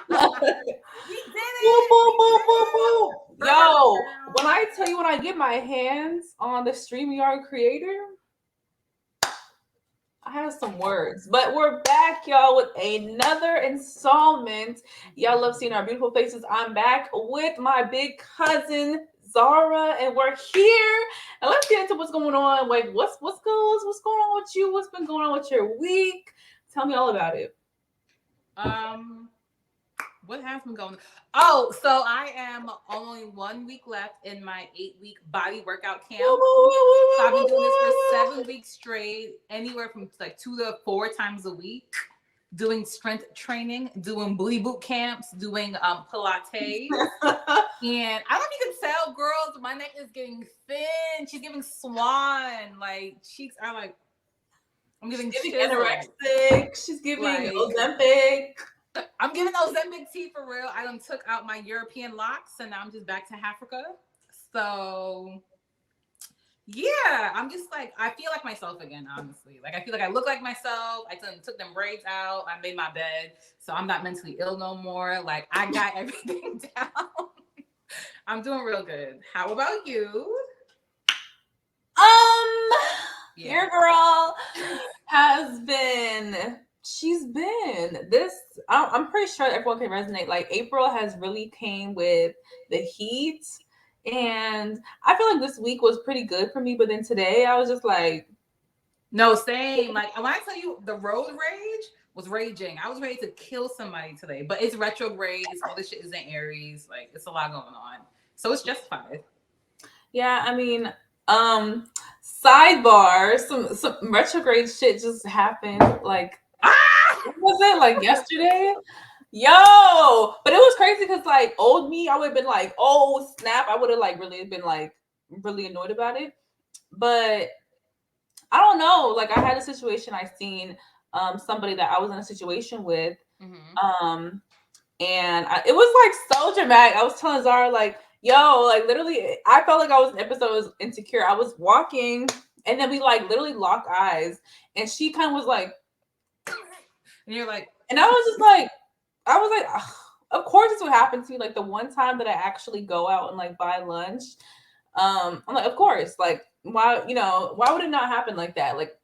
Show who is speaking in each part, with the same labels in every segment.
Speaker 1: We did it.
Speaker 2: Yo, when I tell you when I get my hands on the StreamYard creator, I have some words. But we're back, y'all, with another installment. Y'all love seeing our beautiful faces. I'm back with my big cousin Zara, and we're here. And let's get into what's going on. Like, what's going on with you? What's been going on with your week? Tell me all about it.
Speaker 1: What has been going on? Oh, so I am only 1 week left in my 8-week body workout camp. So I've been doing this for 7 weeks straight, anywhere from like 2 to 4 times a week, doing strength training, doing booty boot camps, doing Pilates. And I don't know if you can tell, girls, my neck is getting thin. She's giving swan. Like, cheeks are like, I'm giving
Speaker 2: anorexic. She's giving like, Ozempic.
Speaker 1: I'm giving Ozempic tea for real. I done took out my European locks, and now I'm just back to Africa. So, yeah, I'm just like, I feel like myself again, honestly. Like, I feel like I look like myself. I took them braids out. I made my bed. So I'm not mentally ill no more. Like, I got everything down. I'm doing real good. How about you?
Speaker 2: Your girl has been... She's been this. I'm pretty sure everyone can resonate. Like April has really came with the heat, and I feel like this week was pretty good for me. But then today, I was just like,
Speaker 1: no, same. Like when I tell you the road rage was raging, I was ready to kill somebody today. But it's retrograde. It's all this shit is in Aries. Like it's a lot going on, so it's justified.
Speaker 2: Yeah, I mean, sidebar. Some retrograde shit just happened. Like. What was it like yesterday? Yo, but it was crazy because like old me, I would have been like, oh snap, I would have like really been like really annoyed about it. But I don't know. Like I had a situation I seen somebody that I was in a situation with, and it was like so dramatic. I was telling Zara like, yo, like literally, I felt like I was an episode of Insecure. I was walking, and then we like literally locked eyes, and she kind of was like.
Speaker 1: And you're like,
Speaker 2: and I was just like, of course this would happen to me. Like the one time that I actually go out and like buy lunch, I'm like, of course, like why would it not happen like that? Like,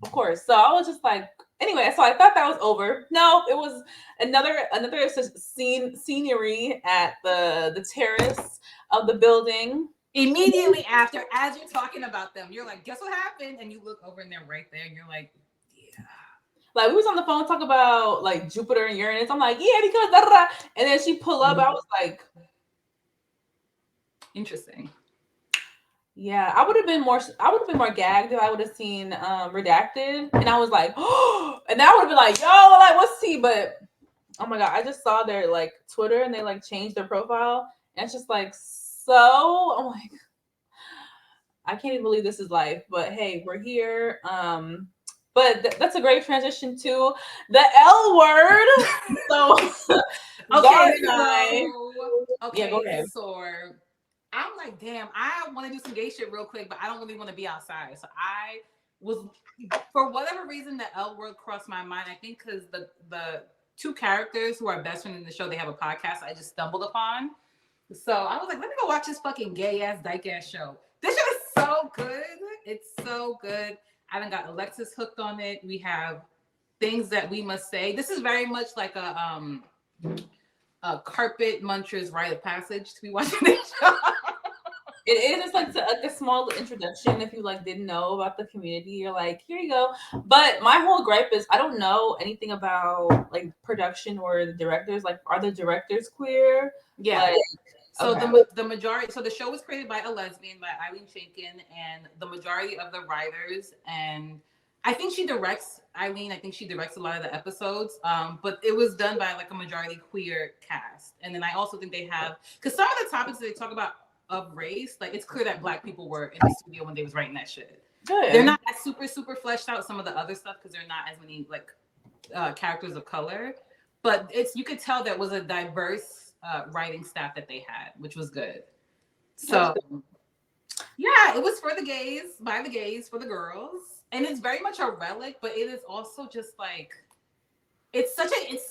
Speaker 2: of course. So I was just like, anyway. So I thought that was over. No, it was another scenery at the terrace of the building.
Speaker 1: Immediately after, as you're talking about them, you're like, guess what happened? And you look over and they're right there, and you're like, yeah.
Speaker 2: Like we was on the phone talking about like Jupiter and Uranus. I'm like, yeah, because da, da, da. And then she pull up. I was like,
Speaker 1: interesting.
Speaker 2: Yeah, I would have been more gagged if I would have seen Redacted, and I was like, oh, and that would have been like, yo, like what's T? But oh my god, I just saw their like Twitter and they like changed their profile, and it's just like so. I'm like, I can't even believe this is life. But hey, we're here. But that's a great transition to the L word. So,
Speaker 1: okay,
Speaker 2: yeah, go ahead.
Speaker 1: So I'm like, damn, I want to do some gay shit real quick, but I don't really want to be outside. So I was, for whatever reason, the L word crossed my mind. I think because the two characters who are best friends in the show, they have a podcast I just stumbled upon. So I was like, let me go watch this fucking gay ass, dyke ass show. This shit is so good. It's so good. I done got Alexis hooked on it. We have things that we must say. This is very much like a carpet muncher's rite of passage to be watching this show.
Speaker 2: It is. It's like a small introduction. If you like didn't know about the community, you're like, here you go. But my whole gripe is I don't know anything about like production or the directors. Like, are the directors queer?
Speaker 1: Yeah.
Speaker 2: Like,
Speaker 1: so the majority, so the show was created by a lesbian, by Eileen Shankin, and the majority of the writers, and I think she directs Eileen. I think she directs a lot of the episodes, but it was done by like a majority queer cast. And then I also think they have, because some of the topics that they talk about of race, like it's clear that Black people were in the studio when they was writing that shit. Good. They're not as super fleshed out some of the other stuff because they're not as many like characters of color, but it's, you could tell that was a diverse writing staff that they had, which was good. So yeah, it was for the gays, by the gays, for the girls, and it's very much a relic, but it is also just like it's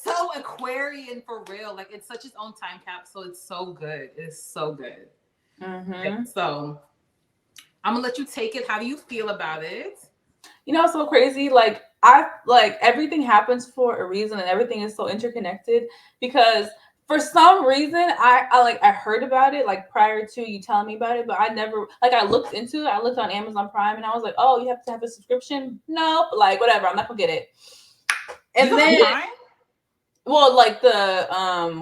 Speaker 1: so Aquarian for real. Like it's such its own time capsule. It's so good. It's so good.
Speaker 2: Mm-hmm.
Speaker 1: So I'm gonna let you take it. How do you feel about it?
Speaker 2: You know, it's so crazy. Like I like everything happens for a reason, and everything is so interconnected. Because for some reason, I heard about it like prior to you telling me about it, but I never like I looked into it. I looked on Amazon Prime, and I was like, oh, you have to have a subscription. Nope, like whatever. I'm not gonna get it.
Speaker 1: You
Speaker 2: And
Speaker 1: don't have
Speaker 2: then,
Speaker 1: Prime?
Speaker 2: well, like the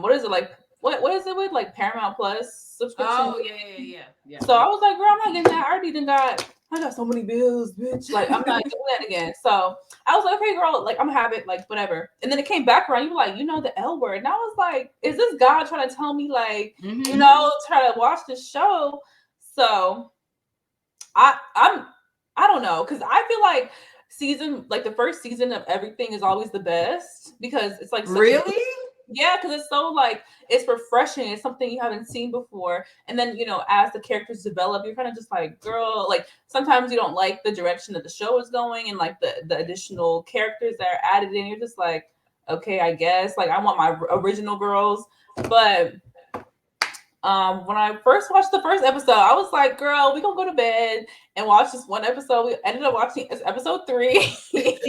Speaker 2: what is it like? What is it with like Paramount Plus subscription?
Speaker 1: Oh yeah.
Speaker 2: So I was like, girl, I'm not getting that. I got so many bills, bitch. Like, I'm not doing that again. So I was like, okay, girl, like, I'm gonna have it, like, whatever. And then it came back around. You were like, you know, the L word. And I was like, is this God trying to tell me, like, you know, try to watch this show? So I don't know, because I feel like the first season of everything is always the best because it's like
Speaker 1: really.
Speaker 2: Yeah, because it's so like it's refreshing. It's something you haven't seen before. And then, you know, as the characters develop, you're kind of just like, girl, like sometimes you don't like the direction that the show is going and like the additional characters that are added in. You're just like, okay, I guess. Like I want my original girls. But when I first watched the first episode, I was like, girl, we gonna go to bed and watch this one episode. We ended up watching episode 3.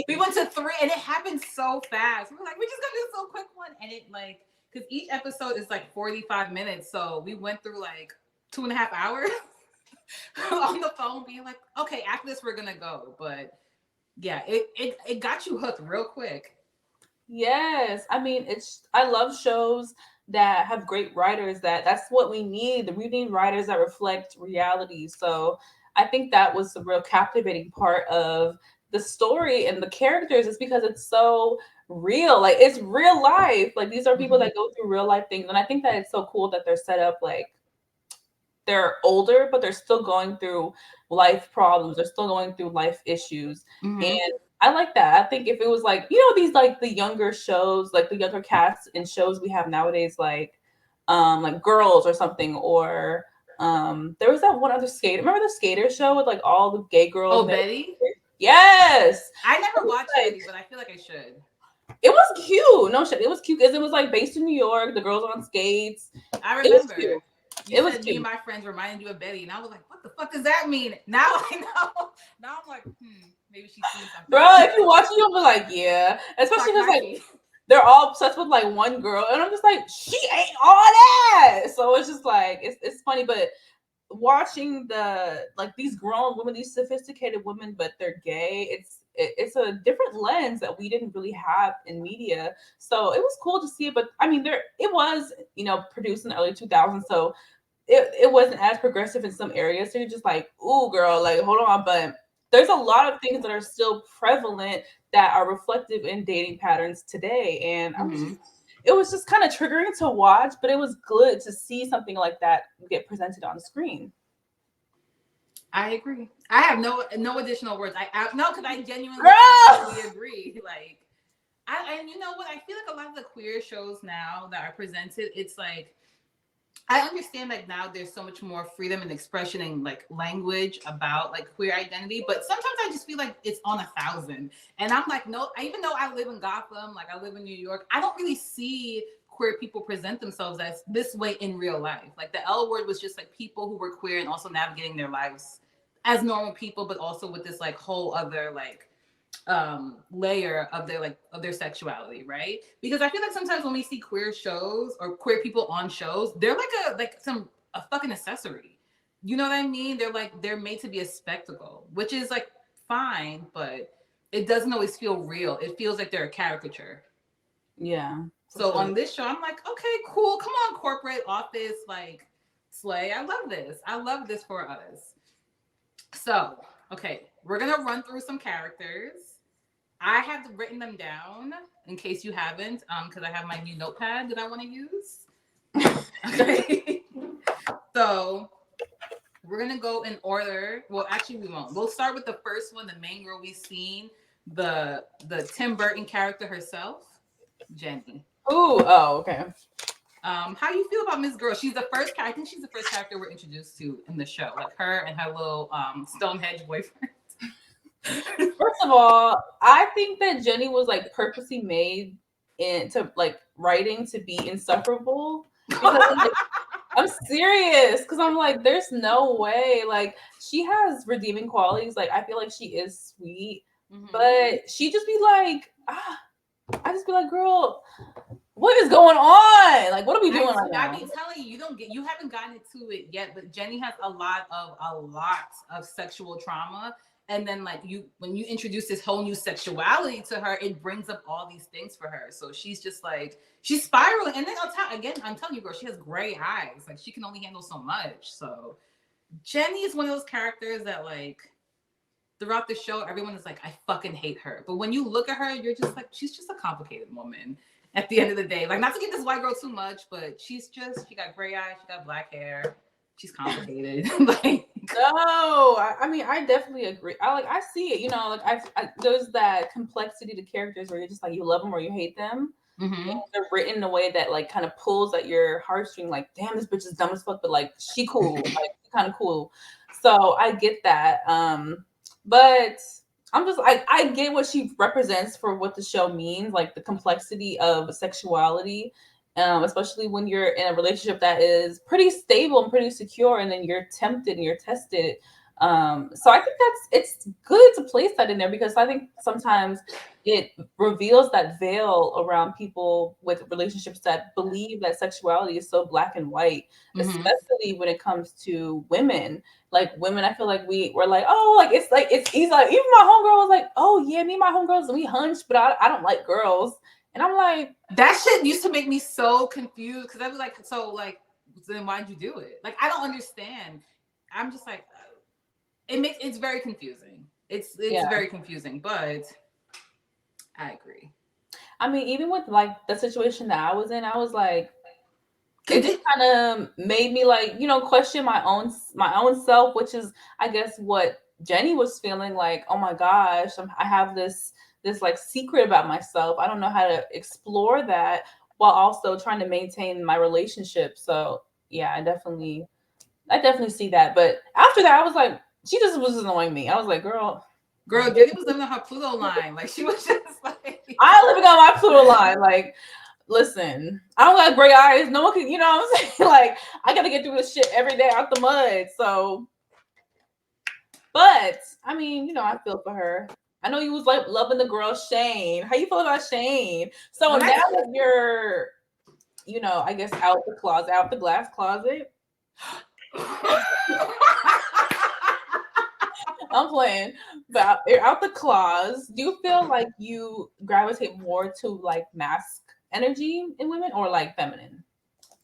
Speaker 1: We went to 3 and it happened so fast. We were like, we're just gonna do so quick one. And it like because each episode is like 45 minutes. So we went through like 2.5 hours on the phone being like, okay, after this we're gonna go. But yeah, it got you hooked real quick.
Speaker 2: Yes, I mean I love shows that have great writers. That's what we need. We need writers that reflect reality. So I think that was the real captivating part of the story and the characters is because it's so real. Like it's real life. Like these are people that go through real life things. And I think that it's so cool that they're set up like they're older, but they're still going through life problems. They're still going through life issues.
Speaker 1: Mm-hmm.
Speaker 2: And I like that. I think if it was like, you know, these like the younger shows, like the younger casts and shows we have nowadays, like Girls or something, or there was that one other skater. Remember the skater show with like all the gay girls?
Speaker 1: Oh, Betty?
Speaker 2: Yes.
Speaker 1: I never watched
Speaker 2: like,
Speaker 1: Betty, but I feel like I should.
Speaker 2: It was cute. No shit. It was cute because it was like based in New York. The girls on skates.
Speaker 1: I remember.
Speaker 2: It was
Speaker 1: said
Speaker 2: cute.
Speaker 1: Me and my friends reminded you of Betty, and I was like, "What the fuck does that mean?" Now I know. Now I'm like, maybe she's seen something.
Speaker 2: Bro, if you watch it, you'll be like, yeah. Especially because like they're all obsessed with like one girl, and I'm just like, she ain't all that. So it's just like it's funny, but watching the like these grown women, these sophisticated women, but they're gay. It's a different lens that we didn't really have in media. So it was cool to see it, but I mean, it was produced in the early 2000s, so it wasn't as progressive in some areas. So you're just like, ooh, girl, like hold on, but there's a lot of things that are still prevalent that are reflective in dating patterns today, and it was just kind of triggering to watch, but it was good to see something like that get presented on screen.
Speaker 1: I agree. I have no additional words. No, because I genuinely totally agree. Like, and you know what? I feel like a lot of the queer shows now that are presented, it's like I understand like now there's so much more freedom and expression and like language about like queer identity, but sometimes I just feel like it's on 1,000. And I'm like, no, even though I live in Gotham, like I live in New York, I don't really see queer people present themselves as this way in real life. Like the L word was just like people who were queer and also navigating their lives as normal people, but also with this like whole other like layer of their sexuality, right? Because I feel like sometimes when we see queer shows or queer people on shows, they're like a fucking accessory. You know what I mean? They're made to be a spectacle, which is like fine, but it doesn't always feel real. It feels like they're a caricature.
Speaker 2: Yeah.
Speaker 1: So on this show, I'm like, okay, cool. Come on, corporate office, like slay. I love this for us. So, okay, we're gonna run through some characters. I have written them down in case you haven't, because I have my new notepad that I want to use. Okay. So we're gonna go in order. Well, actually, we won't. We'll start with the first one, the main girl we've seen, the Tim Burton character herself, Jenny.
Speaker 2: Oh, okay.
Speaker 1: How do you feel about Miss Girl? She's the first. I think she's the first character we're introduced to in the show, like her and her little Stonehenge boyfriend.
Speaker 2: First of all, I think that Jenny was like purposely made into like writing to be insufferable because I'm serious because I'm like, there's no way. Like, she has redeeming qualities. Like, I feel like she is sweet, but she just be like, I just be like, girl, what is going on? Like, what are we doing right now?
Speaker 1: I be telling you, you haven't gotten into it yet, but Jenny has a lot of sexual trauma. And then like when you introduce this whole new sexuality to her, it brings up all these things for her. So she's just like, she's spiraling. And then I'm telling you, girl, she has gray eyes. Like, she can only handle so much. So Jenny is one of those characters that like throughout the show, everyone is like, I fucking hate her. But when you look at her, you're just like, she's just a complicated woman at the end of the day. Like, not to give this white girl too much, but she got gray eyes, she got black hair. She's complicated. Like,
Speaker 2: no, I mean, I definitely agree. I see it. You know, like there's that complexity to characters where you're just like, you love them or you hate them. They're written in a way that like kind of pulls at your heartstring. Like, damn, this bitch is dumb as fuck, but like, she cool, like kind of cool. So I get that. But I'm just I get what she represents for what the show means, like the complexity of sexuality, especially when you're in a relationship that is pretty stable and pretty secure, and then you're tempted and you're tested. So I think it's good to place that in there because I think sometimes it reveals that veil around people with relationships that believe that sexuality is so black and white, especially when it comes to women. Like, women, I feel like we're like, oh, like it's easy. Like, even my homegirl was like, oh yeah, me and my homegirls, we hunch, but I don't like girls. And I'm like,
Speaker 1: that shit used to make me so confused because I was like, so like, then why'd you do it? Like, I don't understand. I'm just like, it's very confusing. It's very confusing, but I agree.
Speaker 2: I mean, even with like the situation that I was in, I was like, it just kind of made me like, you know, question my own self, which is, I guess, what Jenny was feeling like. Oh my gosh, I have this like secret about myself. I don't know how to explore that while also trying to maintain my relationship. So yeah, I definitely see that. But after that, I was like, she just was annoying me. I was like, girl,
Speaker 1: Jenny was living on her Pluto line. Like, she was just like,
Speaker 2: I'm living on my Pluto line. Like, listen, I don't got gray eyes. No one can, you know what I'm saying? Like, I got to get through this shit every day out the mud. So, but I mean, you know, I feel for her. I know you was like loving the girl Shane. How you feel about Shane? So now that you're, you know, I guess out the glass closet. I'm playing, but you're out the closet. Do you feel like you gravitate more to like mask energy in women or like feminine?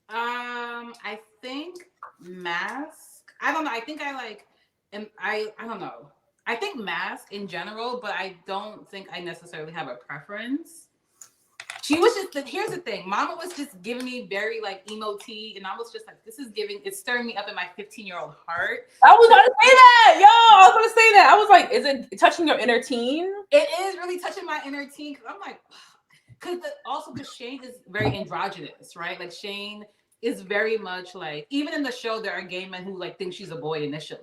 Speaker 1: I think mask. I don't know. I think I like, and I don't know. I think mask in general, but I don't think I necessarily have a preference. She was just, here's the thing. Mama was just giving me very like emo tea, and I was just like, it's stirring me up in my 15-year-old heart.
Speaker 2: I was going to say that, yo. I was going to say that. I was like, is it touching your inner teen?
Speaker 1: It is really touching my inner teen because I'm like, because Shane is very androgynous, right? Like, Shane is very much like, even in the show, there are gay men who like think she's a boy initially.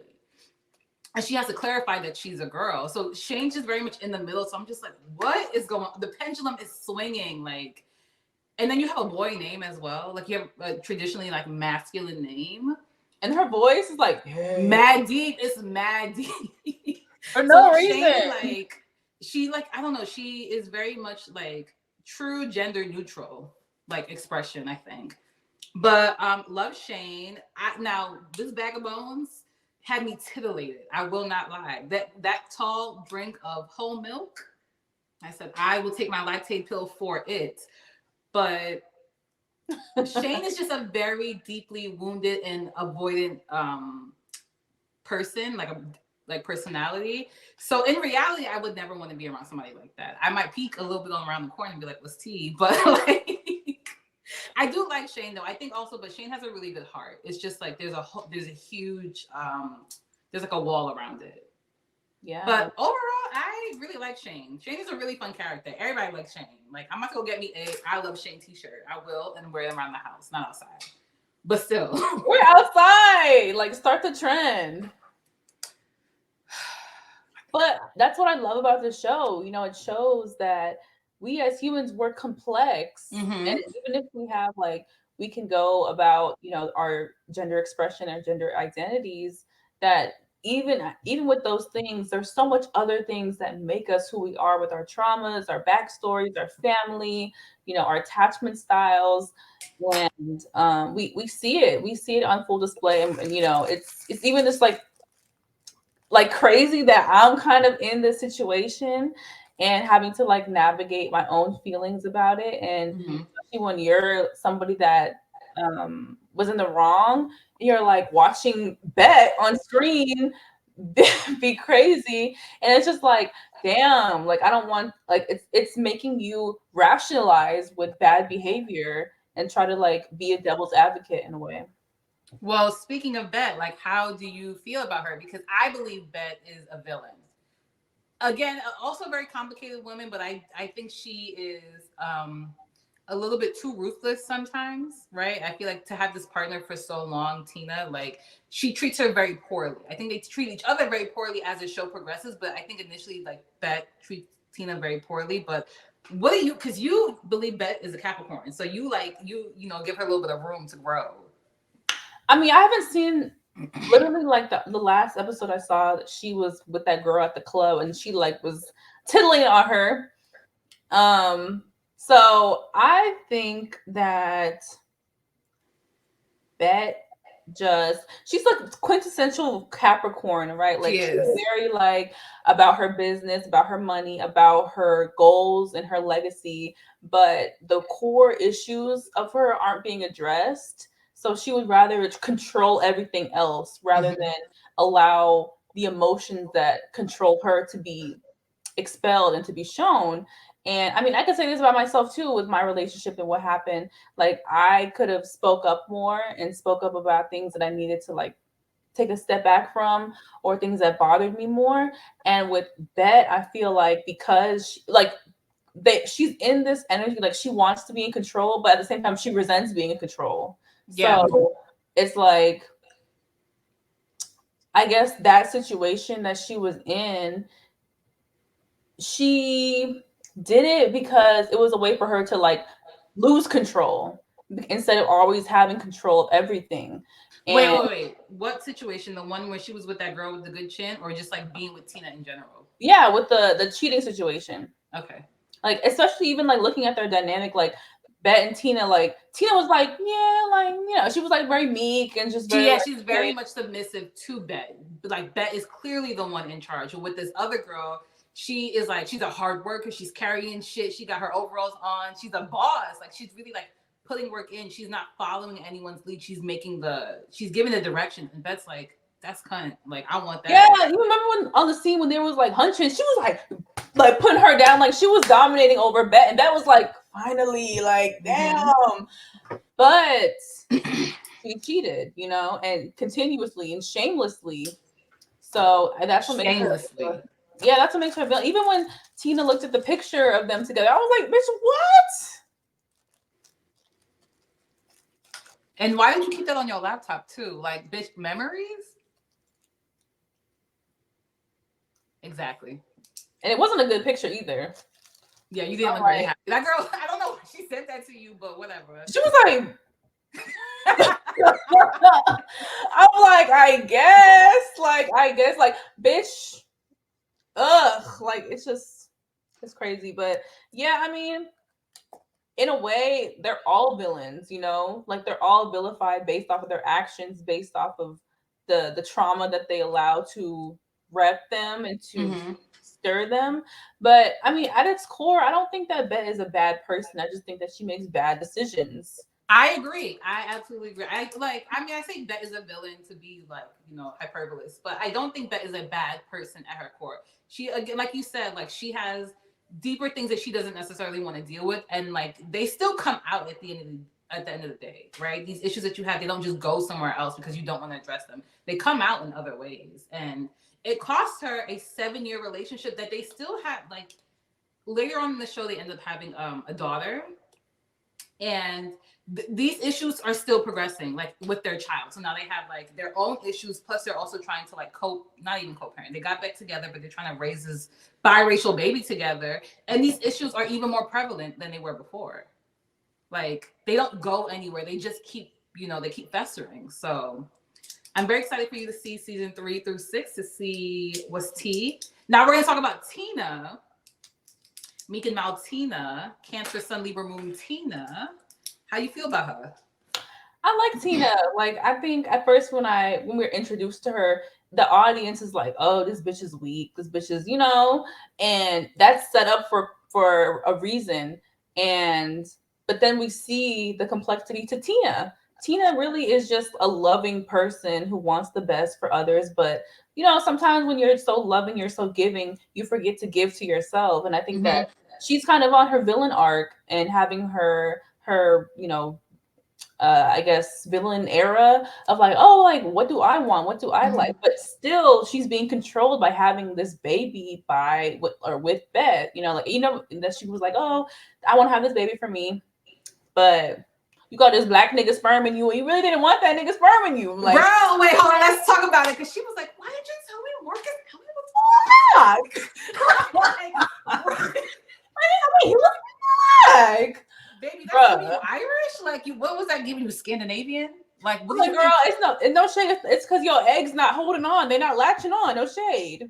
Speaker 1: And she has to clarify that she's a girl. So Shane's just very much in the middle. So I'm just like, what is going on? The pendulum is swinging. Like, and then you have a boy name as well. Like, you have a traditionally like masculine name.
Speaker 2: And her voice is like,
Speaker 1: hey. Mad deep. It's mad deep.
Speaker 2: For no reason.
Speaker 1: Shane, like, she like, I don't know. She is very much like true gender neutral, like, expression, I think. But love Shane. Now, this bag of bones had me titillated. I will not lie. That tall drink of whole milk, I said, I will take my lactate pill for it. But Shane is just a very deeply wounded and avoidant person, like personality. So in reality, I would never want to be around somebody like that. I might peek a little bit around the corner and be like, what's tea? But like, I do like Shane though. I think also, but Shane has a really good heart. It's just like there's a huge there's like a wall around it.
Speaker 2: Yeah.
Speaker 1: But overall, I really like Shane. Shane is a really fun character. Everybody likes Shane. Like, I'm about to go get me a I Love Shane t-shirt. I will, and wear them around the house, not outside. But still.
Speaker 2: We're outside. Like, start the trend. But that's what I love about the show. You know, it shows that we as humans, we're complex.
Speaker 1: Mm-hmm.
Speaker 2: And even if we have like, we can go about, you know, our gender expression and gender identities, that even with those things, there's so much other things that make us who we are, with our traumas, our backstories, our family, you know, our attachment styles. And we see it on full display. And you know, it's even just like crazy that I'm kind of in this situation and having to like navigate my own feelings about it. And
Speaker 1: Mm-hmm.
Speaker 2: especially when you're somebody that was in the wrong, you're like watching Bet on screen be crazy. And it's just like, damn, like I don't want, like it's making you rationalize with bad behavior and try to like be a devil's advocate in a way.
Speaker 1: Well, speaking of Bet, like, how do you feel about her? Because I believe Bet is a villain. Again, also a very complicated woman, but I think she is a little bit too ruthless sometimes, right? I feel like to have this partner for so long, Tina, like she treats her very poorly. I think they treat each other very poorly as the show progresses, but I think initially like Bet treats Tina very poorly. But what do you? Because you believe Bet is a Capricorn, so you like you know give her a little bit of room to grow.
Speaker 2: I mean, I haven't seen literally like the last episode I saw that she was with that girl at the club and she like was tiddling on her. So I think that Bet just she's like quintessential Capricorn, right?
Speaker 1: She
Speaker 2: Like she's
Speaker 1: is.
Speaker 2: very like about her business, about her money, about her goals and her legacy, but the core issues of her aren't being addressed. So she would rather control everything else rather
Speaker 1: Mm-hmm.
Speaker 2: than allow the emotions that control her to be expelled and to be shown. And I mean, I can say this about myself too with my relationship and what happened. Like I could have spoke up more and spoke up about things that I needed to like take a step back from, or things that bothered me more. And with Bet, I feel like because she's in this energy, like she wants to be in control, but at the same time she resents being in control.
Speaker 1: Yeah.
Speaker 2: So it's like, I guess that situation that she was in, she did it because it was a way for her to like lose control instead of always having control of everything.
Speaker 1: Wait,
Speaker 2: And
Speaker 1: wait, wait. What situation? The one where she was with that girl with the good chin, or just like being with Tina in general?
Speaker 2: yeah, with the cheating situation,
Speaker 1: Okay.
Speaker 2: like especially even like looking at their dynamic, like Bet and Tina, like Tina was like, yeah, like you know, she was like very meek and just very
Speaker 1: Yeah,
Speaker 2: like
Speaker 1: she's very
Speaker 2: very
Speaker 1: much submissive to Bet. Like Bet is clearly the one in charge. And with this other girl, she is like she's a hard worker. She's carrying shit. She got her overalls on. She's a boss. Like she's really like putting work in. She's not following anyone's lead. She's giving the direction. And Bet's like, that's cunt. Like I want
Speaker 2: yeah.
Speaker 1: that.
Speaker 2: You remember when on the scene when there was like hunching, she was like putting her down, like she was dominating over Bet, and Bet was like, finally, like
Speaker 1: Mm-hmm.
Speaker 2: damn. But she cheated, you know, and continuously and shamelessly. So and that's what makes her.
Speaker 1: Shamelessly.
Speaker 2: Yeah, that's what makes her villain. Even when Tina looked at the picture of them together, I was like, "Bitch, what?"
Speaker 1: And why did you keep that on your laptop too? Like bitch memories? Exactly.
Speaker 2: And it wasn't a good picture either.
Speaker 1: Yeah, you
Speaker 2: So
Speaker 1: didn't
Speaker 2: I'm
Speaker 1: look very
Speaker 2: like,
Speaker 1: happy. That girl, I don't know why she sent that to you, but whatever.
Speaker 2: she was like, I'm I guess, like, bitch, ugh, like it's crazy. But yeah, I mean, in a way, they're all villains, you know, like they're all vilified based off of their actions, based off of the trauma that they allow to wreck them and to
Speaker 1: Mm-hmm.
Speaker 2: stir them. But I mean, at its core, I don't think that Bet is a bad person. I just think that she makes bad decisions.
Speaker 1: I agree. I absolutely agree. I mean, I think Bet is a villain to be like, you know, hyperbolous, but I don't think Bet is a bad person at her core. She, again, like you said, like she has deeper things that she doesn't necessarily want to deal with. And like they still come out at the end of the day, right? These issues that you have, they don't just go somewhere else because you don't want to address them. They come out in other ways. And it cost her a 7-year relationship that they still had. Like later on in the show, they end up having a daughter. And these issues are still progressing, like with their child. So now they have like their own issues, plus they're also trying to like not even co-parent. They got back together, but they're trying to raise this biracial baby together. And these issues are even more prevalent than they were before. Like they don't go anywhere. They just keep, they keep festering. So I'm very excited for you to see season 3 through 6 to see what's tea. Now we're going to talk about Tina. Meek and Mal Tina, Cancer, Sun, Libra, Moon Tina. How you feel about her?
Speaker 2: I like Tina. Like, I think at first when we were introduced to her, the audience is like, "Oh, this bitch is weak. This bitch is, and that's set up for a reason." And but then we see the complexity to Tina. Tina really is just a loving person who wants the best for others, but sometimes when you're so loving, you're so giving, you forget to give to yourself. And I think that she's kind of on her villain arc and having her I guess villain era of like, oh, like what do I want? What do I like? But still she's being controlled by having this baby with Beth, that she was like, oh, I want to have this baby for me. But you got this black nigga sperm in you, and you really didn't want that nigga sperm in you. I'm like,
Speaker 1: bro, wait, hold on, let's talk about it. Because she was like, why did you tell me Marcus Elliott was black?
Speaker 2: he was black.
Speaker 1: Baby, that's giving you Irish? Like, what was that giving you? Scandinavian? Like, what
Speaker 2: girl, think? It's no shade. It's because your eggs not holding on. They're not latching on. No shade.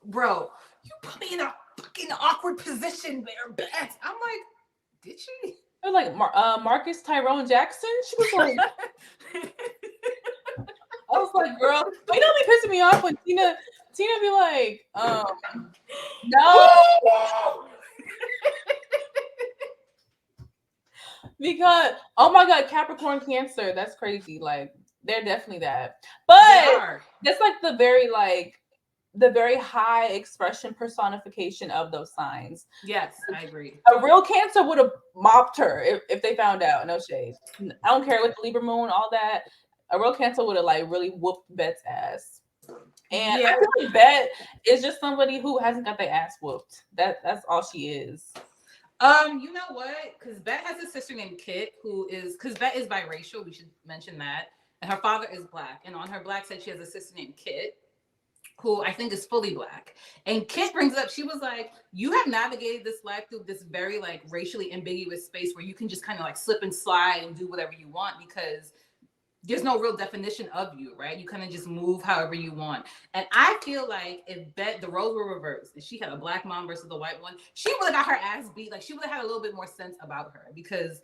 Speaker 1: Bro, you put me in a fucking awkward position there, Beth. I'm like, did she?
Speaker 2: They're like Marcus Tyrone Jackson. She was like, I was like, girl, be pissing me off when Tina be like, no. Because oh my god, Capricorn Cancer, that's crazy. Like they're definitely that. But that's like the very high expression personification of those signs.
Speaker 1: Yes, I agree.
Speaker 2: A real Cancer would have mopped her if they found out. No shade. I don't care with the Libra moon, all that. A real Cancer would have like really whooped Bet's ass. And I feel like Bet is just somebody who hasn't got their ass whooped. That's all she is.
Speaker 1: You know what? Because Bet has a sister named Kit because Bet is biracial. We should mention that. And her father is black. And on her black side, she has a sister named Kit, who I think is fully black. And Kit brings up, she was like, you have navigated this life through this very like racially ambiguous space where you can just kind of like slip and slide and do whatever you want because there's no real definition of you, right? You kind of just move however you want. And I feel like if the roles were reversed, if she had a black mom versus the white one, she would have got her ass beat. Like she would have had a little bit more sense about her because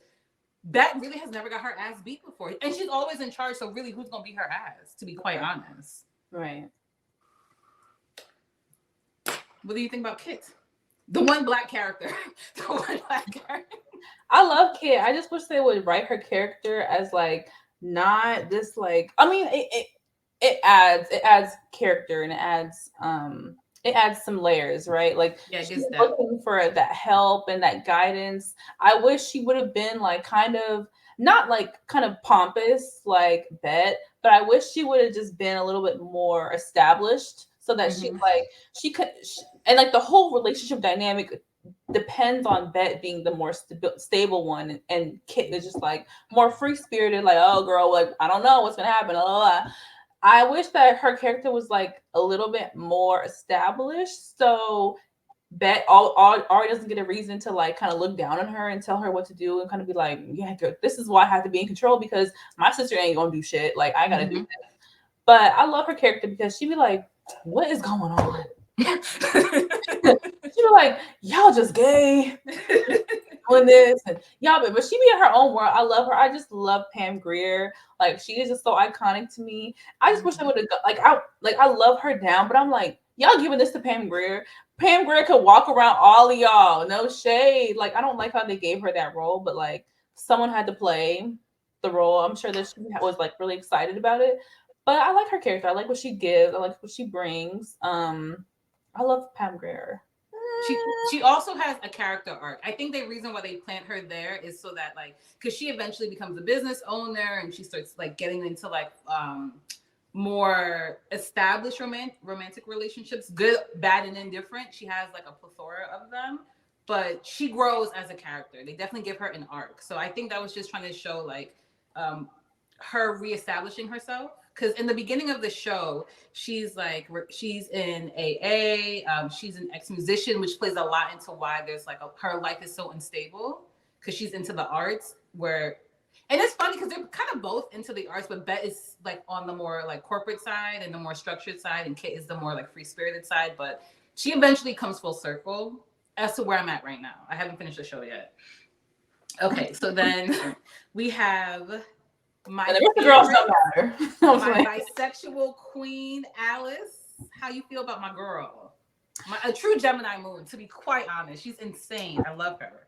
Speaker 1: Bet really has never got her ass beat before. And she's always in charge. So really, who's going to beat her ass, to be quite honest?
Speaker 2: Right.
Speaker 1: What do you think about Kit? The one black character.
Speaker 2: I love Kit. I just wish they would write her character as like not this like. I mean, it adds character and it adds some layers, right? Like she's looking for that help and that guidance. I wish she would have been like kind of pompous like Bet, but I wish she would have just been a little bit more established so that she could and like the whole relationship dynamic depends on Bet being the more stable one, and Kit is just like more free spirited, like, oh girl, like I don't know what's gonna happen. Blah, blah, blah. I wish that her character was like a little bit more established, so Bet already doesn't get a reason to like kind of look down on her and tell her what to do and kind of be like, yeah, this is why I have to be in control because my sister ain't gonna do shit. Like I gotta do this. But I love her character because she'd be like, what is going on? She be like, y'all just gay doing this and y'all, but she be in her own world. I love her. I just love Pam Grier. Like she is just so iconic to me. I just wish I would have I love her down, but I'm like, y'all giving this to Pam Grier. Pam Grier could walk around all of y'all. No shade. Like I don't like how they gave her that role, but like someone had to play the role. I'm sure that she was like really excited about it. But I like her character. I like what she gives. I like what she brings. I love Pam Grier.
Speaker 1: She also has a character arc. I think the reason why they plant her there is so that like because she eventually becomes a business owner and she starts like getting into like more established romantic relationships, good, bad, and indifferent. She has like a plethora of them. but she grows as a character. They definitely give her an arc. So I think that was just trying to show like um, her reestablishing herself. Because in the beginning of the show, she's in AA. She's an ex-musician, which plays a lot into why there's like her life is so unstable because she's into the arts. And it's funny because they're kind of both into the arts, but Bet is like on the more like corporate side and the more structured side, and Kit is the more like free spirited side. But she eventually comes full circle as to where I'm at right now. I haven't finished the show yet. Okay, so then we have my
Speaker 2: and the rest of the girls don't matter.
Speaker 1: my bisexual queen, Alice. How you feel about my girl? A true Gemini moon, to be quite honest. She's insane. I love her.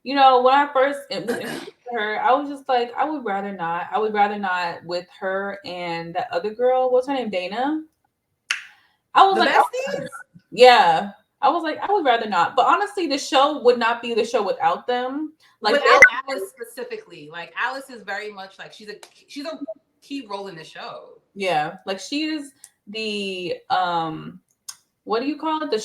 Speaker 2: You know, when I first introduced her, I was just like, I would rather not. I would rather not with her and that other girl. What's her name? Dana. I was
Speaker 1: The
Speaker 2: like,
Speaker 1: besties?
Speaker 2: yeah. I was like, I would rather not. But honestly, the show would not be the show without them. Like
Speaker 1: without Alice specifically. Like Alice is very much like she's a key role in the show.
Speaker 2: Yeah, like she is the what do you call it? The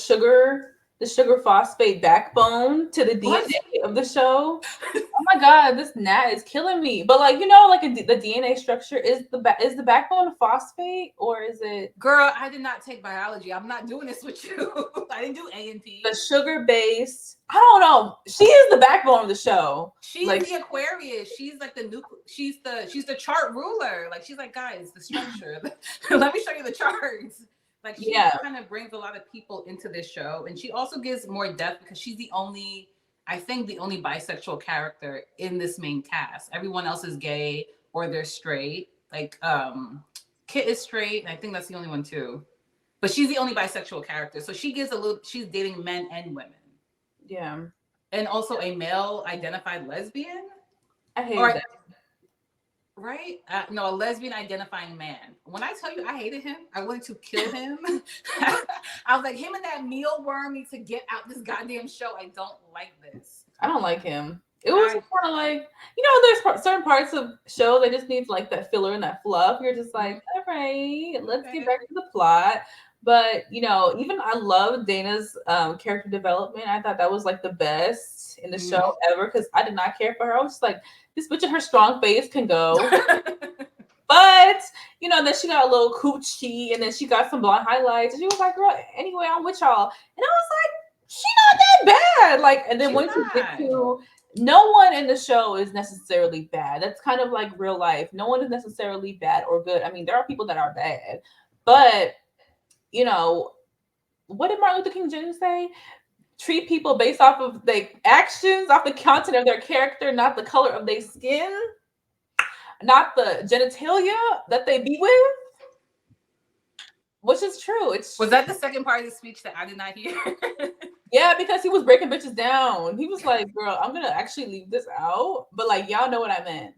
Speaker 2: sugar phosphate backbone to the DNA of the show. Oh my god, this gnat is killing me. But like, you know, like the DNA structure is the backbone phosphate, or is it?
Speaker 1: Girl, I did not take biology. I'm not doing this with you. I didn't do A&P.
Speaker 2: The sugar based. I don't know. She is the backbone of the show.
Speaker 1: She's
Speaker 2: like,
Speaker 1: the Aquarius. She's like she's the chart ruler. Like she's like, guys, the structure. Let me show you the charts. Like she kind of brings a lot of people into this show, and she also gives more depth because she's the only bisexual character in this main cast. Everyone else is gay or they're straight. Like Kit is straight, and I think that's the only one too. But she's the only bisexual character, so she gives she's dating men and women.
Speaker 2: Yeah,
Speaker 1: and also a male identified lesbian.
Speaker 2: I hate that.
Speaker 1: Right? No, a lesbian identifying man. When I tell you I hated him, I wanted to kill him. I was like, him and that mealworm need to get out this goddamn show. I don't like this.
Speaker 2: I don't like him. It was kind of like, you know, there's certain parts of shows that just need like that filler and that fluff. You're just like, all right, let's get back to the plot. But you know, even I love Dana's character development. I thought that was like the best in the show ever because I did not care for her. I was just like, this bitch in her strong face can go. But you know, then she got a little coochie, and then she got some blonde highlights, and she was like, "Girl, anyway, I'm with y'all." And I was like, "She not that bad." Like, and then once you get to, no one in the show is necessarily bad. That's kind of like real life. No one is necessarily bad or good. I mean, there are people that are bad, but you know, what did Martin Luther King Jr. say? Treat people based off of their actions, off the content of their character, not the color of their skin, not the genitalia that they be with. Which is true.
Speaker 1: Was that the second part of the speech that I did not hear?
Speaker 2: Yeah, because he was breaking bitches down. He was like, girl, I'm gonna actually leave this out, but like y'all know what I meant.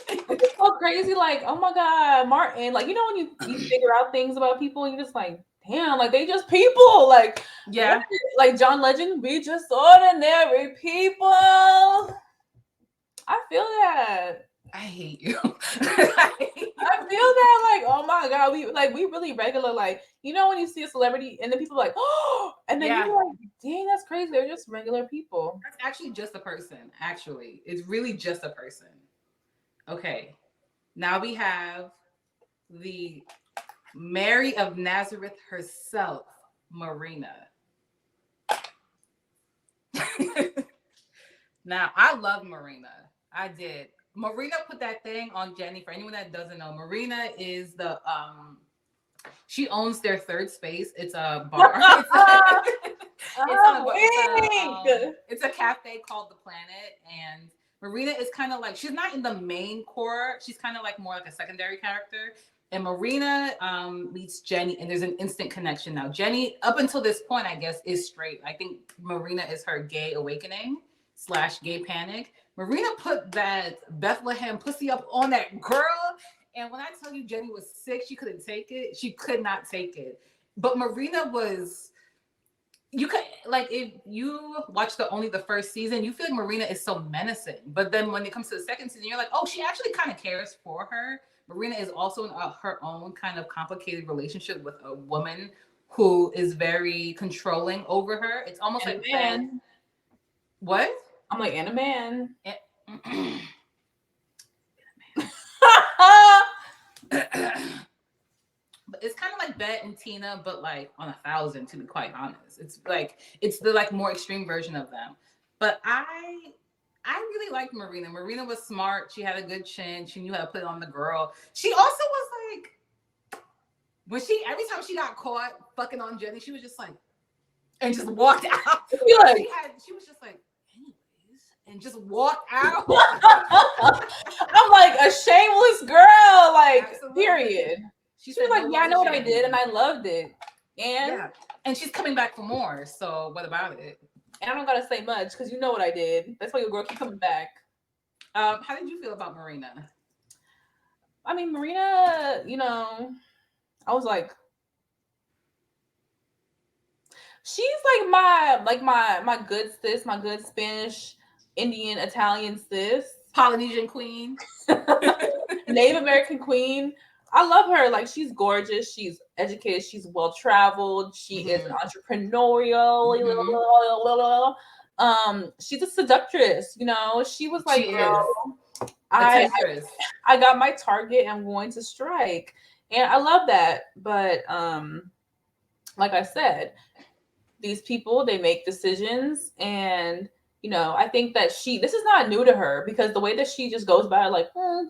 Speaker 2: It's so crazy, like, oh my god, Martin, like, you know when you figure out things about people and you're just like, damn, like they just people, like,
Speaker 1: yeah,
Speaker 2: like John Legend, we just ordinary people. I feel that.
Speaker 1: I hate you.
Speaker 2: I feel that, like, oh my god, we really regular, like, you know when you see a celebrity and then people are like, oh, and then you're like, dang, that's crazy. They're just regular people.
Speaker 1: That's actually just a person. Actually, it's really just a person. Okay, now we have the Mary of Nazareth herself, Marina. Now, I love Marina. I did. Marina put that thing on Jenny. For anyone that doesn't know, Marina is the she owns their third space. It's a bar. It's a cafe called The Planet, and Marina is kind of like, she's not in the main core. She's kind of like more like a secondary character. And Marina meets Jenny, and there's an instant connection now. Jenny, up until this point, I guess, is straight. I think Marina is her gay awakening / gay panic. Marina put that Bethlehem pussy up on that girl. And when I tell you Jenny was sick, she couldn't take it. She could not take it. But Marina was, you could, like, if you watch only the first season, you feel like Marina is so menacing. But then when it comes to the second season, you're like, oh, she actually kind of cares for her. Marina is also in her own kind of complicated relationship with a woman who is very controlling over her. It's almost
Speaker 2: And
Speaker 1: like
Speaker 2: a
Speaker 1: Beth.
Speaker 2: man.
Speaker 1: What?
Speaker 2: I'm like, and a man.
Speaker 1: But it's kind of like Bet and Tina, but like on 1,000, to be quite honest. It's like it's the like more extreme version of them. But I really liked Marina. Marina was smart. She had a good chin. She knew how to put it on the girl. She also was like when she every time she got caught fucking on Jenny, she was just like and just walked out.
Speaker 2: Like,
Speaker 1: She was just like anyways and just walked out.
Speaker 2: I'm like a shameless girl, like
Speaker 1: Absolutely.
Speaker 2: period. She was like, yeah, I know what I did, and I loved it. And
Speaker 1: yeah, and she's coming back for more. So what about it?
Speaker 2: And I don't gotta say much because you know what I did. That's why your girl keep coming back.
Speaker 1: How did you feel about Marina?
Speaker 2: I mean, Marina, I was like, she's like my good sis, my good Spanish, Indian, Italian sis,
Speaker 1: Polynesian queen,
Speaker 2: Native American queen. I love her. Like, she's gorgeous. She's educated. She's well traveled. She is entrepreneurial. She's a seductress. She was like,
Speaker 1: she
Speaker 2: girl,
Speaker 1: is.
Speaker 2: I got my target. I'm going to strike, and I love that. But like I said, these people, they make decisions, and I think that this is not new to her, because the way that she just goes by, like,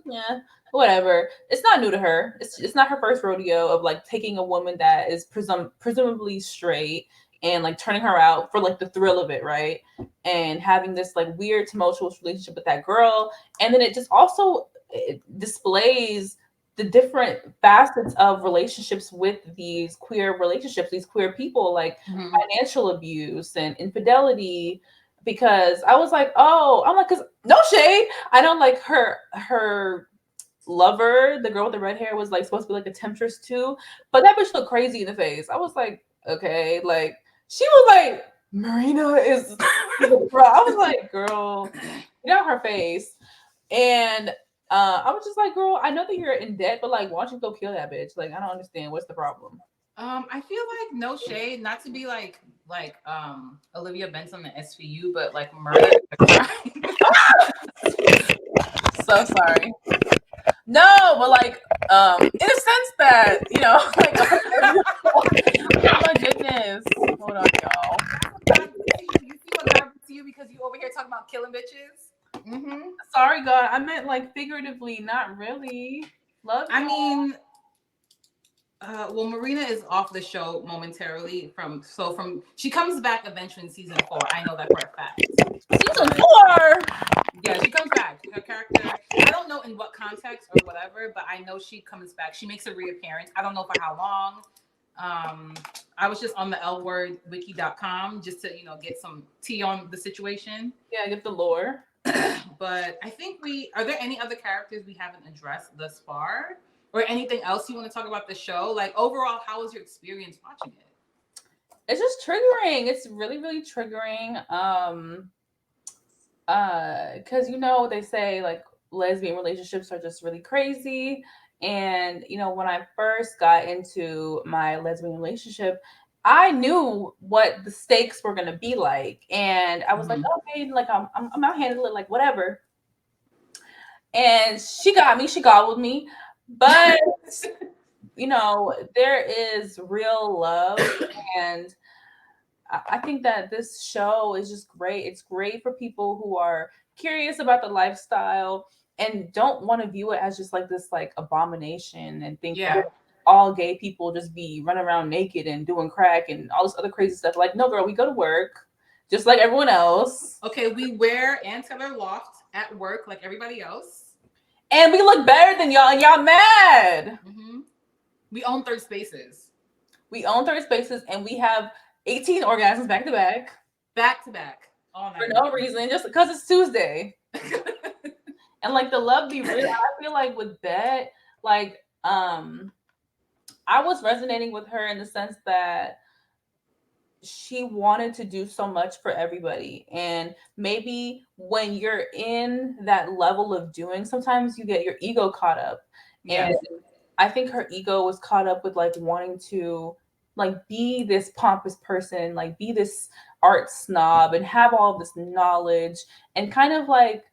Speaker 2: yeah, whatever. It's not new to her. It's not her first rodeo of like taking a woman that is presumably straight and like turning her out for like the thrill of it, right? And having this like weird tumultuous relationship with that girl, and then it just also displays the different facets of relationships with these queer relationships, these queer people, like financial abuse and infidelity. Because I was like, I'm like, because no shade, I know, like her lover, the girl with the red hair, was like supposed to be like a temptress too, but that bitch looked crazy in the face. I was like, okay, like she was like, Marina is bro. I was like, girl, get out her face. And I was just like, girl, I know that you're in debt, but like, why don't you go kill that bitch? Like, I don't understand. What's the problem?
Speaker 1: I feel like no shade, not to be like Olivia Benson and SVU, but like murder is a crime.
Speaker 2: So sorry. No, but like, in a sense that, like, oh my goodness. Hold on, y'all.
Speaker 1: You see what happened to you because you over here talking about killing bitches?
Speaker 2: Sorry, God. I meant like figuratively, not really. Love you.
Speaker 1: I mean, well, Marina is off the show momentarily she comes back eventually in season 4. I know that for a fact.
Speaker 2: Season 4?
Speaker 1: Yeah, she comes back. Her character, I don't know in what context or whatever, but I know she comes back. She makes a reappearance. I don't know for how long. I was just on the lwordwiki.com just to, get some tea on the situation.
Speaker 2: Yeah, get the lore.
Speaker 1: But I think are there any other characters we haven't addressed thus far? Or anything else you want to talk about the show? Like, overall, how was your experience watching it?
Speaker 2: It's just triggering. It's really, really triggering. Because they say like lesbian relationships are just really crazy. And when I first got into my lesbian relationship, I knew what the stakes were gonna be like, and I was like, okay, like I'm out handling it, like whatever. And she got me, she gobbled me, but there is real love, and I think that this show is just great. It's great for people who are curious about the lifestyle and don't want to view it as just like this like abomination and think that all gay people just be running around naked and doing crack and all this other crazy stuff. Like, no, girl, we go to work just like everyone else.
Speaker 1: Okay, we wear Ann Taylor Loft at work like everybody else.
Speaker 2: And we look better than y'all, and y'all mad.
Speaker 1: We own third spaces.
Speaker 2: We own third spaces, and we have 18 orgasms back to back.
Speaker 1: Back to back. All night.
Speaker 2: For no reason, just because it's Tuesday. And like the love be real. I feel like with that, like I was resonating with her in the sense that she wanted to do so much for everybody. And maybe when you're in that level of doing, sometimes you get your ego caught up. And I think her ego was caught up with like wanting to like be this pompous person, like be this art snob and have all this knowledge and kind of like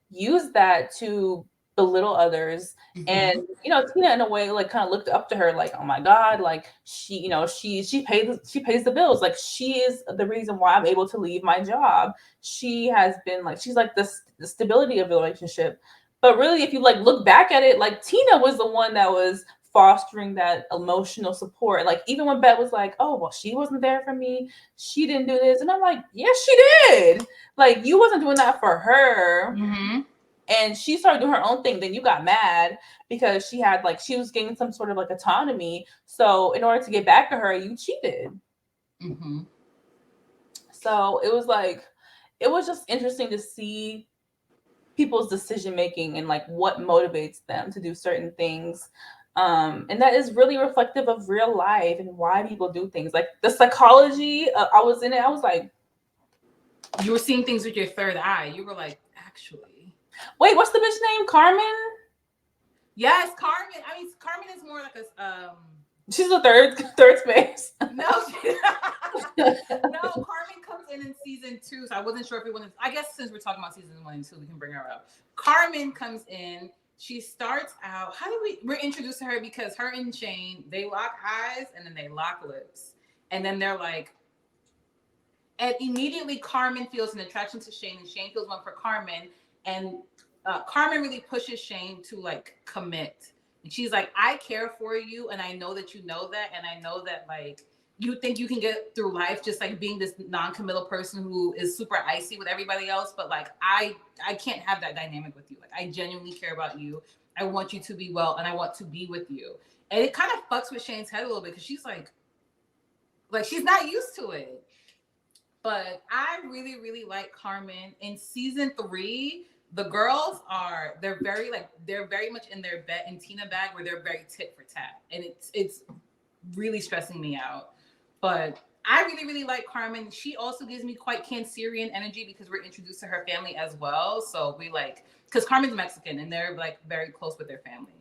Speaker 2: use that to belittle others. And
Speaker 1: Mm-hmm.
Speaker 2: Tina in a way like kind of looked up to her like, oh my god, like she pays the bills, like she is the reason why I'm able to leave my job. She has been like, she's like the stability of the relationship. But really, if you like look back at it, like Tina was the one that was fostering that emotional support. Like even when Bette was like, oh well, she wasn't there for me, she didn't do this, and I'm like, yes she did. Like you wasn't doing that for her.
Speaker 1: Mm-hmm.
Speaker 2: And she started doing her own thing, then you got mad because she was getting some sort of like autonomy, so in order to get back at her you cheated.
Speaker 1: Mm-hmm.
Speaker 2: So it was like, it was just interesting to see people's decision making and like what motivates them to do certain things. And that is really reflective of real life and why people do things. Like the psychology, I was in it, I was like,
Speaker 1: You were seeing things with your third eye. You were like, actually.
Speaker 2: wait, what's the bitch name? Carmen?
Speaker 1: Yes, Carmen. I mean, Carmen is more like a
Speaker 2: She's the third space.
Speaker 1: no, no. Carmen comes in season 2, so I wasn't sure if we wanted. I guess since we're talking about season 1 and 2, we can bring her up. Carmen comes in. She starts out. How do we're introduced to her because her and Shane, they lock eyes and then they lock lips, and then they're like, and immediately Carmen feels an attraction to Shane, and Shane feels one for Carmen, and Carmen really pushes Shane to like commit. And she's like, I care for you, and I know that you know that, and I know that like you think you can get through life just like being this non-committal person who is super icy with everybody else, but like I can't have that dynamic with you. Like I genuinely care about you. I want you to be well, and I want to be with you. And it kind of fucks with Shane's head a little bit because she's like she's not used to it. But I really, really like Carmen. In season 3, the girls they're very much in their Bette and Tina bag where they're very tit for tat. And it's really stressing me out. But I really, really like Carmen. She also gives me quite Cancerian energy because we're introduced to her family as well. So we like, because Carmen's Mexican and they're like very close with their family.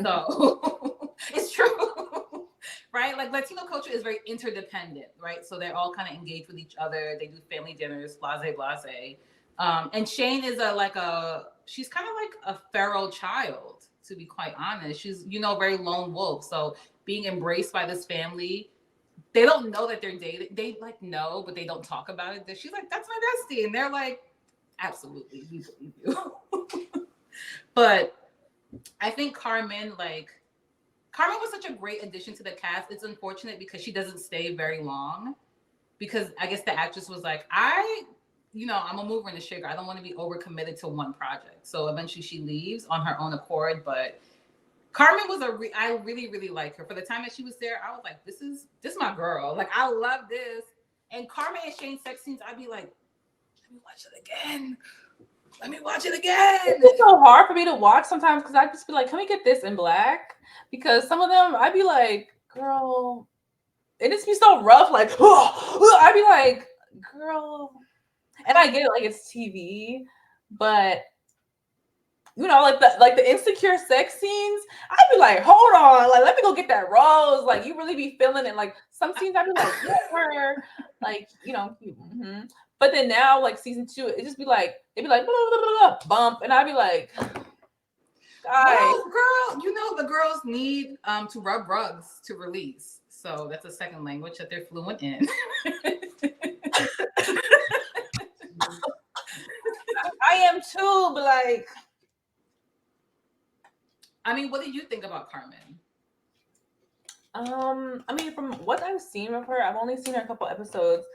Speaker 1: So it's true. Right? Like Latino culture is very interdependent, right? So they're all kind of engaged with each other. They do family dinners, blase, blase. And Shane is she's kind of like a feral child, to be quite honest. She's, very lone wolf. So being embraced by this family, they don't know that they're dating. They like know, but they don't talk about it. She's like, that's my bestie. And they're like, absolutely, we believe you. But I think Carmen was such a great addition to the cast. It's unfortunate because she doesn't stay very long because I guess the actress was like, I'm a mover and a shaker. I don't want to be overcommitted to one project. So eventually she leaves on her own accord. But Carmen was I really, really like her. For the time that she was there, I was like, this is my girl. Like, I love this. And Carmen and Shane sex scenes, I'd be like, let me watch it again. Let me watch it again.
Speaker 2: It's so hard for me to watch sometimes because I just be like, can we get this in black? Because some of them, I'd be like, girl, it just be so rough. Like, I'd be like, girl. And I get it, like it's TV, but like the insecure sex scenes, I'd be like, hold on, like let me go get that rose. Like you really be feeling it. Like some scenes I'd be like, yeah, her, like mm-hmm. But then now, like season 2, it'd be like blah, blah, blah, blah, bump, and I'd be like, guys,
Speaker 1: well, girl, the girls need to rub rugs to release. So that's a second language that they're fluent in.
Speaker 2: I am too, but like,
Speaker 1: I mean, what did you think about Carmen?
Speaker 2: I mean, from what I've seen of her, I've only seen her a couple episodes.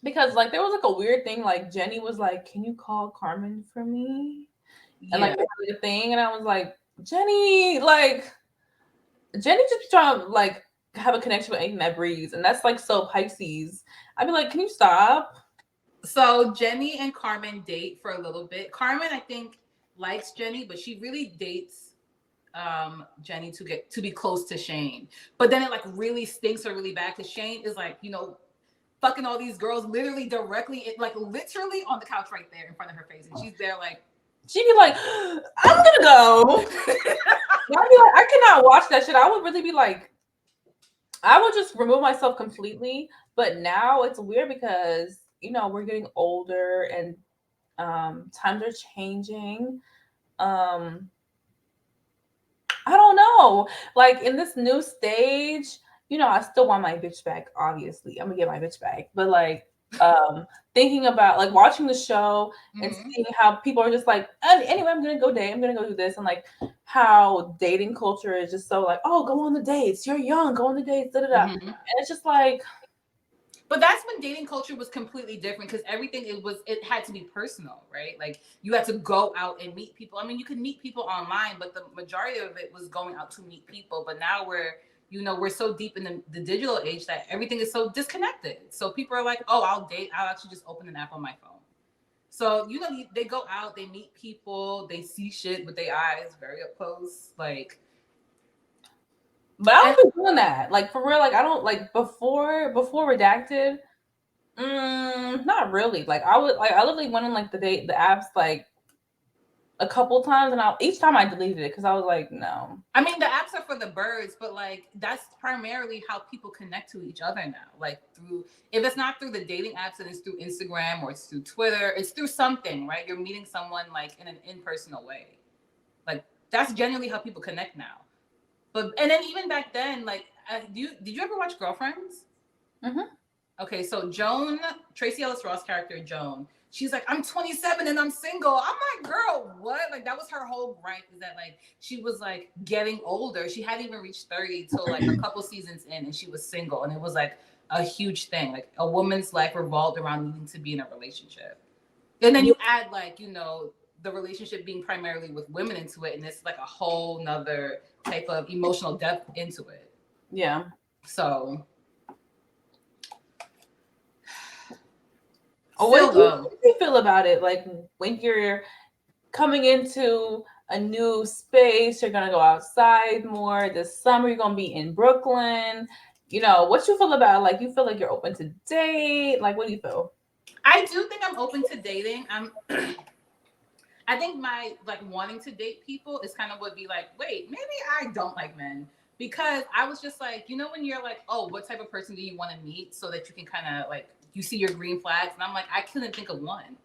Speaker 2: Because like there was like a weird thing, like Jenny was like, "Can you call Carmen for me?" Yeah. And like the thing, and I was like, Jenny just trying to like have a connection with anything that breathes, and that's like so Pisces. I'd be like, "Can you stop?"
Speaker 1: So Jenny and Carmen date for a little bit. Carmen, I think, likes Jenny, but she really dates Jenny to be close to Shane. But then it like really stinks her really bad because Shane is like, fucking all these girls literally literally on the couch right there in front of her face. And she's there like,
Speaker 2: she'd be like, I'm gonna go. I'd be like, I cannot watch that shit. I would really be like, I would just remove myself completely. But now it's weird because we're getting older and times are changing. Um, I don't know. Like in this new stage, I still want my bitch back. Obviously, I'm gonna get my bitch back. But like, thinking about like watching the show and
Speaker 1: Mm-hmm.
Speaker 2: seeing how people are just like, anyway, I'm gonna go date. I'm gonna go do this, and like how dating culture is just so like, oh, go on the dates. You're young. Go on the dates. Da da da.
Speaker 1: Mm-hmm.
Speaker 2: And it's just like,
Speaker 1: But that's when dating culture was completely different because everything it had to be personal, right? Like you had to go out and meet people. I mean, you could meet people online, but the majority of it was going out to meet people. But now we're so deep in the digital age that everything is so disconnected. So people are like, oh, I'll date. I'll actually just open an app on my phone. So they go out, they meet people, they see shit with their eyes very up close, like.
Speaker 2: but I
Speaker 1: And
Speaker 2: don't be doing that. Like for real. Like I don't like before redacted. Not really. Like I literally went on like the apps like a couple times, and each time I deleted it because I was like, no.
Speaker 1: I mean, the apps are for the birds, but like that's primarily how people connect to each other now. Like through, if it's not through the dating apps, and it's through Instagram or it's through Twitter, it's through something, right? You're meeting someone like in an impersonal way. Like that's generally how people connect now. But and then even back then, like, did you ever watch Girlfriends?
Speaker 2: Mm-hmm.
Speaker 1: Okay, so Joan, Tracy Ellis Ross character Joan, she's like, I'm 27 and I'm single. I'm like, girl, what? Like that was her whole gripe, is that like she was like getting older. She hadn't even reached 30 till like a couple seasons in, and she was single, and it was like a huge thing. Like a woman's life revolved around needing to be in a relationship. And then you add like, the relationship being primarily with women into it, and it's like a whole nother type of emotional depth into it.
Speaker 2: Yeah.
Speaker 1: So
Speaker 2: Oh,
Speaker 1: still
Speaker 2: what
Speaker 1: though.
Speaker 2: do you feel about it? Like when you're coming into a new space, you're gonna go outside more. This summer, you're gonna be in Brooklyn. What you feel about? Like you feel like you're open to date. Like what do you feel?
Speaker 1: I do think I'm open to dating. I think my like wanting to date people is kind of would be like, wait, maybe I don't like men, because I was just like, when you're like, oh, what type of person do you want to meet, so that you can kind of like you see your green flags, and I'm like, I couldn't think of one.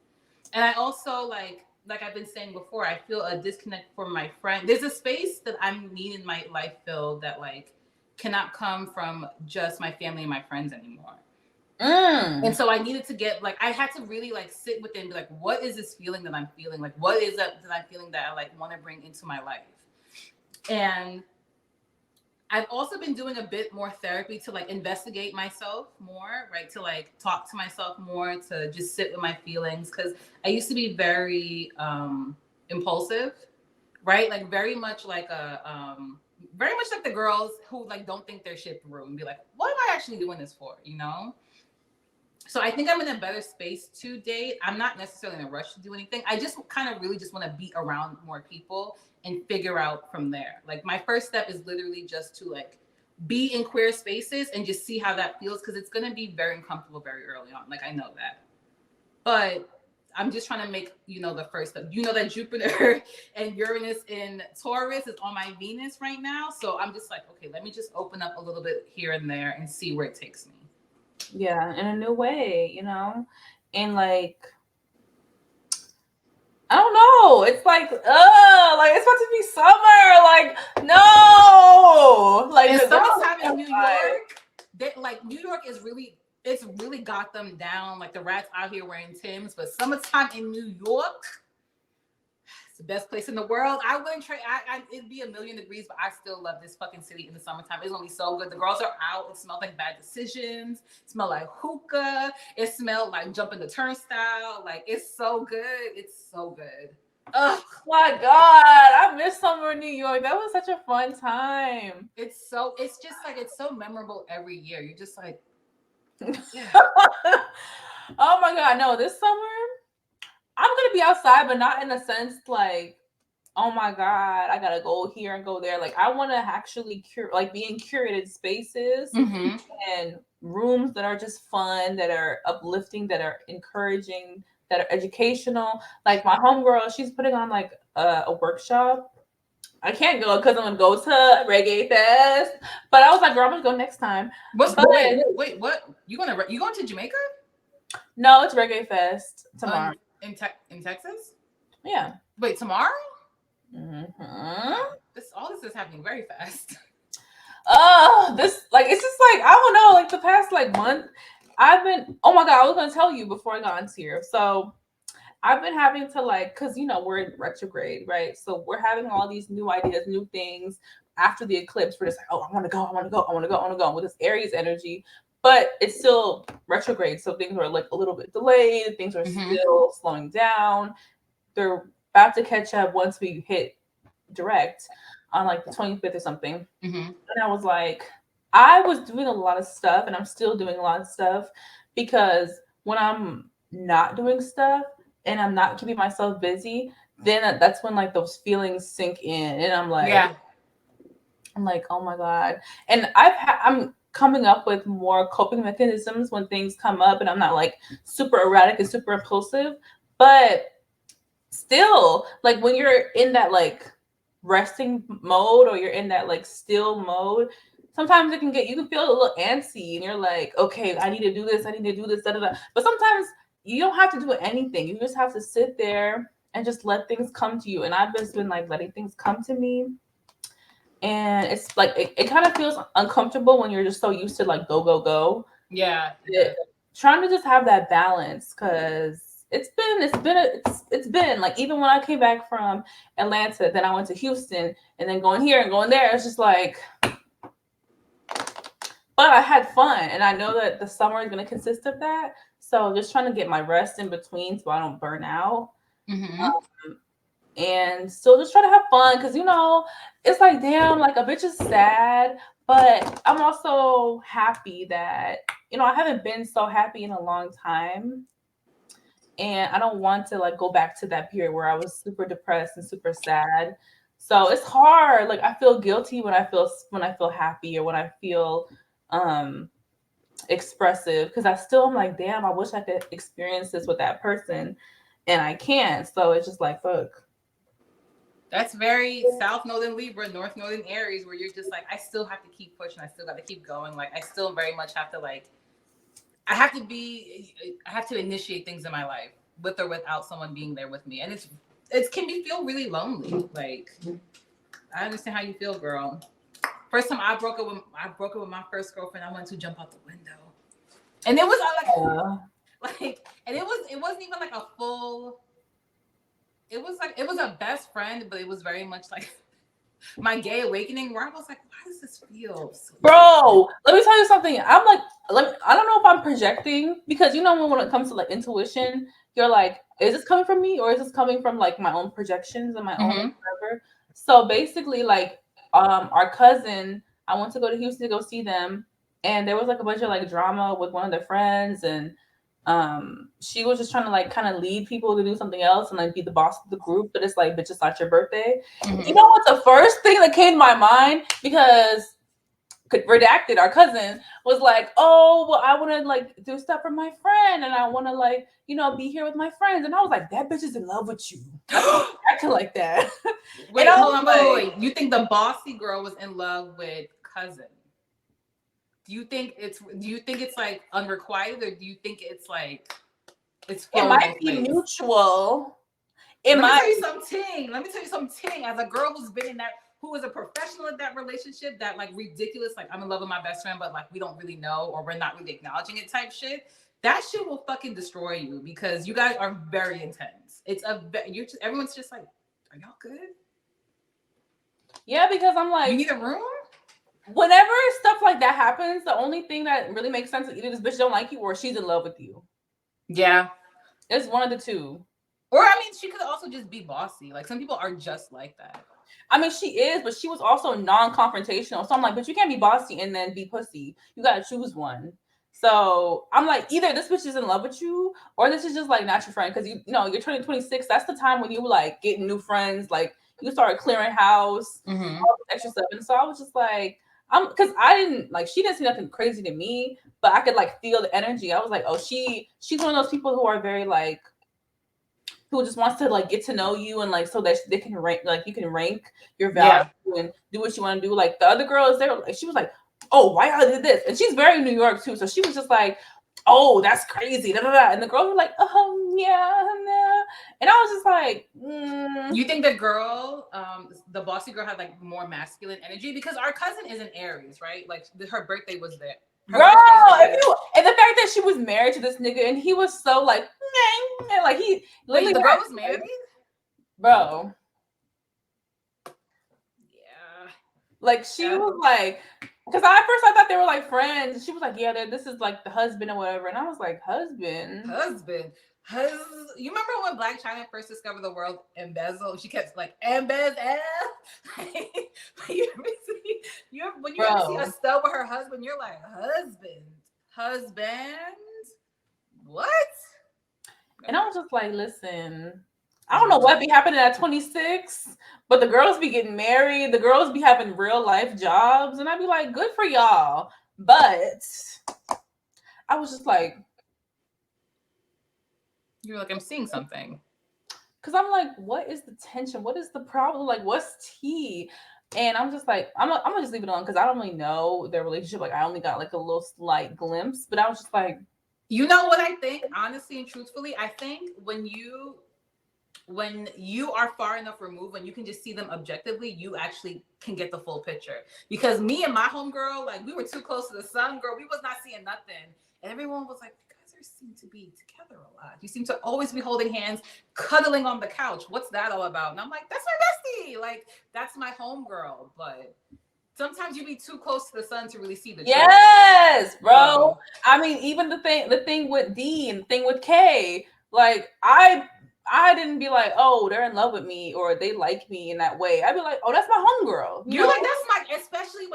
Speaker 1: And I also like I've been saying before, I feel a disconnect from my friend. There's a space that I'm needing in my life filled that like cannot come from just my family and my friends anymore. And
Speaker 2: Mm.
Speaker 1: so I needed to get like I had to really like sit with it and be like, what is this feeling that I'm feeling? Like what is that I'm feeling that I like want to bring into my life? And I've also been doing a bit more therapy to like investigate myself more, right? To like talk to myself more, to just sit with my feelings. Cause I used to be very impulsive, right? Like very much like the girls who like don't think their shit through and be like, what am I actually doing this for? So I think I'm in a better space to date. I'm not necessarily in a rush to do anything. I just kind of really just want to be around more people and figure out from there. Like my first step is literally just to like be in queer spaces and just see how that feels, because it's going to be very uncomfortable very early on. Like I know that. But I'm just trying to make, the first step. You know that Jupiter and Uranus in Taurus is on my Venus right now. So I'm just like, okay, let me just open up a little bit here and there and see where it takes me.
Speaker 2: Yeah, in a new way, and like I don't know. It's like it's about to be summer. Like no, like
Speaker 1: And
Speaker 2: the girls
Speaker 1: summertime in New
Speaker 2: outside.
Speaker 1: York, like New York is really, it's really got them down. Like the rats out here wearing Tims, but summertime in New York, it's the best place in the world. I wouldn't trade. It'd be a million degrees, but I still love this fucking city in the summertime. It's gonna be so good. The girls are out. It smells like bad decisions. It smells like hookah. It smelled like jumping the turnstile. Like it's so good. It's so good. Ugh.
Speaker 2: My God, I miss summer in New York. That was such a fun time.
Speaker 1: It's just like it's so memorable every year. You're just like, yeah.
Speaker 2: Oh my God, no, this summer I'm gonna be outside, but not in a sense like, oh my God, I gotta go here and go there. Like I want to actually be in curated spaces
Speaker 1: Mm-hmm.
Speaker 2: and rooms that are just fun, that are uplifting, that are encouraging, that are educational. Like my homegirl, she's putting on like a workshop I can't go because I'm gonna go to Reggae Fest. But I was like, girl, I'm gonna go next time.
Speaker 1: What's
Speaker 2: But
Speaker 1: wait, what? You going to Jamaica?
Speaker 2: no, it's Reggae Fest tomorrow.
Speaker 1: In Texas?
Speaker 2: Yeah.
Speaker 1: Wait, tomorrow?
Speaker 2: Mm-hmm.
Speaker 1: All this is happening very fast.
Speaker 2: This like it's just like I don't know, like the past like month, I've been. Oh my god, I was gonna tell you before I got into here. So I've been having to like, cause we're in retrograde, right? So we're having all these new ideas, new things after the eclipse. We're just like, oh, I want to go, I want to go, I want to go, I want to go with this Aries energy, but it's still retrograde, so things are like a little bit delayed. Things are still slowing down. They're about to catch up once we hit direct on like the 25th or something. And I was like, I was doing a lot of stuff, and I'm still doing a lot of stuff because when I'm not doing stuff and I'm not keeping myself busy, then that's when like those feelings sink in, and I'm like, oh my god. And I'm coming up with more coping mechanisms when things come up, and I'm not like super erratic and super impulsive, but still, like when you're in that like resting mode or you're in that like still mode, sometimes you can feel a little antsy, and you're like, okay, I need to do this, da, da, da. But sometimes you don't have to do anything. You just have to sit there and just let things come to you. And I've just been like letting things come to me. And it's like it kind of feels uncomfortable when you're just so used to like go, go, go.
Speaker 1: Yeah.
Speaker 2: Trying to just have that balance, because it's been like, even when I came back from Atlanta, then I went to Houston, and then going here and going there, it's just like, but I had fun, and I know that the summer is going to consist of that. So just trying to get my rest in between so I don't burn out. And still just try to have fun, because it's like, damn, like a bitch is sad, but I'm also happy that I haven't been so happy in a long time, and I don't want to like go back to that period where I was super depressed and super sad. So it's hard. Like I feel guilty when I feel happy, or when I feel expressive, because I still am like, damn, I wish I could experience this with that person, and I can't. So it's just like, fuck.
Speaker 1: That's very South Node in Libra, North Node in Aries, where you're just like, I still have to keep pushing. I still got to keep going. Like I still very much have to like, I have to initiate things in my life with or without someone being there with me. And it can feel really lonely. Like I understand how you feel, girl. First time I broke up with my first girlfriend, I wanted to jump out the window. And it was and it wasn't even like a full, it was a best friend, but it was very much like my gay awakening, where I was like, why does this feel so
Speaker 2: bro? Let me tell you something. I'm like, I don't know if I'm projecting, because when it comes to like intuition, you're like, is this coming from me, or is this coming from like my own projections and my own whatever? So basically, like, our cousin, I went to go to Houston to go see them, and there was like a bunch of like drama with one of their friends, and she was just trying to like kind of lead people to do something else and like be the boss of the group, but it's like, bitch, it's not your birthday. You know what's the first thing that came to my mind? Because Redacted, our cousin, was like, oh, well, I want to like do stuff for my friend, and I want to like be here with my friends. And I was like, that bitch is in love with you. Acting like that.
Speaker 1: Wait, hold on, wait. You think the bossy girl was in love with cousin? Do you think it's like unrequited, or do you think it's like it
Speaker 2: might be mutual? Let me tell
Speaker 1: you something. As a girl who's been in that, who was a professional at that relationship, that like ridiculous, like I'm in love with my best friend, but like we don't really know, or we're not really acknowledging it type shit. That shit will fucking destroy you, because you guys are very intense. Everyone's just like, are y'all good?
Speaker 2: Yeah, because I'm like,
Speaker 1: you need a room.
Speaker 2: Whenever stuff like that happens, the only thing that really makes sense is either this bitch don't like you, or she's in love with you.
Speaker 1: Yeah,
Speaker 2: it's one of the two.
Speaker 1: Or I mean, she could also just be bossy. Like some people are just like that.
Speaker 2: I mean, she is, but she was also non-confrontational. So I'm like, but you can't be bossy and then be pussy. You gotta choose one. So I'm like, either this bitch is in love with you, or this is just like not your friend. Because you're turning 26. That's the time when you like getting new friends. Like you start clearing house, all this extra stuff. And so I was just like, because I didn't like, she didn't see nothing crazy to me, but I could like feel the energy. I was like, oh, she's one of those people who are very like who just wants to like get to know you and like so that they can rank, like you can rank your value and do what you want to do. Like the other girls, they were like, she was like, oh, why y'all did this? And she's very New York too, so she was just like, oh, that's crazy, da, da, da. And the girls were like, yeah, nah. And I was just like,
Speaker 1: You think the girl, the bossy girl, had like more masculine energy because our cousin is an Aries, right? Like her birthday was there.
Speaker 2: Girl, and the fact that she was married to this nigga and he was so like, and like he
Speaker 1: literally, the girl was married,
Speaker 2: bro.
Speaker 1: Yeah,
Speaker 2: like she was like, because at first I thought they were like friends. She was like, yeah, this is like the husband or whatever, and I was like, husband.
Speaker 1: You remember when Black China first discovered the word embezzle? She kept like embezzle. When you ever see a stud with her husband, you're like, husband, what?
Speaker 2: And I was just like, listen, I don't know what be happening at 26, but the girls be getting married, the girls be having real life jobs, and I'd be like, good for y'all. But I was just like,
Speaker 1: you're like, I'm seeing something.
Speaker 2: Because I'm like, what is the tension? What is the problem? Like, what's tea? And I'm just like, I'm gonna just leave it on because I don't really know their relationship. Like, I only got like a little slight glimpse, but I was just like,
Speaker 1: you know what I think, honestly and truthfully, I think when you are far enough removed, when you can just see them objectively, you actually can get the full picture. Because me and my homegirl, like, we were too close to the sun, girl. We was not seeing nothing. And everyone was like, seem to be together a lot. You seem to always be holding hands, cuddling on the couch. What's that all about? And I'm like, that's my bestie. Like, that's my homegirl. But sometimes you be too close to the sun to really see the truth.
Speaker 2: Yes, bro. I mean, even the thing with D and the thing with K, like I didn't be like, oh, they're in love with me or they like me in that way. I'd be like, oh, that's my homegirl.
Speaker 1: You're like, that's my, especially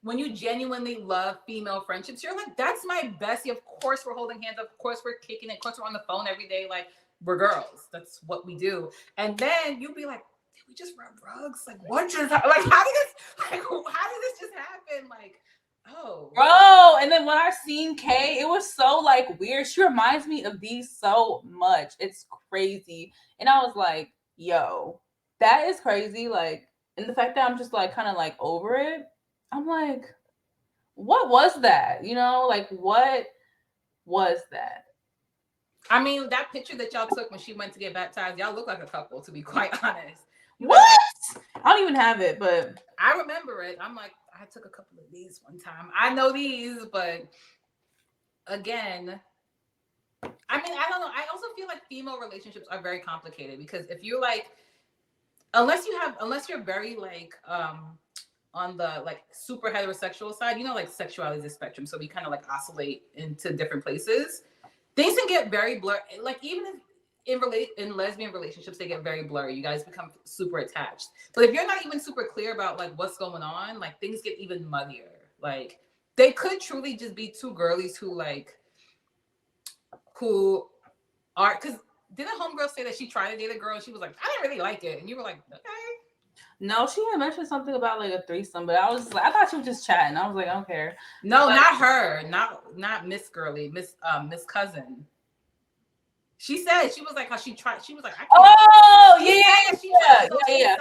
Speaker 1: when you genuinely love female friendships, you're like, that's my bestie. Of course we're holding hands. Of course we're kicking it. Of course we're on the phone every day. Like, we're girls. That's what we do. And then you'll be like, did we just rub rugs? Like, what just, like, how did this just happen? Like, oh.
Speaker 2: Bro, and then when I seen Kay, it was so like weird. She reminds me of D so much. It's crazy. And I was like, yo, that is crazy. Like, and the fact that I'm just like kind of like over it. I'm like, what was that? You know, like what was that?
Speaker 1: I mean, that picture that y'all took when she went to get baptized, y'all look like a couple, to be quite honest.
Speaker 2: What? I don't even have it, but
Speaker 1: I remember it. I'm like, I took a couple of these one time. I know these, but again, I mean, I don't know. I also feel like female relationships are very complicated because if you're like, unless you're very like, on the like super heterosexual side, you know, like sexuality is a spectrum, so we kind of like oscillate into different places. Things can get very blurry. Like even if in lesbian relationships, they get very blurry. You guys become super attached. But if you're not even super clear about like what's going on, like things get even muddier. Like they could truly just be two girlies who are, because didn't homegirl say that she tried to date a girl and she was like, I didn't really like it, and you were like, okay.
Speaker 2: No, she had mentioned something about like a threesome, but I was just like, I thought she was just chatting. I was like, I don't care.
Speaker 1: No, but not her, not Miss Girly, Miss Cousin. She said she was like how she tried. She was like, I can't.
Speaker 2: Oh yeah.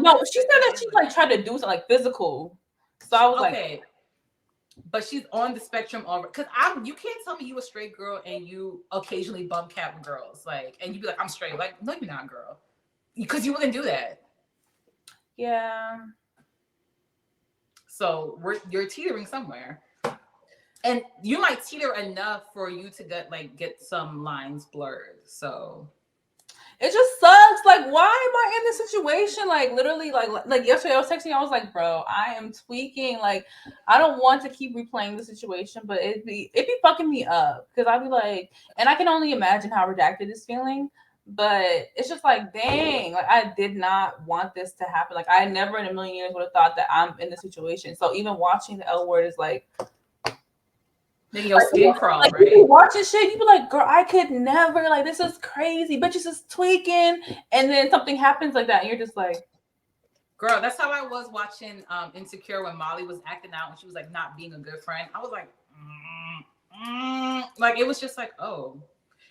Speaker 2: No, she said that she like tried to do something like physical. So I was
Speaker 1: okay. But she's on the spectrum already. Because you can't tell me you a straight girl and you occasionally bump cat with girls, like, and you be like, I'm straight. Like, no, you're not, girl, because you wouldn't do that.
Speaker 2: Yeah.
Speaker 1: So you're teetering somewhere, and you might teeter enough for you to get some lines blurred. So
Speaker 2: it just sucks. Like, why am I in this situation? Like, literally, like yesterday I was texting. I was like, bro, I am tweaking. Like, I don't want to keep replaying the situation, but it'd be fucking me up because I'd be like, and I can only imagine how Redacted is feeling. But it's just like, dang, like I did not want this to happen. Like I never in a million years would have thought that I'm in this situation. So even watching the L Word is like,
Speaker 1: making your skin crawl,
Speaker 2: like,
Speaker 1: right?
Speaker 2: You watching shit, you be like, girl, I could never. Like this is crazy. Bitches is tweaking, and then something happens like that, and you're just like,
Speaker 1: girl, that's how I was watching Insecure when Molly was acting out and she was like not being a good friend. I was like, like it was just like, oh.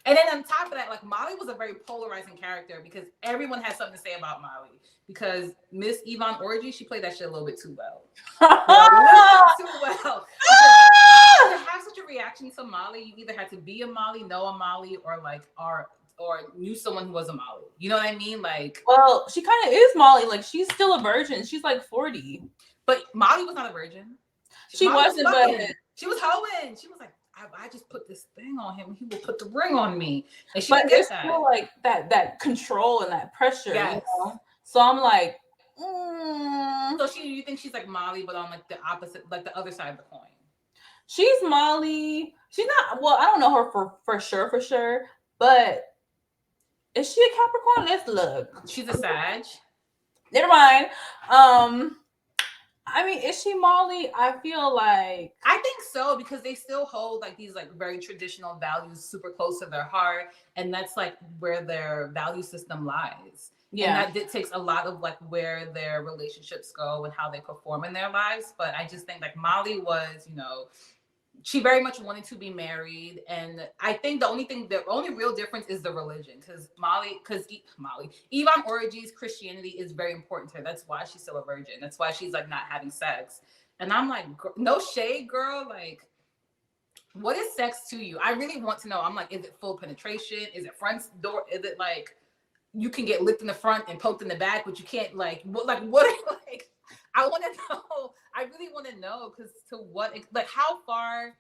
Speaker 1: And then on top of that, like Molly was a very polarizing character because everyone had something to say about Molly. Because Miss Yvonne Orgy, she played that shit a little bit too well. A little bit too well. Because to have such a reaction to Molly, you either had to be a Molly, know a Molly, or like or knew someone who was a Molly. You know what I mean? Like,
Speaker 2: well, she kind of is Molly. Like, she's still a virgin. She's like 40.
Speaker 1: but Molly was not a virgin.
Speaker 2: She
Speaker 1: Molly
Speaker 2: wasn't,
Speaker 1: was
Speaker 2: but
Speaker 1: fucking. She was hoeing. She was like, I just put this thing on him. He will put the ring on me, and she didn't
Speaker 2: there's
Speaker 1: get that.
Speaker 2: still like that control and that pressure.
Speaker 1: Yes.
Speaker 2: You know? So I'm like,
Speaker 1: So you think she's like Molly, but on like the opposite, like the other side of the coin.
Speaker 2: She's Molly. She's not. Well, I don't know her for sure, but is she a Capricorn? Let's look.
Speaker 1: She's a Sag.
Speaker 2: Never mind. I mean, is she Molly? I feel like
Speaker 1: I think so because they still hold like these like very traditional values super close to their heart, and that's like where their value system lies. Yeah, and that takes a lot of like where their relationships go and how they perform in their lives. But I just think like Molly was, you know, she very much wanted to be married, and I think the only real difference is the religion, because Yvonne Orgy's Christianity is very important to her. That's why she's still a virgin. That's why she's like not having sex. And I'm like, no shade, girl. Like, what is sex to you? I really want to know. I'm like, is it full penetration? Is it front door? Is it like you can get licked in the front and poked in the back, but you can't like what like I want to know. I really want to know, because to what, like, how far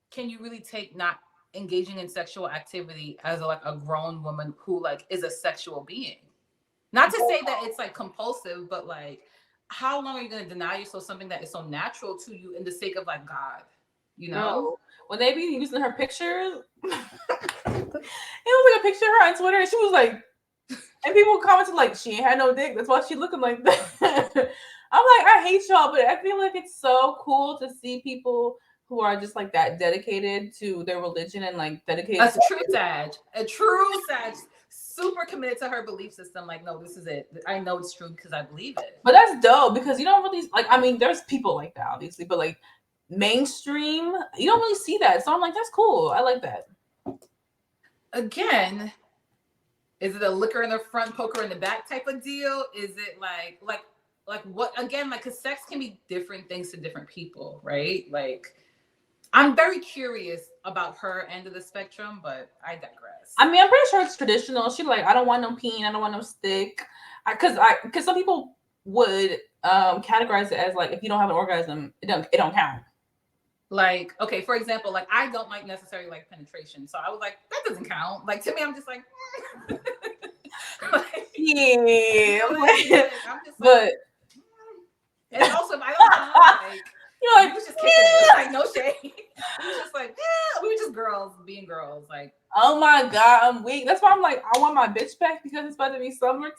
Speaker 1: can you really take not engaging in sexual activity as a grown woman who like is a sexual being? Not to say that it's like compulsive, but like, how long are you going to deny yourself something that is so natural to you in the sake of like God? You know,
Speaker 2: no. When they be using her pictures, it was like a picture of her on Twitter, and she was like, and people commented like, she ain't had no dick. That's why she looking like that. I'm like, I hate y'all, but I feel like it's so cool to see people who are just like that dedicated to their religion and like dedicated.
Speaker 1: A true Sag, super committed to her belief system. Like, no, this is it. I know it's true because I believe it.
Speaker 2: But that's dope, because you don't really like. I mean, there's people like that, obviously, but like mainstream, you don't really see that. So I'm like, that's cool. I like that.
Speaker 1: Again, is it a liquor in the front, poker in the back type of deal? Is it like what, again, like, because sex can be different things to different people, right? Like, I'm very curious about her end of the spectrum, but I digress.
Speaker 2: I mean, I'm pretty sure it's traditional. She like, I don't want no peen, I don't want no stick, because some people would categorize it as like, if you don't have an orgasm, it don't count.
Speaker 1: Like, okay, for example, like I don't like necessarily like penetration, so I was like, that doesn't count. Like, to me, I'm just like, like,
Speaker 2: yeah,
Speaker 1: I'm just like,
Speaker 2: but
Speaker 1: and also if I don't know, like,
Speaker 2: you're like,
Speaker 1: we was just kicking it, like, no shade. We was just like, we were just girls being girls, like.
Speaker 2: Oh my God, I'm weak. That's why I'm like, I want my bitch back, because it's about to be summertime.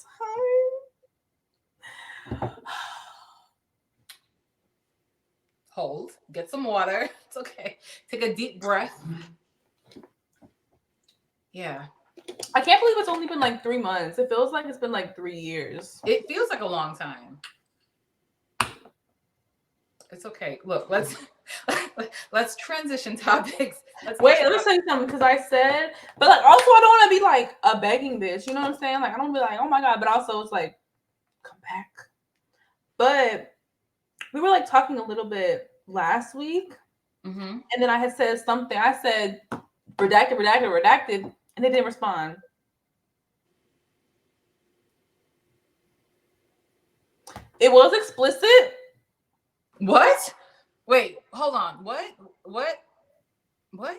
Speaker 1: Hold, get some water. It's okay. Take a deep breath. Yeah.
Speaker 2: I can't believe it's only been like 3 months. It feels like it's been like 3 years.
Speaker 1: It feels like a long time. It's okay. Look, let's transition topics.
Speaker 2: Let me tell you something, because I said, but like also I don't want to be like a begging bitch. You know what I'm saying? Like, I don't be like, oh my God, but also it's like, come back. But we were like talking a little bit last week, and then I had said something. I said redacted, and they didn't respond. It was explicit.
Speaker 1: What? Wait, hold on. What? What are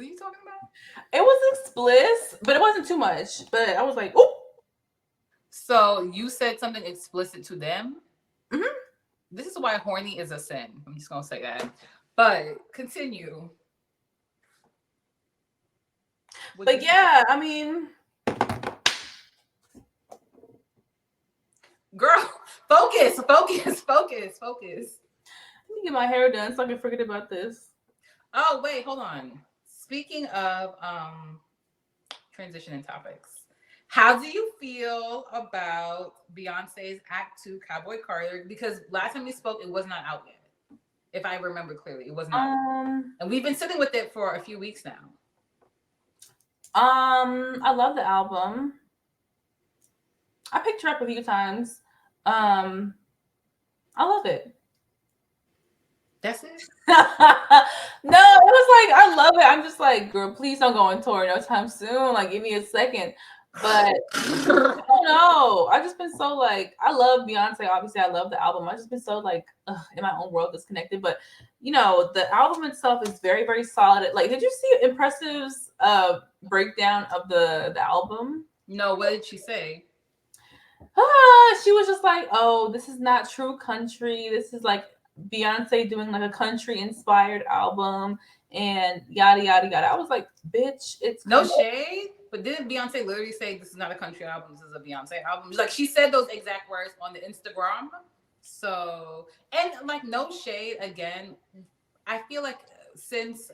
Speaker 1: you talking about?
Speaker 2: It was explicit, but it wasn't too much. But I was like, oh.
Speaker 1: So you said something explicit to them?
Speaker 2: Mm-hmm.
Speaker 1: This is why horny is a sin. I'm just gonna say that. But continue.
Speaker 2: But yeah, I mean,
Speaker 1: girl, focus.
Speaker 2: Let me get my hair done so I can forget about this.
Speaker 1: Oh, wait, hold on. Speaking of transitioning topics, how do you feel about Beyonce's Act 2 Cowboy Carter? Because last time we spoke, it was not out yet. If I remember clearly, it was not. And we've been sitting with it for a few weeks now.
Speaker 2: I love the album. I picked her up a few times. I love it.
Speaker 1: That's it.
Speaker 2: No, it was like I love it. I'm just like, girl, please don't go on tour no time soon. Like, give me a second. But I don't know. I just been so like, I love Beyonce. Obviously, I love the album. I just been so like in my own world disconnected. But you know, the album itself is very, very solid. Like, did you see Impressive's breakdown of the album?
Speaker 1: No, what did she say?
Speaker 2: She was just like, oh, this is not true country. This is like Beyonce doing like a country inspired album and yada yada yada. I was like, bitch, it's
Speaker 1: no shade. But didn't Beyonce literally say this is not a country album, this is a Beyonce album? Like, she said those exact words on the Instagram. So, and like, no shade again. I feel like since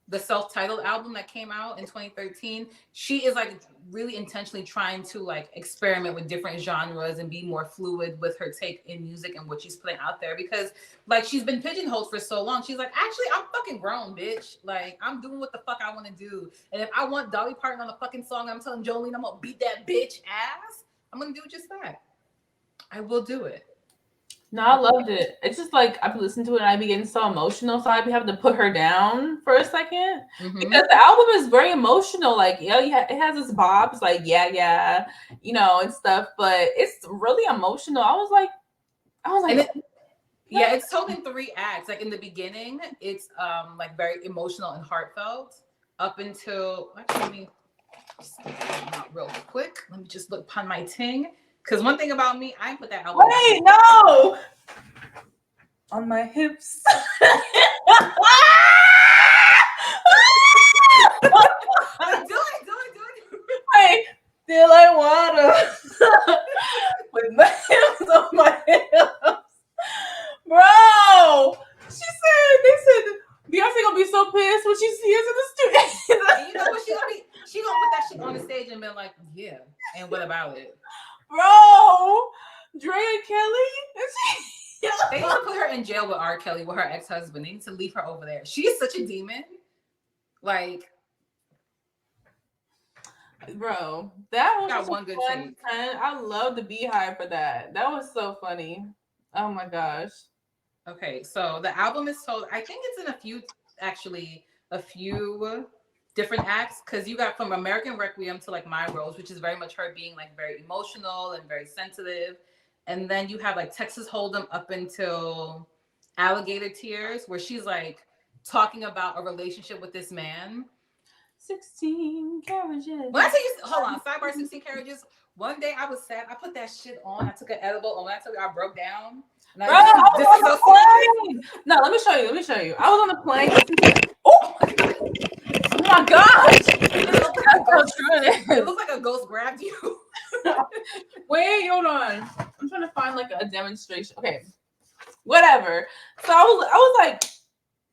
Speaker 1: the self-titled album that came out in 2013, she is like really intentionally trying to like experiment with different genres and be more fluid with her take in music and what she's putting out there, because like she's been pigeonholed for so long. She's like, actually, I'm fucking grown, bitch. Like, I'm doing what the fuck I want to do, and if I want Dolly Parton on a fucking song, I'm telling Jolene I'm gonna beat that bitch ass, I'm gonna do just that. I will do it.
Speaker 2: No, I loved it. It's just like I've listened to it and I be getting so emotional, so I'd be having to put her down for a second because the album is very emotional. Like, yeah, it has its bobs, like yeah, you know, and stuff, but it's really emotional. I was like,
Speaker 1: yeah, it's told in 3 acts. Like, in the beginning, it's like very emotional and heartfelt up until actually, let me just out real quick. Let me just look upon my ting. Because one thing about me, I put that album.
Speaker 2: Wait, no! On my hips.
Speaker 1: do it.
Speaker 2: I feel like water. With my hips on my hips. Bro! They said, Beyonce gonna be so pissed when she sees us in the studio.
Speaker 1: And you know what? She gonna put that shit on the stage and be like, yeah, and what about it?
Speaker 2: Bro, Dre and Kelly.
Speaker 1: They need to put her in jail with R. Kelly, with her ex-husband. They need to leave her over there. She is such a demon. Like,
Speaker 2: bro, that was
Speaker 1: got one good take.
Speaker 2: I love the Beehive for that. That was so funny. Oh my gosh.
Speaker 1: Okay, so the album is told. I think it's in a few different acts, because you got from American Requiem to like My Rose, which is very much her being like very emotional and very sensitive, and then you have like Texas Hold'em up until Alligator Tears, where she's like talking about a relationship with this man.
Speaker 2: 16 carriages.
Speaker 1: When I tell you, hold on, sidebar, 16 carriages. One day I was sad. I put that shit on. I took an edible, and when I tell you I broke down.
Speaker 2: Bro, I was on the plane. No, let me show you. I was on the plane. Oh my gosh!
Speaker 1: It looks like a ghost grabbed you.
Speaker 2: Wait, hold on. I'm trying to find like a demonstration. Okay, whatever. So I was like,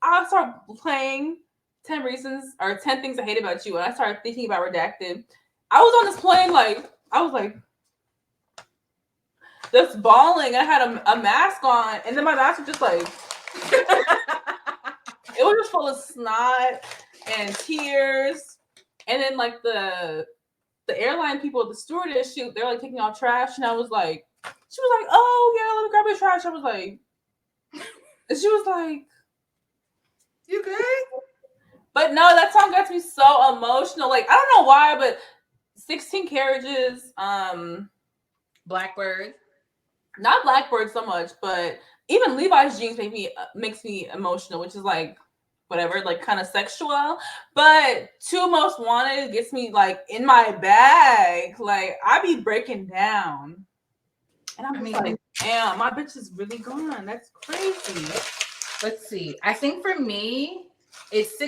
Speaker 2: I started playing 10 reasons or 10 things I hate about you, and I started thinking about Redacted. I was on this plane, like I was like just bawling. I had a mask on, and then my mask was just like it was just full of snot and tears. And then like the airline people, the stewardess, they're like taking out trash, and I was like, she was like, oh yeah, let me grab your trash. I was like, and she was like,
Speaker 1: you good?
Speaker 2: But no, that song got me so emotional. Like, I don't know why, but 16 Carriages,
Speaker 1: Blackbird.
Speaker 2: Not Blackbird so much, but even Levi's Jeans makes me emotional, which is like whatever, like kind of sexual. But Two Most Wanted gets me like in my bag. Like, I be breaking down. And I'm like, damn, my bitch is really gone. That's crazy.
Speaker 1: Let's see. I think for me, it's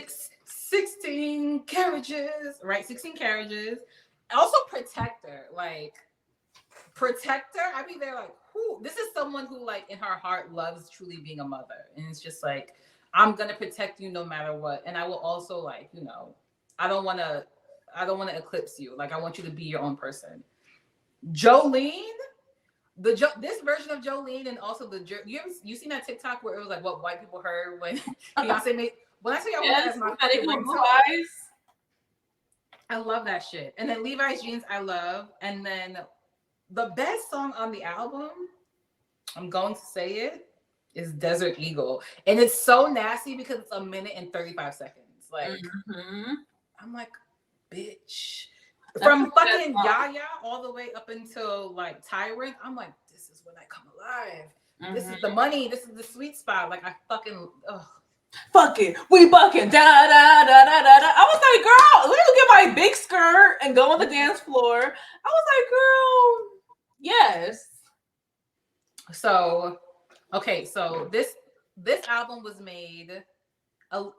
Speaker 1: 16 carriages, right? 16 carriages. Also Protector. Like, Protector, I be there like, who? This is someone who like in her heart loves truly being a mother. And it's just like, I'm gonna protect you no matter what. And I will also like, you know, I don't wanna eclipse you. Like, I want you to be your own person. Jolene, this version of Jolene and also you seen that TikTok where it was like what white people heard when Beyonce made. When I tell you I want that as my fucking
Speaker 2: blue
Speaker 1: ringtone,
Speaker 2: eyes.
Speaker 1: I love that shit. And then Levi's jeans, I love. And then the best song on the album, I'm going to say it, is Desert Eagle. And it's so nasty because it's a minute and 35 seconds. Like, I'm like, bitch. From fucking Yaya all the way up until like Tyrant, I'm like, this is when I come alive. This is the money. This is the sweet spot. Like, I fucking, ugh.
Speaker 2: Fuck it, we bucking, da da da da da da. I was like, girl, let me get my big skirt and go on the dance floor. I was like, girl, yes.
Speaker 1: So, okay, so this album was made.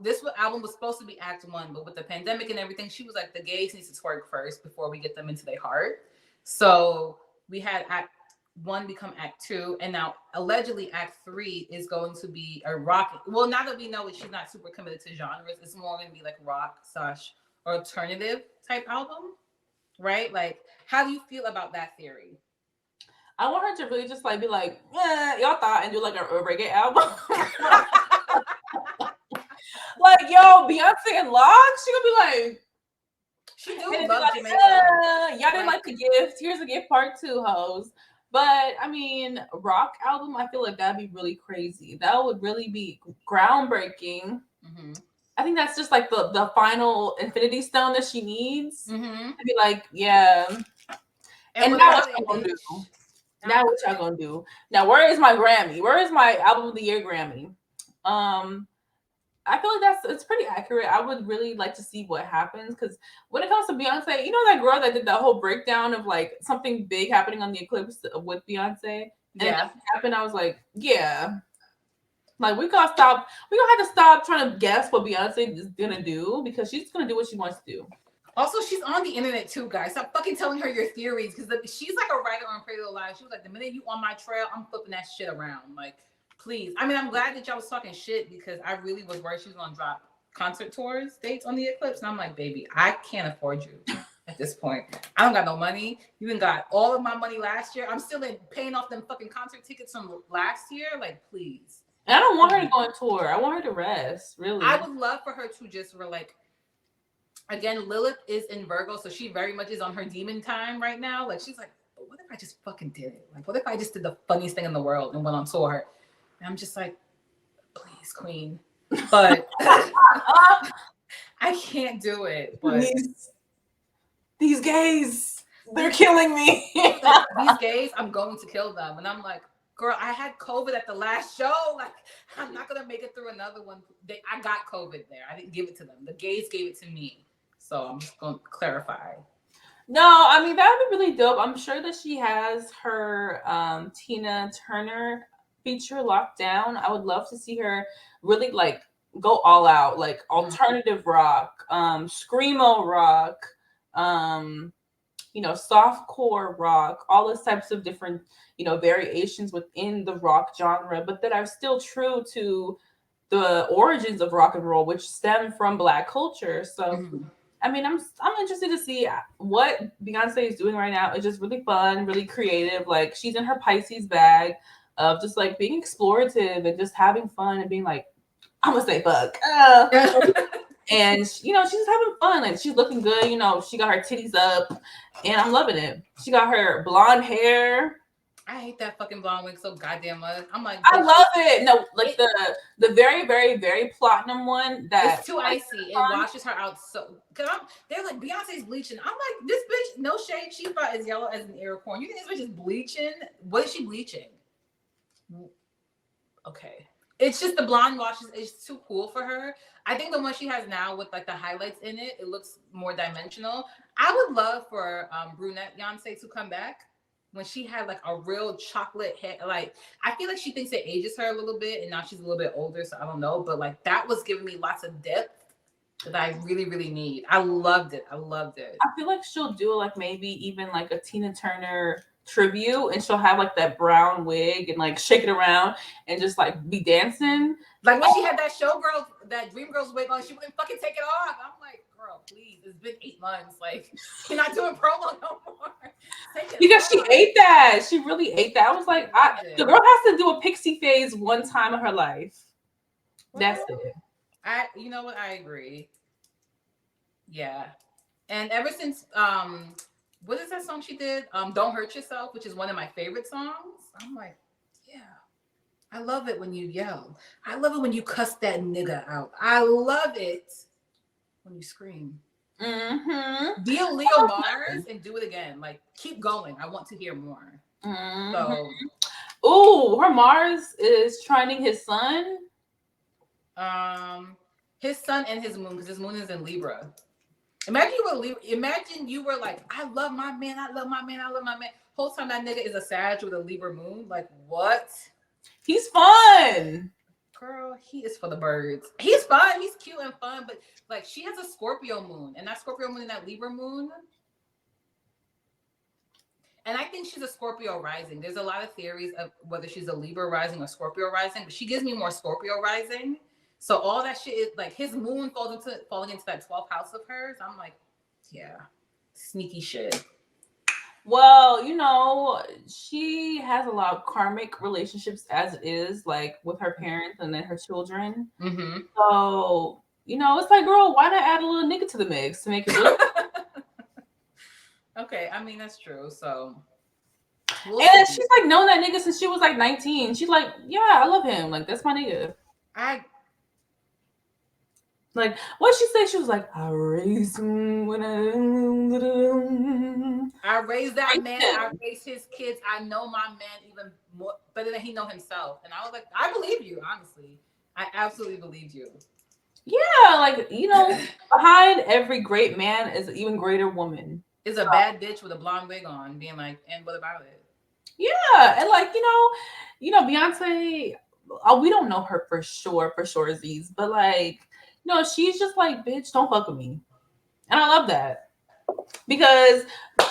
Speaker 1: This album was supposed to be Act 1, but with the pandemic and everything, she was like, the gays need to twerk first before we get them into their heart. So we had Act 1 become Act 2, and now allegedly Act 3 is going to be a rock. Well, now that we know it, she's not super committed to genres, it's more going to be like rock / alternative type album, right? Like, how do you feel about that theory?
Speaker 2: I want her to really just like be like, y'all thought, and do like a reggae album. Like, yo, Beyonce and Locke, she gonna be like,
Speaker 1: she do love
Speaker 2: like,
Speaker 1: Jamaica.
Speaker 2: Y'all didn't like the gift. Here's a gift part 2, hoes. But I mean, rock album, I feel like that'd be really crazy. That would really be groundbreaking. I think that's just like the final infinity stone that she needs. I'd be like, yeah. And now what y'all gonna do? Now what y'all gonna do? Now where is my Grammy? Where is my album of the year Grammy? I feel like it's pretty accurate. I would really like to see what happens, because when it comes to Beyonce, you know that girl that did that whole breakdown of like something big happening on the eclipse with Beyonce? And that happened. I was like, yeah. Like, we gonna have to stop trying to guess what Beyonce is gonna do, because she's gonna do what she wants to do.
Speaker 1: Also, she's on the internet too, guys. Stop fucking telling her your theories, because she's like a writer on Pretty Little Lies. She was like, the minute you on my trail, I'm flipping that shit around. Like, please. I mean, I'm glad that y'all was talking shit, because I really was worried she was gonna drop concert tours dates on the eclipse. And I'm like, baby, I can't afford you at this point. I don't got no money. You even got all of my money last year. I'm still paying off them fucking concert tickets from last year. Like, please.
Speaker 2: And I don't want her to go on tour. I want her to rest, really.
Speaker 1: I would love for her to just again, Lilith is in Virgo, so she very much is on her demon time right now. Like, she's like, but what if I just fucking did it? Like, what if I just did the funniest thing in the world and went on tour? And I'm just like, please, queen. But I can't do it. But
Speaker 2: these gays, they're killing me.
Speaker 1: These gays, I'm going to kill them. And I'm like, girl, I had COVID at the last show. Like, I'm not going to make it through another one. I got COVID there. I didn't give it to them. The gays gave it to me. So I'm just going to clarify.
Speaker 2: No, I mean, that would be really dope. I'm sure that she has her Tina Turner feature locked down. I would love to see her really like go all out, like alternative rock, screamo rock, softcore rock, all those types of different, variations within the rock genre, but that are still true to the origins of rock and roll, which stem from Black culture. So, I mean, I'm interested to see what Beyonce is doing right now. It's just really fun, really creative. Like, she's in her Pisces bag of just like being explorative and just having fun and being like, I'm gonna say fuck. And she's just having fun. Like, she's looking good. She got her titties up, and I'm loving it. She got her blonde hair.
Speaker 1: I hate that fucking blonde wig so goddamn much. I'm like,
Speaker 2: I love it. No, like the very, very, very platinum one that
Speaker 1: it's too icy. It washes her out so. Cause they're like, Beyonce's bleaching. I'm like, this bitch, no shade. She's about as yellow as an aircorn. You think this bitch is bleaching? What is she bleaching? Okay. It's just the blonde washes is too cool for her. I think the one she has now with like the highlights in it, it looks more dimensional. I would love for brunette Beyonce to come back when she had like a real chocolate hair. Like, I feel like she thinks it ages her a little bit, and now she's a little bit older, so I don't know. But like, that was giving me lots of depth that I really, really need. I loved it. I
Speaker 2: feel like she'll do like maybe even like a Tina Turner tribute, and she'll have like that brown wig and like shake it around and just like be dancing.
Speaker 1: Like when she had that showgirl, that Dreamgirls wig on, she wouldn't fucking take it off. I'm like, girl, please. It's been 8 months. Like, you're not doing promo no more.
Speaker 2: Because she ate that. She really ate that. I was like, the girl has to do a pixie phase one time in her life. That's it.
Speaker 1: You know what? I agree. Yeah. And ever since what is that song she did? Don't Hurt Yourself, which is one of my favorite songs. I'm like, yeah. I love it when you yell. I love it when you cuss that nigga out. I love it when you scream.
Speaker 2: Mm-hmm.
Speaker 1: Be a Leo Mars and do it again. Like, keep going. I want to hear more.
Speaker 2: Mm-hmm.
Speaker 1: So,
Speaker 2: ooh, her Mars is trining his sun.
Speaker 1: His sun and his moon, because his moon is in Libra. Imagine you were like, I love my man, I love my man, I love my man. Whole time that nigga is a Sag with a Libra moon. Like, what?
Speaker 2: He's fun.
Speaker 1: Girl, he is for the birds. He's fun. He's cute and fun, but like she has a Scorpio moon, and that Scorpio moon and that Libra moon. And I think she's a Scorpio rising. There's a lot of theories of whether she's a Libra rising or Scorpio rising, but she gives me more Scorpio rising. So all that shit is like his moon falling into that 12th house of hers. I'm like, yeah, sneaky shit.
Speaker 2: Well, you know, she has a lot of karmic relationships as it is, like with her parents and then her children.
Speaker 1: Mm-hmm.
Speaker 2: So, you know, it's like, girl, why not add a little nigga to the mix to make it look?
Speaker 1: Okay, I mean, that's true. So,
Speaker 2: and she's like known that nigga since she was like 19. She's like, yeah, I love him. Like, that's my nigga. Like, what she say? She was like, I raised him when
Speaker 1: I raised that man. I raised his kids. I know my man even more better than he know himself. And I was like, I believe you, honestly. I absolutely believe you.
Speaker 2: Yeah, like, you know, behind every great man is an even greater woman.
Speaker 1: Is a bad bitch with a blonde wig on, being like, and what about it?
Speaker 2: Yeah, and like, you know, Beyonce, we don't know her for sure, Z's, but like, no, she's just like, bitch, don't fuck with me. And I love that. Because,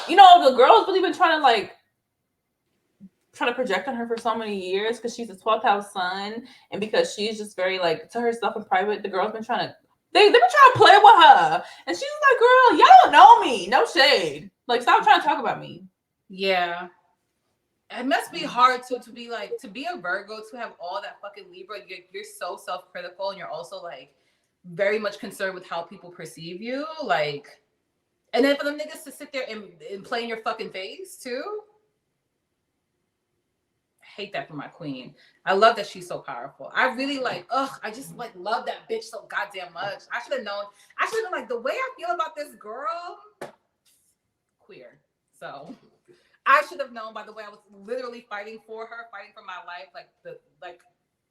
Speaker 2: you know, the girl's really been trying to project on her for so many years because she's a 12th house sun, and because she's just very like to herself in private, the girl's been trying to they've been trying to play with her. And she's like, girl, y'all don't know me. No shade. Like, stop trying to talk about me.
Speaker 1: Yeah. It must be hard to be like, to be a Virgo, to have all that fucking Libra. You're so self-critical, and you're also like very much concerned with how people perceive you. Like, and then for them niggas to sit there and play in your fucking face too. I hate that for my queen. I love that she's so powerful. I really like, I just like love that bitch so goddamn much. I should have known like the way I feel about this girl, queer. So I should have known by the way I was literally fighting for her, fighting for my life, like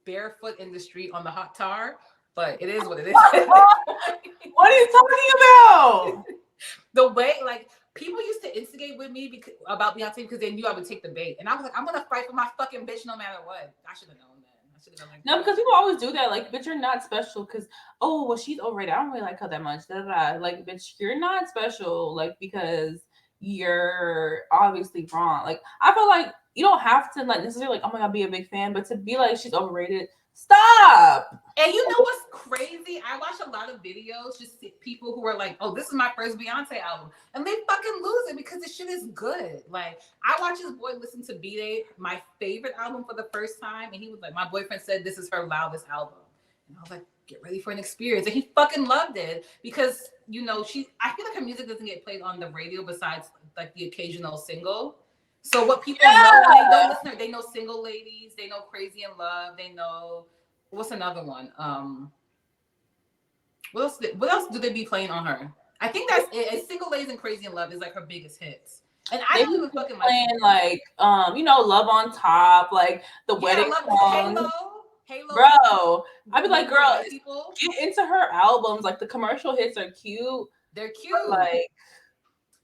Speaker 1: barefoot in the street on the hot tar. But it is what it is.
Speaker 2: What are you talking about?
Speaker 1: The way, like, people used to instigate with me about Beyonce because they knew I would take the bait. And I was like, I'm going to fight for my fucking bitch no matter what. I should have known that. I should have been like,
Speaker 2: no, because people always do that. Like, bitch, you're not special because, oh, well, she's overrated. I don't really like her that much. Da, da, da. Like, bitch, you're not special. Like, because you're obviously wrong. Like, I feel like you don't have to, like, necessarily, like, oh my God, be a big fan. But to be like, she's overrated, stop.
Speaker 1: And you know what's crazy? I watch a lot of videos, just people who are like, oh, this is my first Beyonce album. And they fucking lose it because the shit is good. Like, I watched this boy listen to B-Day, my favorite album, for the first time. And he was like, my boyfriend said this is her loudest album. And I was like, get ready for an experience. And he fucking loved it because, you know, I feel like her music doesn't get played on the radio besides like the occasional single. So what people know when they don't listen, they know Single Ladies, they know Crazy in Love, they know, what's another one? What else do they be playing on her? I think that's it. And Single Ladies and Crazy in Love is like her biggest hits. And I don't even fucking
Speaker 2: like you know, Love on Top, like the wedding song. Halo. Bro, I'd be like, girl, get into her albums. Like, the commercial hits are cute.
Speaker 1: They're cute.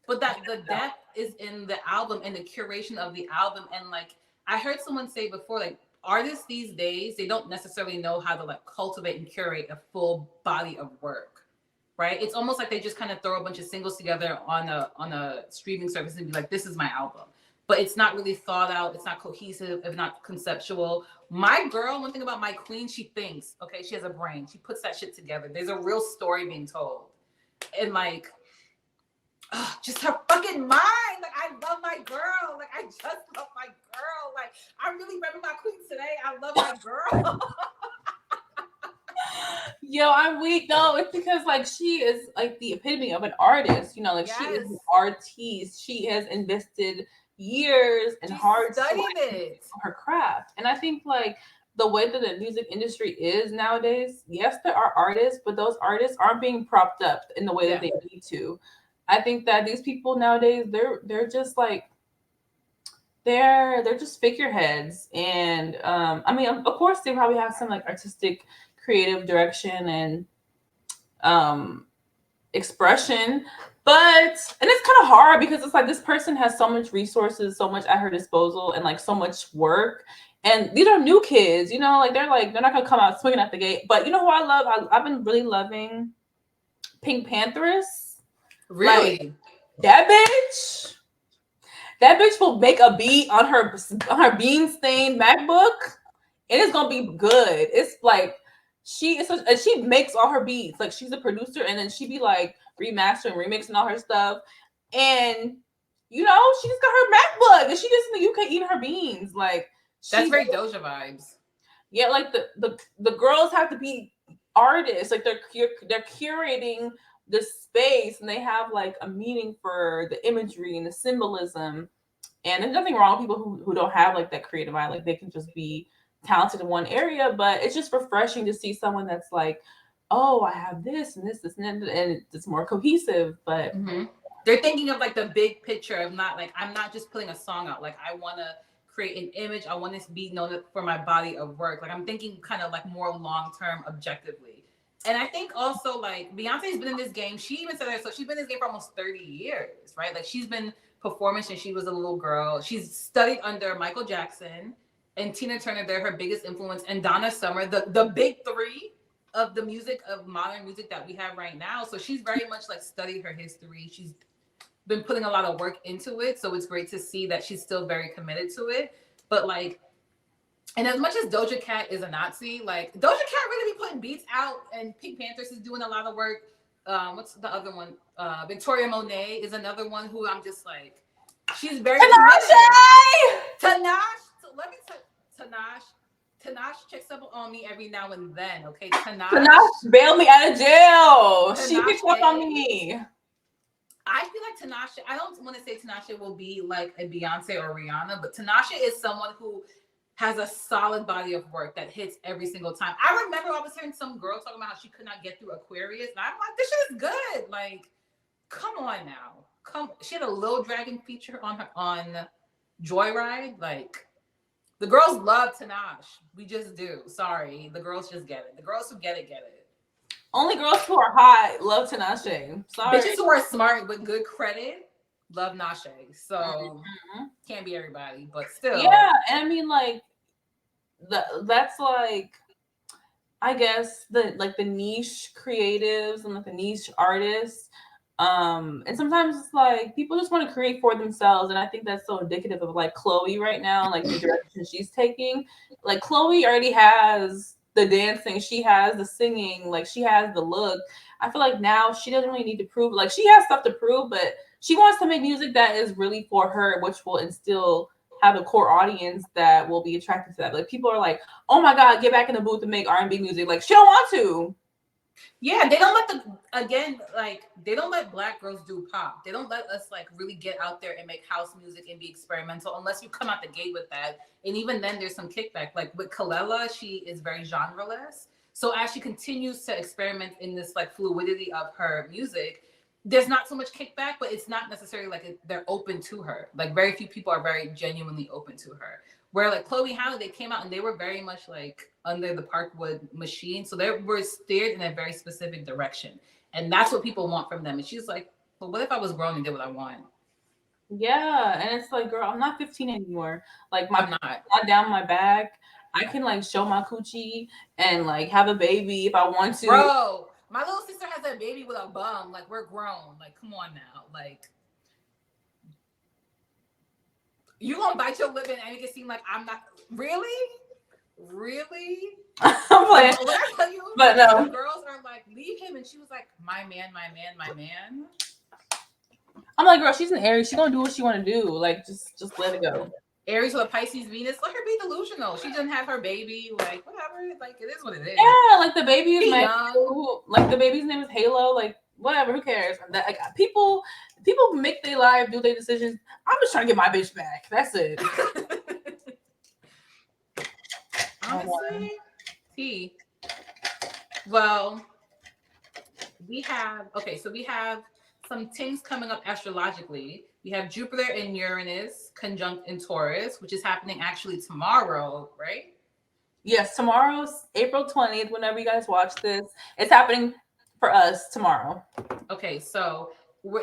Speaker 1: But that the depth is in the album and the curation of the album. And like, I heard someone say before, like, artists these days, they don't necessarily know how to like cultivate and curate a full body of work, right? It's almost like they just kind of throw a bunch of singles together on a streaming service and be like, this is my album. But it's not really thought out. It's not cohesive, if not conceptual. My girl, one thing about my queen, she thinks, okay, she has a brain. She puts that shit together. There's a real story being told. and like just her fucking mind. Like, I love my girl. Like, I just love my girl. Like, I really remember my queen today. I love my girl.
Speaker 2: Yo, I'm weak. No, it's because like she is like the epitome of an artist. You know, like she is an artiste. She has invested years and hard
Speaker 1: studied
Speaker 2: sweat
Speaker 1: it.
Speaker 2: on her craft. And I think like the way that the music industry is nowadays, yes, there are artists, but those artists aren't being propped up in the way that they need to. I think that these people nowadays, they're just like they're just figureheads. And I mean, of course, they probably have some like artistic, creative direction and expression, but and it's kind of hard because it's like this person has so much resources, so much at her disposal, and like so much work. And these are new kids, you know, like they're not gonna come out swinging at the gate. But you know who I love? I've been really loving Pink Pantheress.
Speaker 1: Really?
Speaker 2: Like, that bitch. That bitch will make a beat on her bean stained MacBook, and it's gonna be good. It's like and she makes all her beats. Like, she's a producer, and then she be like remastering, remixing all her stuff. And you know, she just got her MacBook, and she just in the UK eating her beans. Like,
Speaker 1: that's very Doja vibes.
Speaker 2: Yeah, like the girls have to be artists. Like, they're curating the space, and they have like a meaning for the imagery and the symbolism. And there's nothing wrong with people who don't have like that creative eye. Like, they can just be talented in one area, but it's just refreshing to see someone that's like, oh, I have this and this and it's more cohesive. But
Speaker 1: they're thinking of like the big picture of not like, I'm not just putting a song out. Like, I want to create an image. I want to be known for my body of work. Like, I'm thinking kind of like more long-term objectively. And I think also like Beyonce's been in this game. She even said that. So she's been in this game for almost 30 years, right? Like, she's been performing since she was a little girl. She's studied under Michael Jackson and Tina Turner. They're her biggest influence, and Donna Summer, the big three of the music, of modern music that we have right now. So she's very much like studied her history. She's been putting a lot of work into it. So it's great to see that she's still very committed to it. But like, and as much as Doja Cat is a Nazi, like, Doja Cat really be putting beats out, and Pink Pantheress is doing a lot of work. What's the other one? Victoria Monet is another one who I'm just like, she's very Tanache. So let me tell Tanache checks up on me every now and then. Okay, Tanache
Speaker 2: bailed me out of jail. She picked up on me.
Speaker 1: I feel like Tinashe, I don't want to say Tinashe will be like a Beyonce or Rihanna, but Tinashe is someone who has a solid body of work that hits every single time. I remember I was hearing some girl talking about how she could not get through Aquarius, and I'm like, this shit is good. Like, come on now. She had a Lil Dragon feature on Joyride. Like, the girls love Tinashe. We just do. Sorry. The girls just get it. The girls who get it, get it.
Speaker 2: Only girls who are hot love Tinashe. Sorry.
Speaker 1: Bitches who are smart with good credit love Nashe. So can't be everybody, but still.
Speaker 2: Yeah, and I mean, like, that's like, I guess the niche creatives and like the niche artists. And sometimes it's like people just want to create for themselves, and I think that's so indicative of like Chloe right now, like the direction she's taking. Like, Chloe already has the dancing, she has the singing, like she has the look. I feel like now she doesn't really need to prove, like, she has stuff to prove, but she wants to make music that is really for her, which will instill have a core audience that will be attracted to that. Like, people are like, oh my God, get back in the booth and make R&B music. Like, she don't want to.
Speaker 1: Yeah, they don't they don't let Black girls do pop. They don't let us like really get out there and make house music and be experimental unless you come out the gate with that. And even then there's some kickback. Like with Kalela, she is very genreless. So as she continues to experiment in this like fluidity of her music, there's not so much kickback, but it's not necessarily like they're open to her. Like, very few people are very genuinely open to her. Where like Chloe Halle, they came out and they were very much like under the Parkwood machine. So they were steered in a very specific direction. And that's what people want from them. And she's like, well, what if I was grown and did what I want?
Speaker 2: Yeah. And it's like, girl, I'm not 15 anymore. Like, I'm not down my back. I can like show my coochie and like have a baby if I want to.
Speaker 1: Bro, my little sister has a baby with a bum. Like, we're grown. Like, come on now. Like, you gonna bite your lip and make it seem like I'm not really? I'm
Speaker 2: playing.
Speaker 1: What I tell you,
Speaker 2: but no.
Speaker 1: The girls are like, leave him, and she was like, my man, my man, my man.
Speaker 2: I'm like, girl, she's an Aries. She's gonna do what she want to do. Like, just let it go.
Speaker 1: Aries with a Pisces Venus, let her be delusional. She doesn't have her baby. Like, whatever. Like, it is what it is.
Speaker 2: Yeah, like the baby is
Speaker 1: young.
Speaker 2: like the baby's name is Halo. Like, whatever. Who cares? That, like, people make their life, do their decisions. I'm just trying to get my bitch back. That's it.
Speaker 1: Honestly, T. Well, we have some things coming up astrologically. We have Jupiter and Uranus conjunct in Taurus, which is happening actually tomorrow, right?
Speaker 2: Yes, tomorrow's April 20th. Whenever you guys watch this, it's happening for us tomorrow.
Speaker 1: Okay, so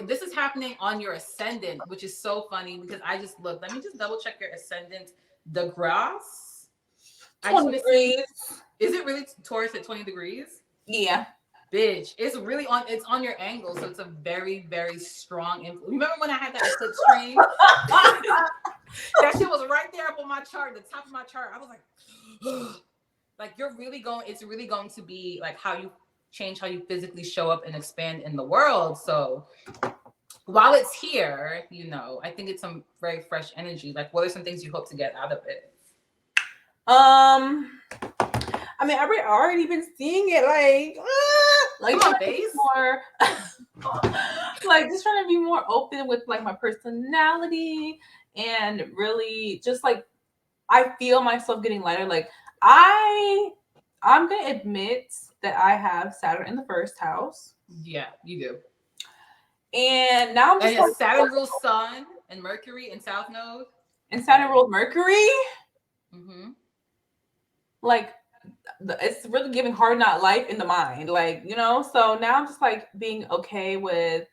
Speaker 1: this is happening on your ascendant, which is so funny because I just looked. Let me just double check your ascendant. The grass.
Speaker 2: 20 degrees.
Speaker 1: Is it really Taurus at 20 degrees?
Speaker 2: Yeah.
Speaker 1: Bitch, it's on your angle, so it's a very, very strong influence. Remember when I had that eclipse stream? That shit was right there up on my chart, the top of my chart. I was like, like it's really going to be like how you change how you physically show up and expand in the world. So while it's here, I think it's some very fresh energy. Like, what are some things you hope to get out of it?
Speaker 2: I mean, I've already been seeing it, like
Speaker 1: come on, face.
Speaker 2: More, like just trying to be more open with like my personality and really just like I feel myself getting lighter. Like I'm gonna admit that I have Saturn in the first house.
Speaker 1: Yeah, you do.
Speaker 2: And now I'm just
Speaker 1: like, Saturn rules Sun and Mercury in South Node.
Speaker 2: And Saturn rules Mercury.
Speaker 1: Mm-hmm.
Speaker 2: Like it's really giving hard not life in the mind, like, so now I'm just like being okay with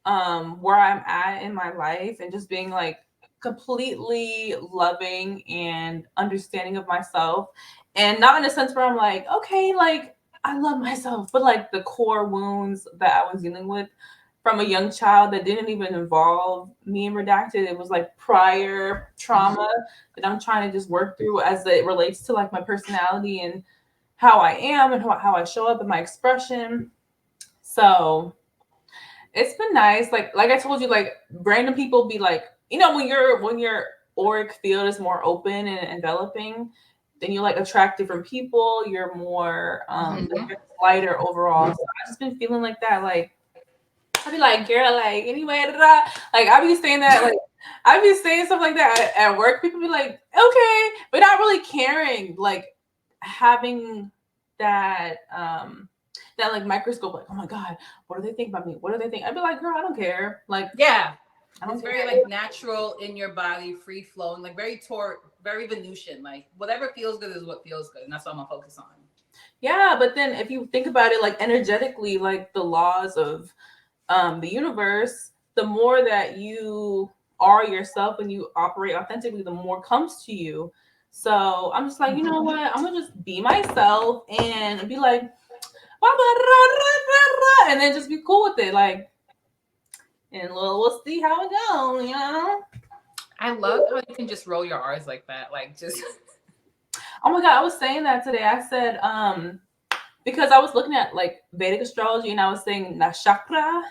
Speaker 2: where I'm at in my life and just being like completely loving and understanding of myself, and not in a sense where I'm like, okay, like I love myself, but like the core wounds that I was dealing with from a young child that didn't even involve me in redacted. It was like prior trauma that I'm trying to just work through as it relates to like my personality and how I am and how I show up in my expression. So it's been nice. Like I told you, like random people be like, when your auric field is more open and enveloping, then you like attract different people. You're more lighter overall. So I've just been feeling like that. Like I'd be like, girl, like anyway, like I be saying that, like I be saying stuff like that at work. People be like, okay, but not really caring, like having that that like microscope, like, oh my god, what do they think about me? What do they think? I'd be like, girl, I don't care. Like,
Speaker 1: yeah,
Speaker 2: I don't
Speaker 1: it's
Speaker 2: care.
Speaker 1: very like natural in your body, free flowing, like very very Venusian. Like whatever feels good is what feels good, and that's what I'm gonna focus on.
Speaker 2: Yeah, but then if you think about it, like energetically, like the laws of the universe, the more that you are yourself and you operate authentically, the more comes to you. So I'm just like, you know what? I'm gonna just be myself and be like, and then just be cool with it. Like, and we'll see how it goes,
Speaker 1: I love how you can just roll your R's like that. Like just
Speaker 2: oh my god, I was saying that today. I said, because I was looking at like Vedic astrology and I was saying Nakshatra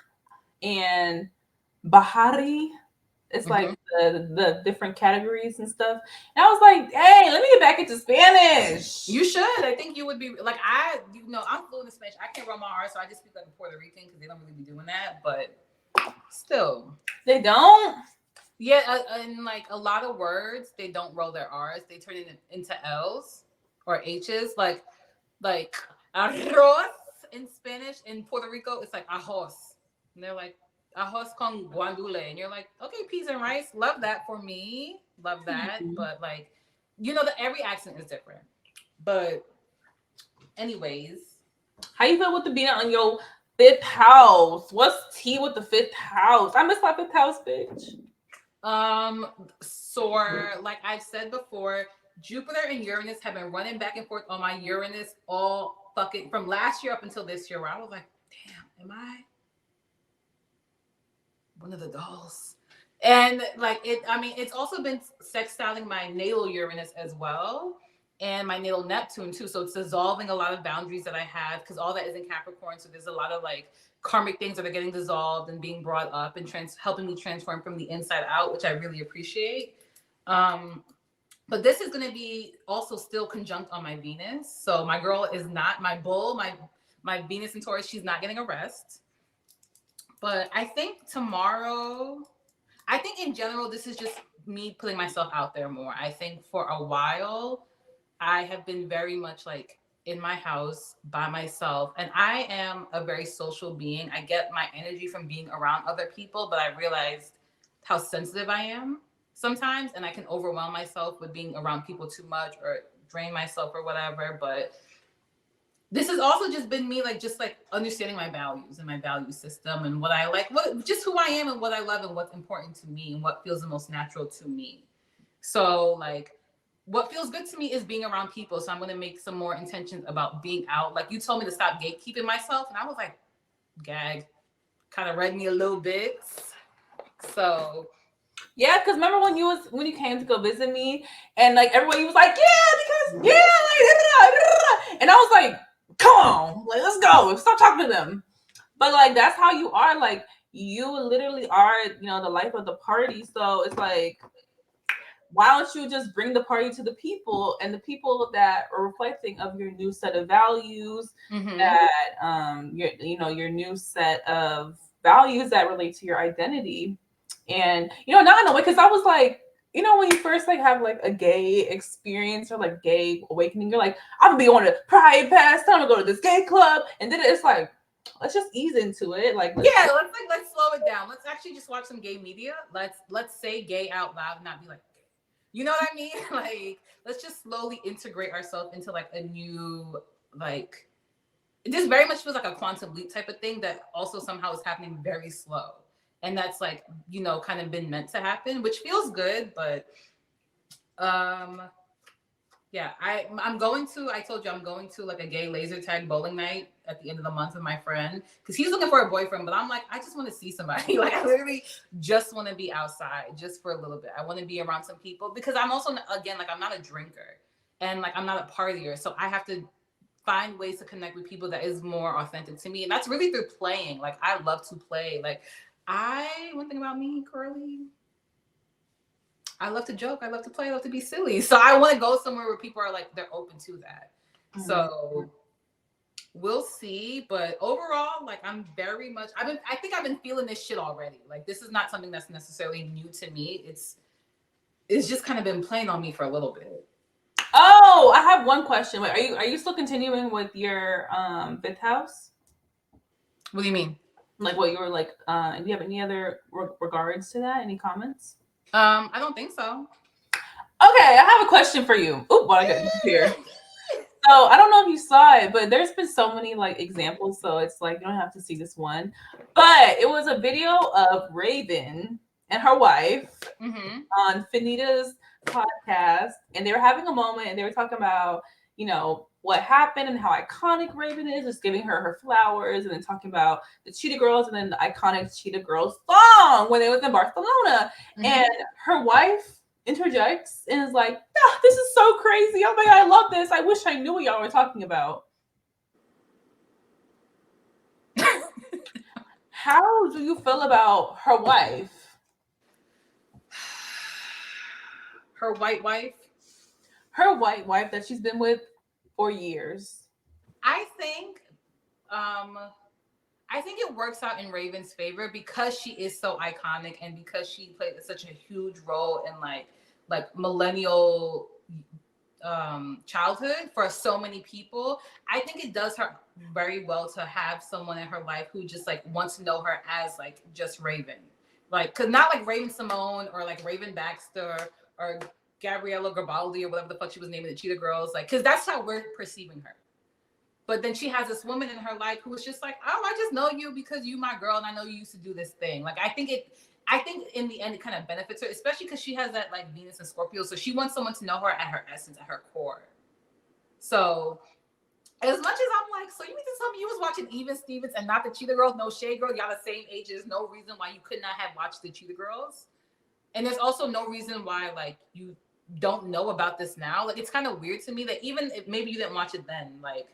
Speaker 2: and Bahari. It's like the different categories and stuff. And I was like, hey, let me get back into Spanish.
Speaker 1: You should. I think you would be like, I'm fluent in Spanish. I can't roll my R's, so I just speak like a Puerto Rican because they don't really be doing that. But still.
Speaker 2: They don't?
Speaker 1: Yeah, and like a lot of words, they don't roll their R's. They turn it into L's or H's. Like arroz in Spanish. In Puerto Rico, it's like ajos. And they're like, arroz con guandule. And you're like, okay, peas and rice. Love that for me. Love that. Mm-hmm. But like, that every accent is different. But anyways.
Speaker 2: How you feel with the being on your 5th house? What's tea with the 5th house? I miss my 5th house, bitch.
Speaker 1: So like I've said before, Jupiter and Uranus have been running back and forth on my Uranus all fucking from last year up until this year, where I was like, damn, am I one of the dolls? And like it's also been sextiling my natal Uranus as well. and my natal Neptune too. So it's dissolving a lot of boundaries that I have, because all that is in Capricorn. So there's a lot of like karmic things that are getting dissolved and being brought up and helping me transform from the inside out, which I really appreciate. But this is going to be also still conjunct on my Venus. So my girl is not my bull, my Venus in Taurus. She's not getting a rest. But I think tomorrow, I think in general, this is just me putting myself out there more. I think for a while, I have been very much like in my house by myself. And I am a very social being. I get my energy from being around other people, but I realized how sensitive I am sometimes. And I can overwhelm myself with being around people too much or drain myself or whatever. But this has also just been me, like, just like understanding my values and my value system and what I like, just who I am and what I love and what's important to me and what feels the most natural to me. So like, what feels good to me is being around people. So I'm going to make some more intentions about being out. Like, you told me to stop gatekeeping myself, and I was like, gag, kind of read me a little bit. So
Speaker 2: yeah, because remember when you came to go visit me, and like everybody was like, yeah, because like, and I was like, come on, like let's go, stop talking to them. But like that's how you are. Like you literally are, the life of the party. So it's like, why don't you just bring the party to the people, and the people that are reflecting of your new set of values, that your new set of values that relate to your identity. And not in a way, because I was like, when you first like have like a gay experience or like gay awakening, you're like, I'm gonna be on a pride pass, time to go to this gay club, and then it's like, let's just ease into it. Like,
Speaker 1: let's slow it down. Let's actually just watch some gay media. Let's say gay out loud and not be like, you know what I mean? Like, let's just slowly integrate ourselves into like a new, like, this very much feels like a quantum leap type of thing that also somehow is happening very slow. And that's like, kind of been meant to happen, which feels good. But yeah, I told you I'm going to like a gay laser tag bowling night at the end of the month with my friend, because he's looking for a boyfriend, but I'm like, I just want to see somebody. Like, I literally just want to be outside just for a little bit. I want to be around some people, because I'm also, again, like, I'm not a drinker and like I'm not a partier. So I have to find ways to connect with people that is more authentic to me. And that's really through playing. Like, I love to play. Like, one thing about me, Curly, I love to joke, I love to play, I love to be silly. So I want to go somewhere where people are like, they're open to that. Mm-hmm. So we'll see. But overall, like, I'm very much, I think I've been feeling this shit already. Like, this is not something that's necessarily new to me. It's just kind of been playing on me for a little bit.
Speaker 2: Oh, I have one question. Wait, are you still continuing with your fifth house?
Speaker 1: What do you mean?
Speaker 2: Like what you were like, do you have any other regards to that? Any comments?
Speaker 1: I don't think so.
Speaker 2: Okay, I have a question for you. Oh, well, I got you here. So I don't know if you saw it, but there's been so many like examples. So it's like, you don't have to see this one, but it was a video of Raven and her wife on Finita's podcast, and they were having a moment, and they were talking about, what happened and how iconic Raven is, just giving her flowers, and then talking about the Cheetah Girls, and then the iconic Cheetah Girls song when they was in Barcelona. And her wife interjects and is like, this is so crazy. Oh my God, I love this. I wish I knew what y'all were talking about. How do you feel about her wife?
Speaker 1: Her white wife?
Speaker 2: Her white wife that she's been with for years.
Speaker 1: I think it works out in Raven's favor, because she is so iconic and because she played such a huge role in like millennial childhood for so many people. I think it does her very well to have someone in her life who just like wants to know her as like just Raven, like, cause not like Raven Simone or like Raven Baxter or Gabriella Garibaldi or whatever the fuck she was naming the Cheetah Girls, like, cause that's how we're perceiving her. But then she has this woman in her life who is just like, oh, I just know you because you my girl and I know you used to do this thing. Like, I think in the end it kind of benefits her, especially because she has that like Venus and Scorpio. So she wants someone to know her at her essence, at her core. So as much as I'm like, so you mean to tell me you was watching Even Stevens and not the Cheetah Girls? No shade, girl. Y'all the same age. There's no reason why you could not have watched the Cheetah Girls. And there's also no reason why like you don't know about this now. Like, it's kind of weird to me that even if maybe you didn't watch it then, like,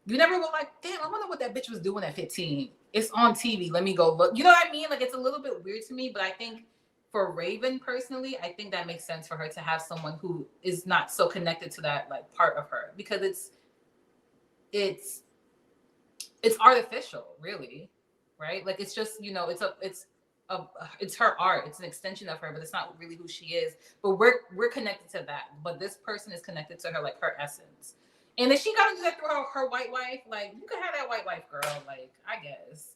Speaker 1: you never were like, damn, I wonder what that bitch was doing at 15. It's on TV. Let me go look. You know what I mean? Like, it's a little bit weird to me, but I think for Raven personally, I think that makes sense for her to have someone who is not so connected to that like part of her, because it's artificial, really, right? Like, it's just, you know, it's her art. It's an extension of her, but it's not really who she is. But we're connected to that. But this person is connected to her, like her essence. And if she got to do that through her white wife, like, you could have that white wife, girl. Like, I guess.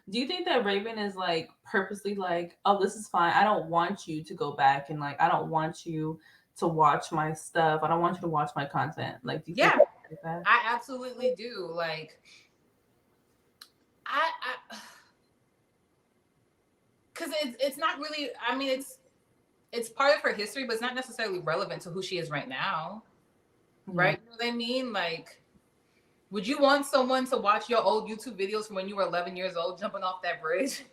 Speaker 2: Do you think that Raven is like purposely like, oh, this is fine. I don't want you to go back and like, I don't want you to watch my stuff. I don't want you to watch my content. Like, do you think
Speaker 1: that? I absolutely do. Like, I because it's not really. I mean, it's part of her history, but it's not necessarily relevant to who she is right now. Right? You know what I mean? Like, would you want someone to watch your old YouTube videos from when you were 11 years old, jumping off that bridge,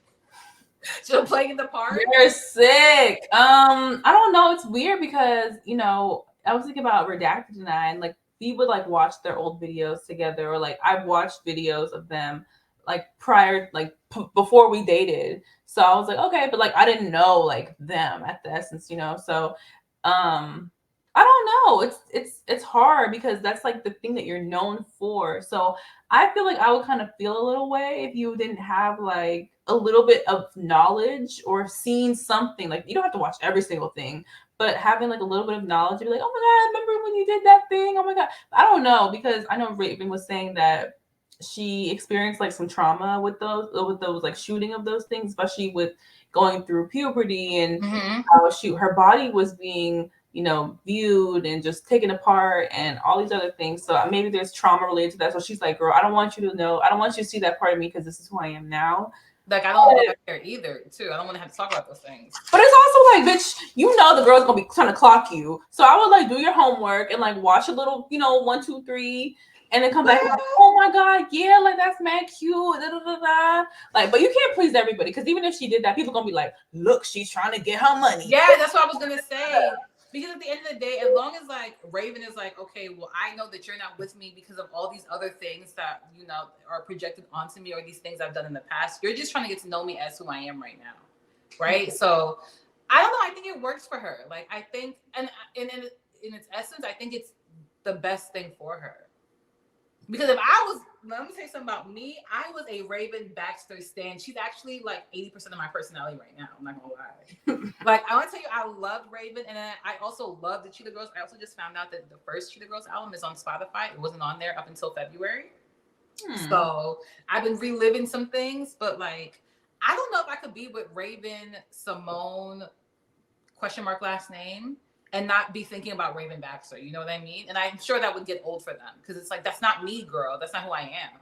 Speaker 1: just playing in the park?
Speaker 2: You're sick. I don't know. It's weird because, you know, I was thinking about Redacted and I, and like we would like watch their old videos together, or like I've watched videos of them like prior, like before we dated. So I was like, okay, but like I didn't know like them at the essence, you know. So, I don't know. It's hard because that's like the thing that you're known for. So I feel like I would kind of feel a little way if you didn't have like a little bit of knowledge or seen something. Like, you don't have to watch every single thing, but having like a little bit of knowledge, you'd be like, oh my God, remember when you did that thing? Oh my God. I don't know, because I know Raven was saying that she experienced like some trauma with those like shooting of those things, especially with going through puberty and how her body was being, you know, viewed and just taken apart and all these other things. So maybe there's trauma related to that. So she's like, girl, I don't want you to know. I don't want you to see that part of me because this is who I am now.
Speaker 1: Like, I don't want to go back there either, too. I don't want to have to talk about those things.
Speaker 2: But it's also like, bitch, you know the girl's going to be trying to clock you. So I would like do your homework and like watch a little, you know, 1, 2, 3, and then come back and like, oh my God, yeah, like that's mad cute. Da, da, da, da. Like, but you can't please everybody, because even if she did that, people are going to be like, look, she's trying to get her money.
Speaker 1: Yeah, that's what I was going to say. Because at the end of the day, as long as like Raven is like, okay, well, I know that you're not with me because of all these other things that, you know, are projected onto me, or these things I've done in the past. You're just trying to get to know me as who I am right now. Right. So I don't know. I think it works for her. Like, I think, and in its essence, I think it's the best thing for her. Because if I was, let me tell you something about me. I was a Raven Baxter stan. She's actually like 80% of my personality right now. I'm not gonna lie. Like, I want to tell you, I loved Raven, and then I also love the Cheetah Girls. I also just found out that the first Cheetah Girls album is on Spotify. It wasn't on there up until February. So I've been reliving some things, but like, I don't know if I could be with Raven Simone # last name and not be thinking about Raven Baxter. You know what I mean? And I'm sure that would get old for them, because it's like, that's not me, girl. That's not who I am.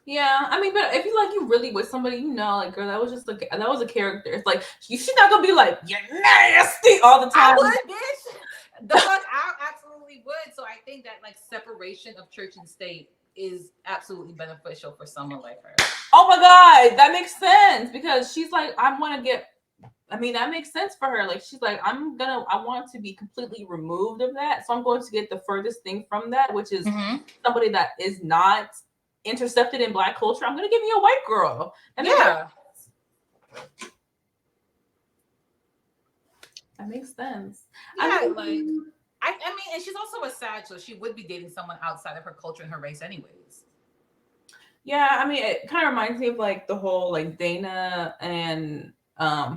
Speaker 2: Yeah, I mean, but if you like, you really with somebody, you know, like, girl, that was just like, that was a character. It's like, she's not gonna be like, you're nasty all the time.
Speaker 1: I would, bitch. The fuck, I absolutely would. So I think that like separation of church and state is absolutely beneficial for someone like her.
Speaker 2: Oh my God, that makes sense, because she's like, I want to get. I mean, that makes sense for her. Like, she's like, I want to be completely removed of that. So I'm going to get the furthest thing from that, which is somebody that is not intercepted in Black culture. I'm going to give you a white girl. And
Speaker 1: yeah.
Speaker 2: That makes sense.
Speaker 1: Yeah, I mean, and she's also a Sag, so she would be dating someone outside of her culture and her race anyways.
Speaker 2: Yeah, I mean, it kind of reminds me of like the whole like Dana and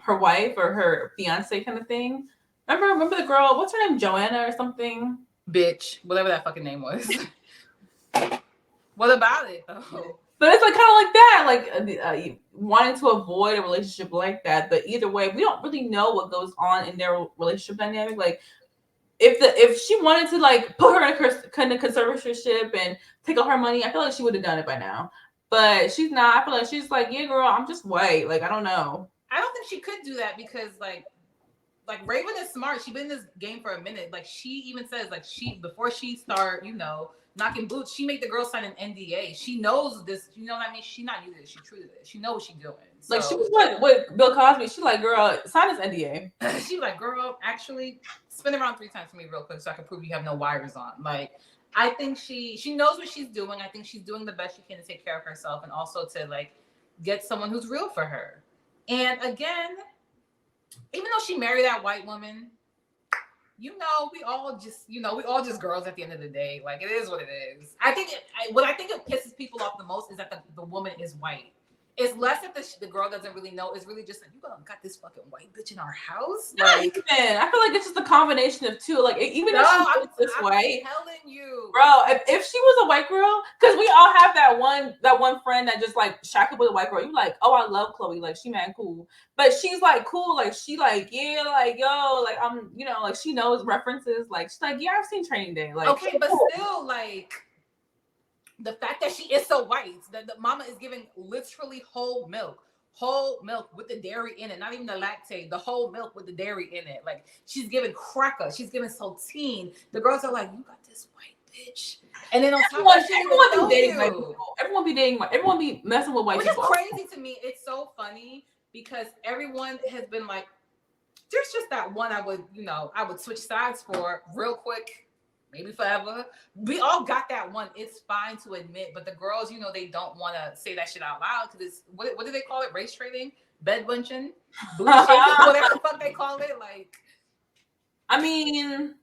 Speaker 2: her wife or her fiance kind of thing. Remember the girl, what's her name, Joanna or something?
Speaker 1: Bitch, whatever that fucking name was. What about it though?
Speaker 2: But it's like kind of like that, like wanting to avoid a relationship like that. But either way, we don't really know what goes on in their relationship dynamic. Like, if she wanted to like put her in a kind of conservatorship and take all her money, I feel like she would have done it by now. But she's not. I feel like she's like, yeah, girl, I'm just white. Like, I don't know.
Speaker 1: I don't think she could do that, because like Raven is smart. She's been in this game for a minute. Like, she even says like before she start, you know, knocking boots. She made the girl sign an NDA. She knows this. You know what I mean? She's not new to this. She's true to this. She knows what she's doing. So,
Speaker 2: like she was with Bill Cosby. She's like, girl, sign this NDA.
Speaker 1: She's like, girl, actually spin around 3 times for me real quick so I can prove you have no wires on. Like, I think she knows what she's doing. I think she's doing the best she can to take care of herself and also to like get someone who's real for her. And again, even though she married that white woman, you know, we all just girls at the end of the day. Like, it is what it is. I think what I think it pisses people off the most is that the woman is white. It's less that the girl doesn't really know. It's really just like, you got this fucking white bitch in our house. Like,
Speaker 2: I feel like it's just a combination of two. Like, even if she's this white,
Speaker 1: I'm telling you,
Speaker 2: bro. If she was a white girl, because we all have that one friend that just like shack up with a white girl. You like, oh, I love Chloe. Like, she man cool, but she's like cool. Like, she like, yeah, like yo, like I'm, you know, like she knows references. Like, she's like, yeah, I've seen Training Day. Like,
Speaker 1: okay, but
Speaker 2: cool.
Speaker 1: still, like, the fact that she is so white, that the mama is giving literally whole milk with the dairy in it, not even the lactate, the whole milk with the dairy in it. Like, she's giving cracker, she's giving saltine. The girls are like, you got this white bitch. And then on top of that,
Speaker 2: everyone be dating white people. Everyone be messing with white people.
Speaker 1: Which is crazy to me. It's so funny because everyone has been like, there's just that one I would switch sides for real quick. Maybe forever. We all got that one. It's fine to admit, but the girls, you know, they don't want to say that shit out loud because it's what do they call it? Race trading, bed bunching, booty shaking, whatever the fuck they call it. Like,
Speaker 2: I mean,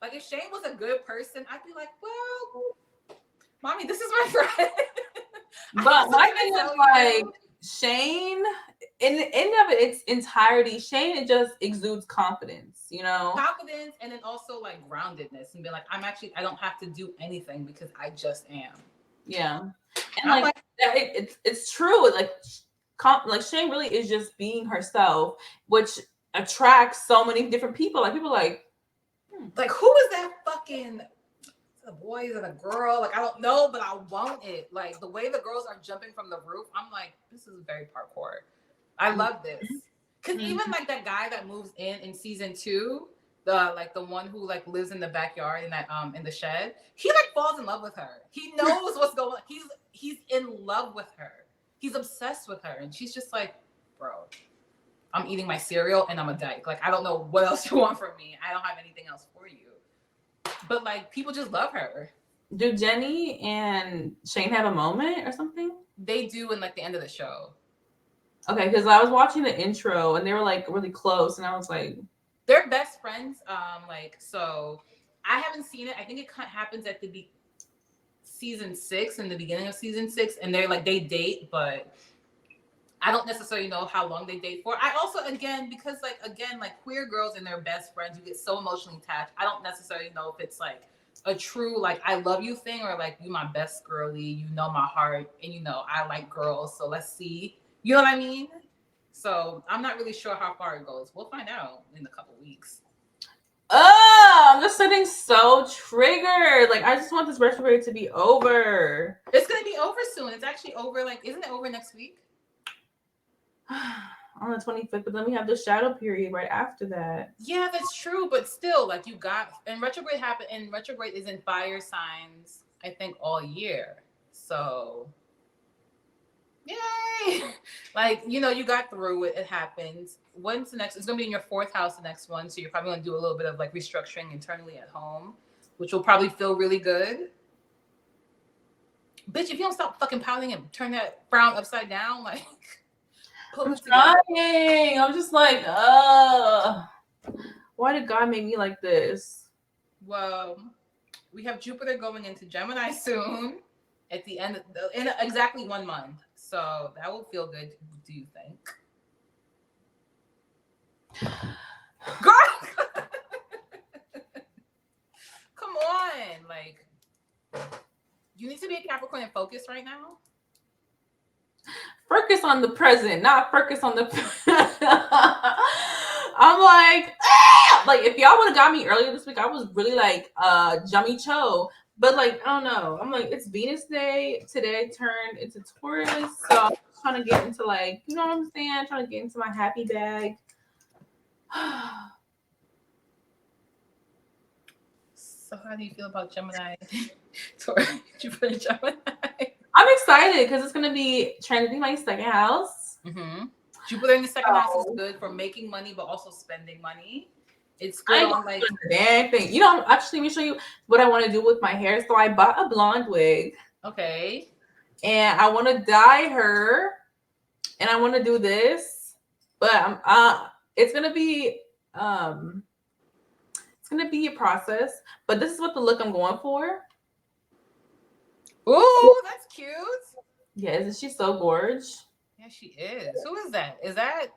Speaker 1: like if Shane was a good person, I'd be like, well, mommy, this is my friend.
Speaker 2: But my thing is like Shane, in the end of its entirety, Shane, it just exudes confidence, you know?
Speaker 1: Confidence, and then also like groundedness and be like, I don't have to do anything because I just am.
Speaker 2: Yeah. And like it's true. Like Shane really is just being herself, which attracts so many different people. Like people like
Speaker 1: who is that fucking a boy? Is it a girl? Like, I don't know, but I want it. Like, the way the girls are jumping from the roof, I'm like, this is very parkour. I love this. Because even like that guy that moves in season 2, the one who like lives in the backyard in that in the shed, he like falls in love with her. He knows what's going on. He's in love with her. He's obsessed with her, and she's just like, bro, I'm eating my cereal and I'm a dyke. Like, I don't know what else you want from me. I don't have anything else for you. But like, people just love her.
Speaker 2: Do Jenny and Shane have a moment or something?
Speaker 1: They do in like the end of the show.
Speaker 2: Okay, because I was watching the intro and they were like really close, and I was like,
Speaker 1: they're best friends. So I haven't seen it. I think it happens at the season 6, in the beginning of season 6, and they're like, they date, but I don't necessarily know how long they date for. I also, because queer girls and their best friends, you get so emotionally attached. I don't necessarily know if it's like a true like I love you thing, or like you my best girly, you know my heart, and you know I like girls, so let's see. You know what I mean? So I'm not really sure how far it goes. We'll find out in a couple weeks.
Speaker 2: Oh, I'm just getting so triggered. Like, I just want this retrograde to be over.
Speaker 1: It's gonna be over soon. It's actually over. Like, isn't it over next week?
Speaker 2: On the 25th, but then we have the shadow period right after that.
Speaker 1: Yeah, that's true. But still, like, you got, and retrograde happened, and retrograde is in fire signs, I think, all year. So, yay! Like, you know, you got through it. It happens. When's the next? It's going to be in your 4th house, the next one. So you're probably going to do a little bit of like restructuring internally at home, which will probably feel really good. Bitch, if you don't stop fucking pouting and turn that frown upside down, like,
Speaker 2: I'm trying. I'm just like, why did God make me like this?
Speaker 1: Well, we have Jupiter going into Gemini soon at the end in exactly 1 month. So that will feel good, do you think? Girl! Come on. Like, you need to be a Capricorn and focus right now.
Speaker 2: Focus on the present, not focus on the I'm like, ah! Like, if y'all would have got me earlier this week, I was really like Jummy Cho. But like, I don't know. I'm like, it's Venus Day. Today turned into Taurus. So I'm trying to get into like, you know what I'm saying? I'm trying to get into my happy bag.
Speaker 1: So how do you feel about Gemini? Jupiter Gemini.
Speaker 2: I'm excited because it's gonna be trying to be my second house.
Speaker 1: Mm-hmm. Jupiter in the second house is good for making money, but also spending money. It's good on like
Speaker 2: damn thing. You know, actually, let me show you what I want to do with my hair. So I bought a blonde wig.
Speaker 1: Okay.
Speaker 2: And I want to dye her, and I want to do this, but it's gonna be a process. But this is what the look I'm going for.
Speaker 1: Ooh, that's cute.
Speaker 2: Yeah, isn't she so gorgeous?
Speaker 1: Yeah, she is. Who is that? Is that?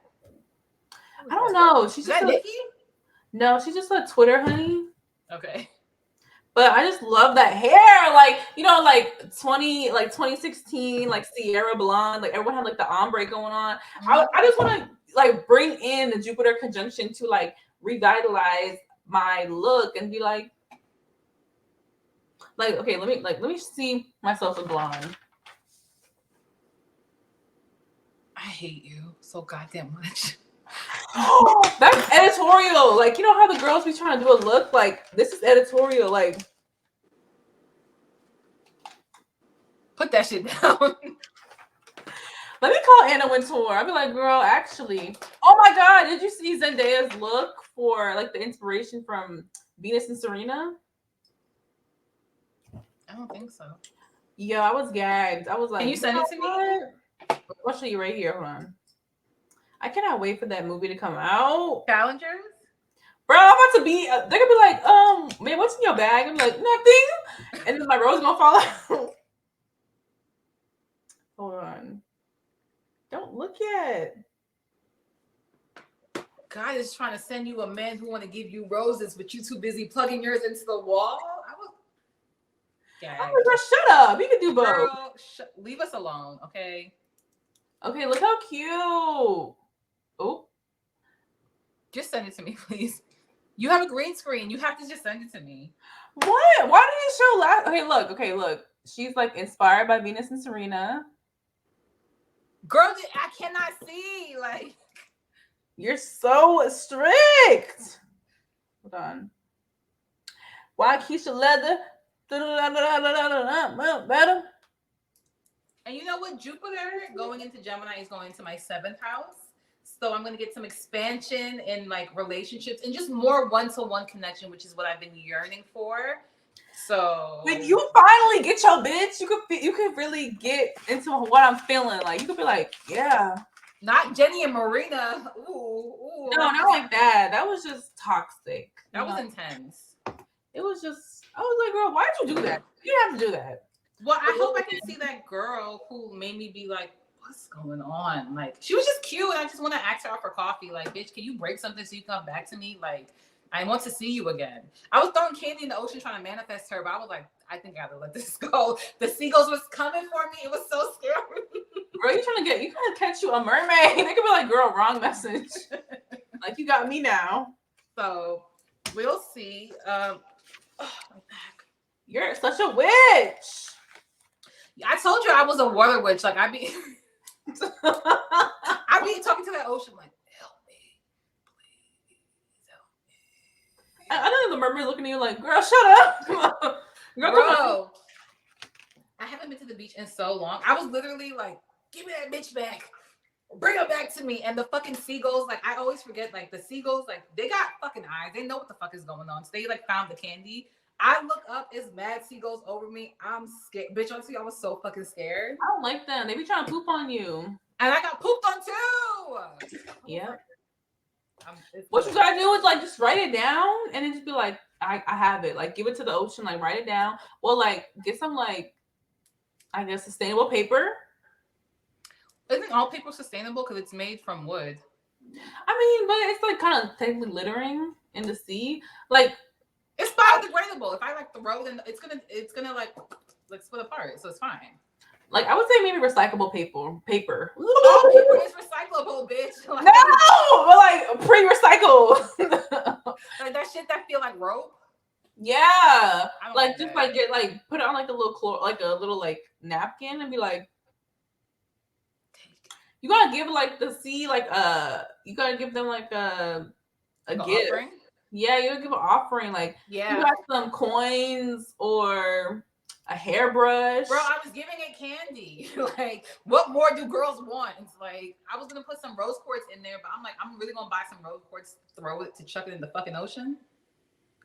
Speaker 2: I don't know. She's
Speaker 1: Is
Speaker 2: just
Speaker 1: that Nikki?
Speaker 2: No, she's just a Twitter honey.
Speaker 1: Okay.
Speaker 2: But I just love that hair. Like, you know, like 2016, like Sierra Blonde, like everyone had like the ombre going on. I just want to like bring in the Jupiter conjunction to like revitalize my look and be like, okay, let me see myself in blonde.
Speaker 1: I hate you so goddamn much.
Speaker 2: That's editorial. Like, you know how the girls be trying to do a look? Like, this is editorial. Like,
Speaker 1: put that shit down.
Speaker 2: Let me call Anna Wintour. I'll be like, girl, actually, oh my God, did you see Zendaya's look for like the inspiration from Venus and Serena?
Speaker 1: I don't think so.
Speaker 2: Yeah, I was gagged. I was like,
Speaker 1: can you send it to me?
Speaker 2: I'll show you right here. Hold on. I cannot wait for that movie to come out.
Speaker 1: Challengers?
Speaker 2: Bro, I'm about to be, they're gonna be like, man, what's in your bag? I'm like, nothing. And then my rose gonna fall out. Hold on. Don't look yet.
Speaker 1: God is trying to send you a man who want to give you roses, but you too busy plugging yours into the wall.
Speaker 2: Oh, girl, shut up. You can do both.
Speaker 1: Girl, leave us alone, okay?
Speaker 2: Okay, look how cute. Oh.
Speaker 1: Just send it to me, please. You have a green screen. You have to just send it to me.
Speaker 2: What? Why did you show last? Okay, look. She's like inspired by Venus and Serena.
Speaker 1: Girl, I cannot see. Like,
Speaker 2: you're so strict. Hold on. Why Keisha Leather? Better.
Speaker 1: And you know what? Jupiter going into Gemini is going to my 7th house. So I'm going to get some expansion in like relationships and just more one-to-one connection, which is what I've been yearning for. So
Speaker 2: when you finally get your bitch, you could really get into what I'm feeling. Like you could be like, yeah.
Speaker 1: Not Jenny and Marina. Ooh.
Speaker 2: No, not like that. That was just toxic.
Speaker 1: That was intense.
Speaker 2: It was just, I was like, girl, why'd you do that? You didn't have to do that.
Speaker 1: Well, I hope I can see that girl who made me be like, what's going on? Like, she was just cute, and I just want to ask her out for coffee. Like, bitch, can you break something so you come back to me? Like, I want to see you again. I was throwing candy in the ocean trying to manifest her, but I was like, I think I gotta let this go. The seagulls was coming for me. It was so scary.
Speaker 2: Girl, you gotta catch you a mermaid. They could be like, girl, wrong message. Like, you got me now.
Speaker 1: So, we'll see. My back.
Speaker 2: You're such a witch.
Speaker 1: I told you I was a water witch. Like, I be talking to that ocean like, help me, please help me.
Speaker 2: I know the mermaid looking at you like, girl, shut up. Girl,
Speaker 1: bro, I haven't been to the beach in so long. I was literally like, give me that bitch back. Bring her back to me. And the fucking seagulls, like, I always forget, like, the seagulls, like, they got fucking eyes. They know what the fuck is going on. So they, like, found the candy. I look up, it's mad seagulls over me. I'm scared. Bitch, honestly, I was so fucking scared.
Speaker 2: I don't like them. They be trying to poop on you.
Speaker 1: And I got pooped on too.
Speaker 2: Yeah. What you gotta do is, like, just write it down and then just be like, I have it. Like, give it to the ocean, like, write it down. Well, like, get some, like, I guess, sustainable paper.
Speaker 1: Isn't all paper sustainable because it's made from wood?
Speaker 2: I mean, but it's, like, kind of technically littering in the sea. Like,
Speaker 1: it's biodegradable. If I like throw it in, it's gonna like split apart, so it's fine.
Speaker 2: Like, I would say maybe recyclable paper.
Speaker 1: All paper is recyclable, bitch. Like,
Speaker 2: no, but like pre-recycled.
Speaker 1: Like that shit that feel like rope.
Speaker 2: Yeah, like just that. Like get like put it on like a little like napkin and be like, you gotta give like the sea like you gotta give them like a gift. Offering? Yeah, you would give an offering. Like, you
Speaker 1: Yeah.
Speaker 2: got some coins or a hairbrush.
Speaker 1: Bro, I was giving it candy. Like, what more do girls want? It's like, I was gonna put some rose quartz in there, but I'm like, I'm really gonna buy some rose quartz, throw it to chuck it in the fucking ocean.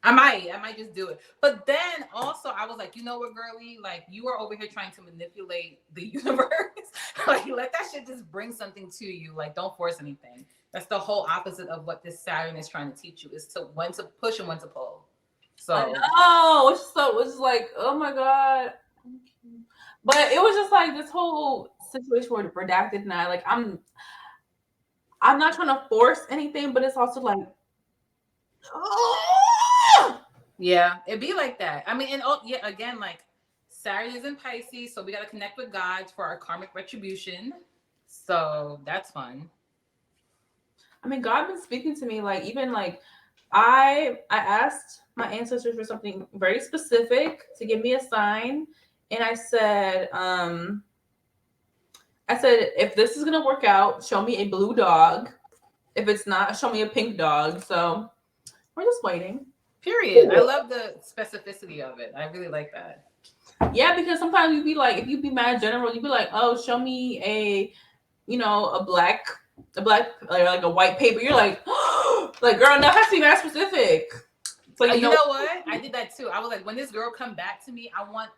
Speaker 1: I might just do it. But then also, I was like, you know what, girly? Like, you are over here trying to manipulate the universe. Like, let that shit just bring something to you. Like, don't force anything. That's the whole opposite of what this Saturn is trying to teach you: is to when to push and when to pull.
Speaker 2: I
Speaker 1: So,
Speaker 2: know. It's like, oh my God. But it was just like this whole situation where redacted and I like I'm not trying to force anything, but it's also like
Speaker 1: yeah, it'd be like that. I mean, and oh, yeah, again, like Saturn is in Pisces, so we got to connect with God for our karmic retribution. So that's fun.
Speaker 2: I mean, God been speaking to me like even like I asked my ancestors for something very specific to give me a sign, and I said if this is gonna work out, show me a blue dog. If it's not, show me a pink dog. So we're just waiting.
Speaker 1: Period. I love the specificity of it. I really like that.
Speaker 2: Yeah, because sometimes you'd be like, if you be mad general, you'd be like, oh, show me a black, like a white paper. You're like, like, girl, no, it has to be mad specific. So
Speaker 1: You know what? I did that too. I was like, when this girl come back to me, I want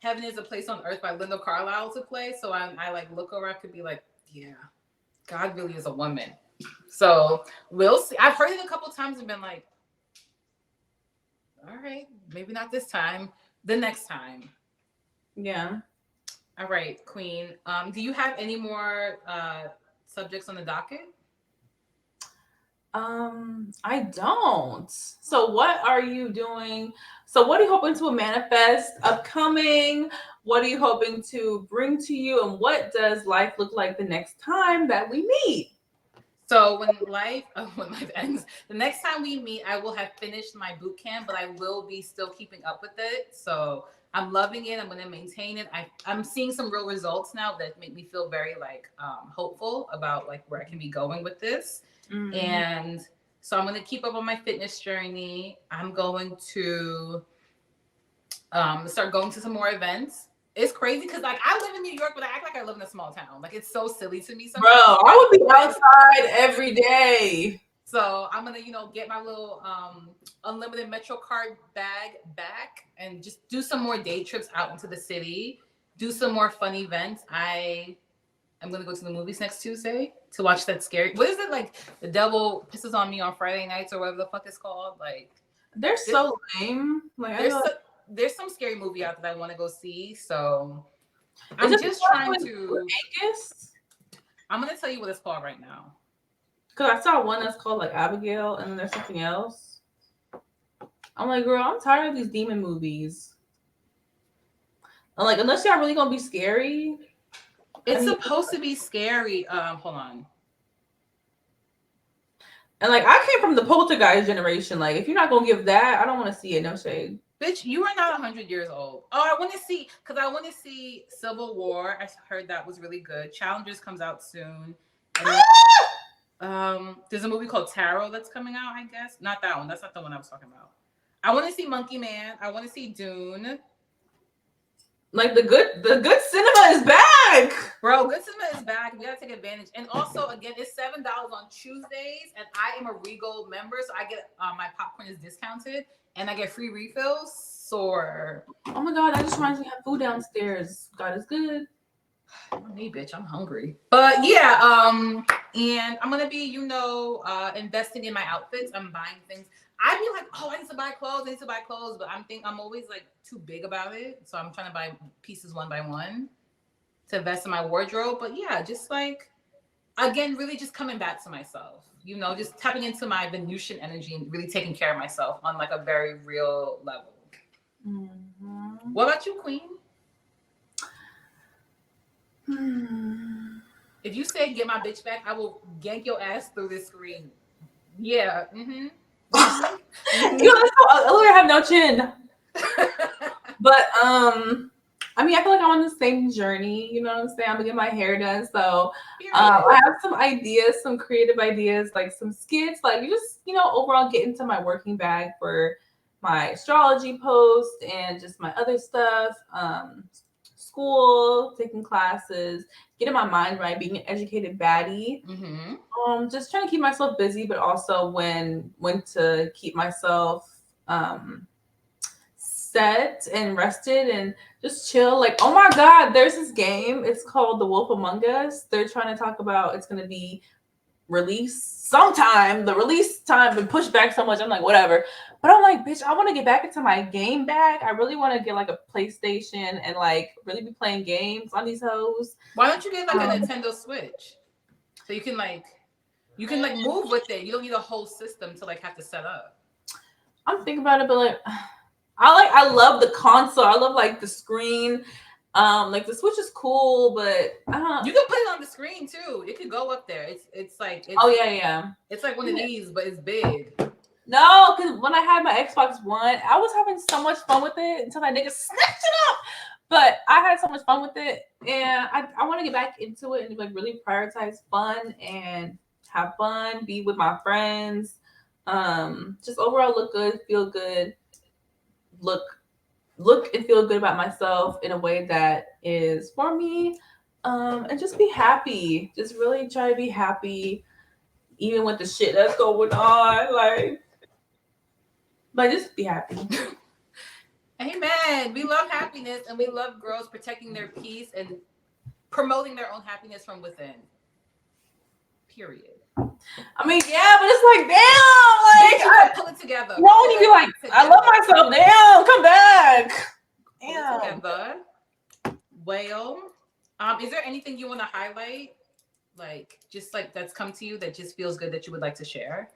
Speaker 1: Heaven is a Place on Earth by Linda Carlisle to play. So I like look over, I could be like, yeah, God really is a woman. So we'll see. I've heard it a couple times and been like, all right, maybe not this time, the next time.
Speaker 2: Yeah.
Speaker 1: All right, Queen. Do you have any more subjects on the docket?
Speaker 2: I don't. So what are you doing? So what are you hoping to manifest upcoming? What are you hoping to bring to you? And what does life look like the next time that we meet?
Speaker 1: So when life ends, the next time we meet, I will have finished my boot camp, but I will be still keeping up with it. So I'm loving it. I'm going to maintain it. I'm seeing some real results now that make me feel very like hopeful about like where I can be going with this. Mm-hmm. And so I'm going to keep up on my fitness journey. I'm going to start going to some more events. It's crazy because like I live in New York, but I act like I live in a small town. Like it's so silly to me sometimes.
Speaker 2: Bro, I would be outside every day.
Speaker 1: So I'm gonna, get my little unlimited Metro card bag back and just do some more day trips out into the city. Do some more fun events. I'm gonna go to the movies next Tuesday to watch that scary. What is it like? The Devil Pisses on Me on Friday nights or whatever the fuck it's called. Like
Speaker 2: they're so lame. Like
Speaker 1: there's some scary movie out that I want to go see. So I'm just trying to. I'm gonna tell you what it's called right now.
Speaker 2: Cause I saw one that's called like Abigail, and then there's something else. I'm like, girl, I'm tired of these demon movies. I'm like, unless y'all really gonna be scary.
Speaker 1: It's supposed to be scary. Hold on.
Speaker 2: And like, I came from the poltergeist generation. Like, if you're not gonna give that, I don't want to see it. No shade.
Speaker 1: Bitch, you are not 100 years old. Oh, I want to see Civil War. I heard that was really good. Challengers comes out soon. And there's a movie called Tarot that's coming out, I guess. Not that one. That's not the one I was talking about. I want to see Monkey Man. I want to see Dune.
Speaker 2: Like the good cinema is back.
Speaker 1: Bro, good cinema is back. We gotta take advantage. And also, again, it's $7 on Tuesdays, and I am a Regal member, so I get my popcorn is discounted, and I get free refills. So,
Speaker 2: oh my God, I just wanted to have food downstairs. God is good.
Speaker 1: Me, bitch, I'm hungry. But yeah, and I'm gonna be, investing in my outfits. I'm buying things. I'd be like, oh, I need to buy clothes, but I'm always like too big about it. So I'm trying to buy pieces one by one to invest in my wardrobe. But yeah, just like, again, really just coming back to myself, just tapping into my Venusian energy and really taking care of myself on like a very real level. Mm-hmm. What about you, Queen? If you say get my bitch back, I will yank your ass through this screen. Yeah. Mm-hmm.
Speaker 2: I literally have no chin. But I mean, I feel like I'm on the same journey. You know what I'm saying? I'm gonna get my hair done, so
Speaker 1: Period.
Speaker 2: I have some ideas, some creative ideas, like some skits, like just overall get into my working bag for my astrology post and just my other stuff. School, taking classes, getting my mind right, being an educated baddie.
Speaker 1: Mm-hmm.
Speaker 2: Just trying to keep myself busy, but also when to keep myself set and rested and just chill. Like, oh my God, there's this game. It's called The Wolf Among Us. They're trying to talk about it's gonna be released sometime. The release time been pushed back so much. I'm like, whatever. But I'm like, bitch, I want to get back into my game bag. I really want to get like a PlayStation and like really be playing games on these hoes.
Speaker 1: Why don't you get like a Nintendo Switch? So you can move with it. You don't need a whole system to like have to set up.
Speaker 2: I'm thinking about it, but like I love the console. I love like the screen. Like the Switch is cool, but
Speaker 1: You can put it on the screen too. It could go up there. It's like
Speaker 2: oh yeah.
Speaker 1: It's like one of these, but it's big.
Speaker 2: No, because when I had my Xbox One, I was having so much fun with it until that nigga snatched it up. But I had so much fun with it, and I want to get back into it and like really prioritize fun and have fun, be with my friends, just overall look good, feel good, look and feel good about myself in a way that is for me, and just be happy. Just really try to be happy, even with the shit that's going on, like. But just be happy.
Speaker 1: Amen. We love happiness and we love girls protecting their peace and promoting their own happiness from within. Period.
Speaker 2: I mean, yeah, but it's like, damn, like,
Speaker 1: I pull it together.
Speaker 2: You want to be like, I love myself. Damn, come back.
Speaker 1: Pull it together. Well, is there anything you want to highlight, like just like that's come to you that just feels good that you would like to share?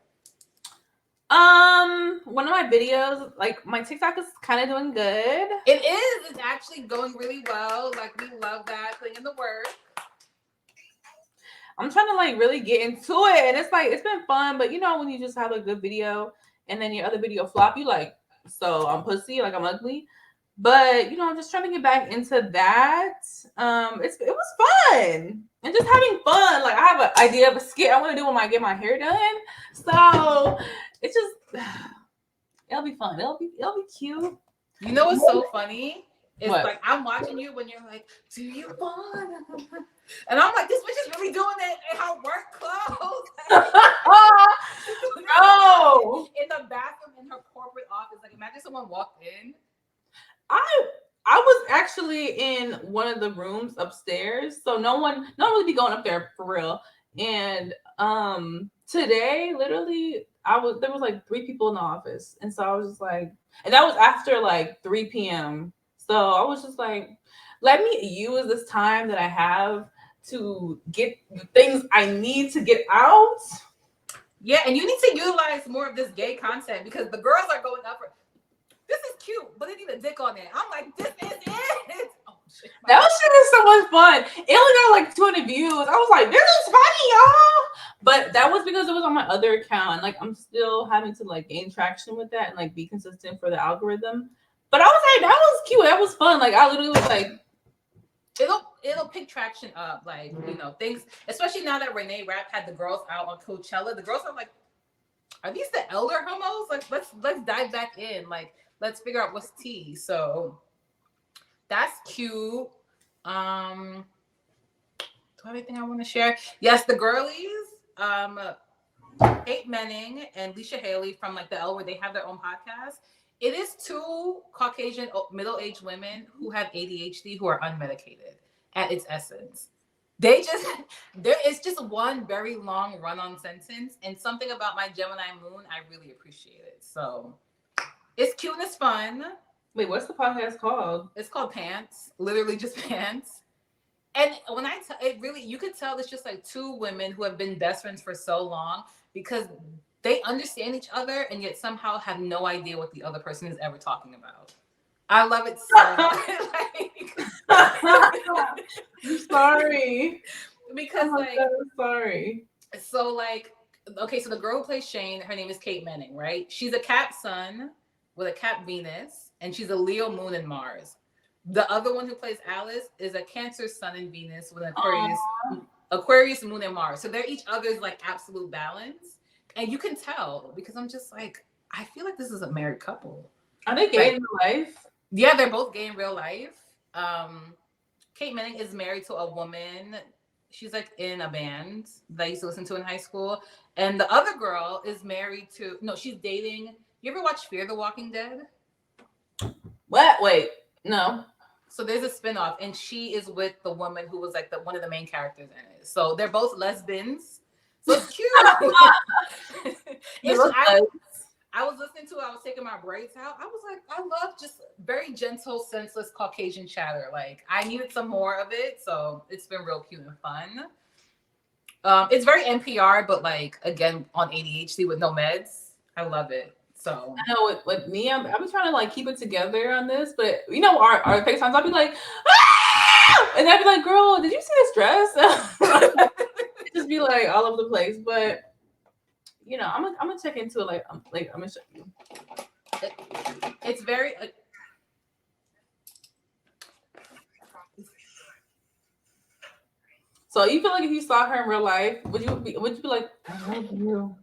Speaker 2: One of my videos, like my TikTok is kind of doing good.
Speaker 1: It is. It's actually going really well. Like we love that. Putting in the work.
Speaker 2: I'm trying to like really get into it, and it's like it's been fun. But when you just have a good video and then your other video flop, you like, so I'm pussy, like I'm ugly. But I'm just trying to get back into that. It was fun and just having fun. Like I have an idea of a skit I want to do when I get my hair done. So it's just it'll be fun. It'll be cute.
Speaker 1: You know what's so funny? It's
Speaker 2: what?
Speaker 1: Like I'm watching you when you're like, "Do you want?" And I'm like, "This bitch is really doing it in her work clothes."
Speaker 2: No.
Speaker 1: In the bathroom in her corporate office. Like imagine someone walked in.
Speaker 2: I was actually in one of the rooms upstairs, so no one really be going up there for real. And today, literally, there was like 3 people in the office, and so I was just like, and that was after like 3 p.m. So I was just like, let me use this time that I have to get the things I need to get out.
Speaker 1: Yeah, and you need to utilize more of this gay content because the girls are going up for. This is cute, but they need a dick on it. I'm like, this is it. Oh, shit.
Speaker 2: That shit is so much fun. It only got like 200 views. I was like, this is funny, y'all. But that was because it was on my other account. And like, I'm still having to like gain traction with that and like be consistent for the algorithm. But I was like, that was cute. That was fun. Like, I literally was like,
Speaker 1: it'll pick traction up. Like, things, especially now that Renee Rapp had the girls out on Coachella. The girls are like, are these the elder homos? Like, let's dive back in. Like, let's figure out what's tea. So that's cute. Do I have anything I want to share? Yes, the girlies, Kate Menning and Leisha Haley from like the L where they have their own podcast. It is 2 Caucasian middle-aged women who have ADHD who are unmedicated at its essence. It's just one very long run-on sentence and something about my Gemini moon, I really appreciate it. So it's cute and it's fun.
Speaker 2: Wait, what's the podcast called?
Speaker 1: It's called Pants. Literally just Pants. And when it really, you could tell it's just like 2 women who have been best friends for so long because they understand each other and yet somehow have no idea what the other person is ever talking about. I love it so much.
Speaker 2: I'm sorry.
Speaker 1: Because
Speaker 2: I'm sorry.
Speaker 1: So like, okay, so the girl who plays Shane, her name is Kate Menning, right? She's a Cap sun with a Cap Venus, and she's a Leo moon and Mars. The other one who plays Alice is a Cancer Sun and Venus with
Speaker 2: Aww.
Speaker 1: Aquarius, Moon, and Mars. So they're each other's like absolute balance, and you can tell because I'm just like, I feel like this is a married couple.
Speaker 2: Are they gay in real life?
Speaker 1: Yeah, they're both gay in real life. Kate Manning is married to a woman. She's like in a band that I used to listen to in high school. And the other girl is married to, no, she's dating. You ever watch Fear the Walking Dead?
Speaker 2: What? Wait, no.
Speaker 1: So there's a spinoff, and she is with the woman who was like one of the main characters in it. So they're both lesbians. So it's cute. I was listening to it. I was taking my braids out. I was like, I love just very gentle, senseless Caucasian chatter. Like I needed some more of it. So it's been real cute and fun. It's very NPR, but like again on ADHD with no meds. I love it. So
Speaker 2: I know with me, I've been trying to like keep it together on this, but you know, our FaceTimes, I'll be like, ah! And I'd be like, girl, did you see this dress? Just be like all over the place. But you know, I'm gonna check into it. I'm gonna show you.
Speaker 1: It's very.
Speaker 2: So you feel like if you saw her in real life, would you be like, I love you?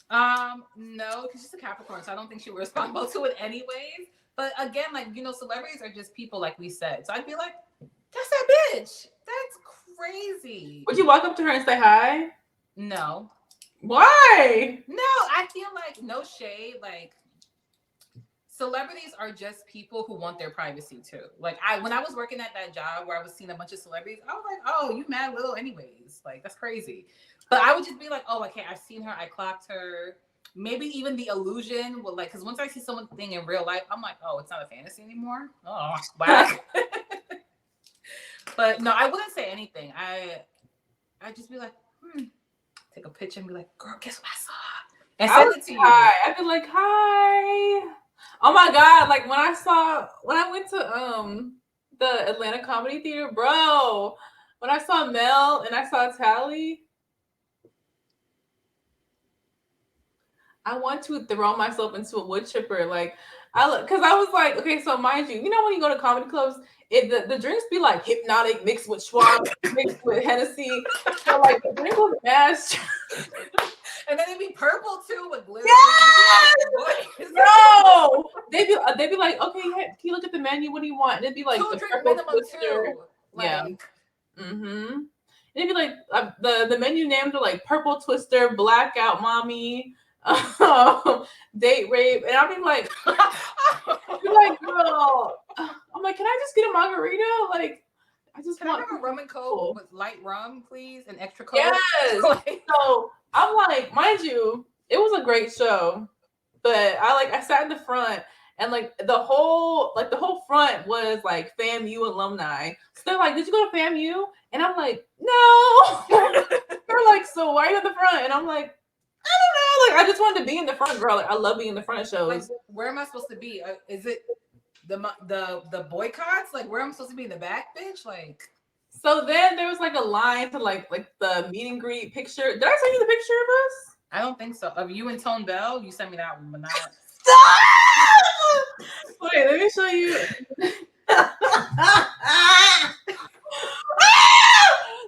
Speaker 1: No, because she's a Capricorn, so I don't think she was responsible to it anyways. But again, like, you know, celebrities are just people, like we said. So I'd be like, that's that bitch. That's crazy.
Speaker 2: Would you walk up to her and say hi?
Speaker 1: No.
Speaker 2: Why?
Speaker 1: No, I feel like no shade. Like, celebrities are just people who want their privacy too. Like, when I was working at that job where I was seeing a bunch of celebrities, I was like, oh, you mad little anyways. Like, that's crazy. But I would just be like, oh, okay, I've seen her. I clocked her. Maybe even the illusion will like, because once I see something in real life, I'm like, oh, it's not a fantasy anymore. Oh, wow. But no, I wouldn't say anything. I'd just be like, take a picture and be like, girl, guess what I saw? And send it to you.
Speaker 2: I'd be like, hi. Oh my God. Like when I went to the Atlanta Comedy Theater, bro, when I saw Mel and I saw Tally, I want to throw myself into a wood chipper. Like, because I was like, okay, so mind you, you know when you go to comedy clubs, the drinks be like Hypnotic mixed with Schwab, mixed with Hennessy. So like the drink was ass.
Speaker 1: And then it'd be purple too with glitter.
Speaker 2: Yes! No! They'd be like, okay, can you look at the menu? What do you want? And it'd be like
Speaker 1: the purple twister.
Speaker 2: Too. Like, yeah. Mm-hmm. It'd be like the menu names are like Purple Twister, Blackout Mommy, Date Rape, and I'll be like, girl, I'm like, can I just get a margarita? Like, I just
Speaker 1: can
Speaker 2: want
Speaker 1: I have a rum and coke with light rum, please, and extra coke.
Speaker 2: Yes. So I'm like, mind you, it was a great show, but I sat in the front. And like the whole front was like FAMU alumni. So they're like, did you go to FAMU? And I'm like, no. They're like, so why are you at the front? And I'm like, I don't know. Like I just wanted to be in the front, girl. Like I love being in the front of shows.
Speaker 1: Like, where am I supposed to be? Is it the boycotts? Like where am I supposed to be in the back, bitch? Like.
Speaker 2: So then there was like a line to like the meet and greet picture. Did I send you the picture of us?
Speaker 1: I don't think so. Of you and Tone Bell, you sent me that one, but not.
Speaker 2: Wait, let me show you.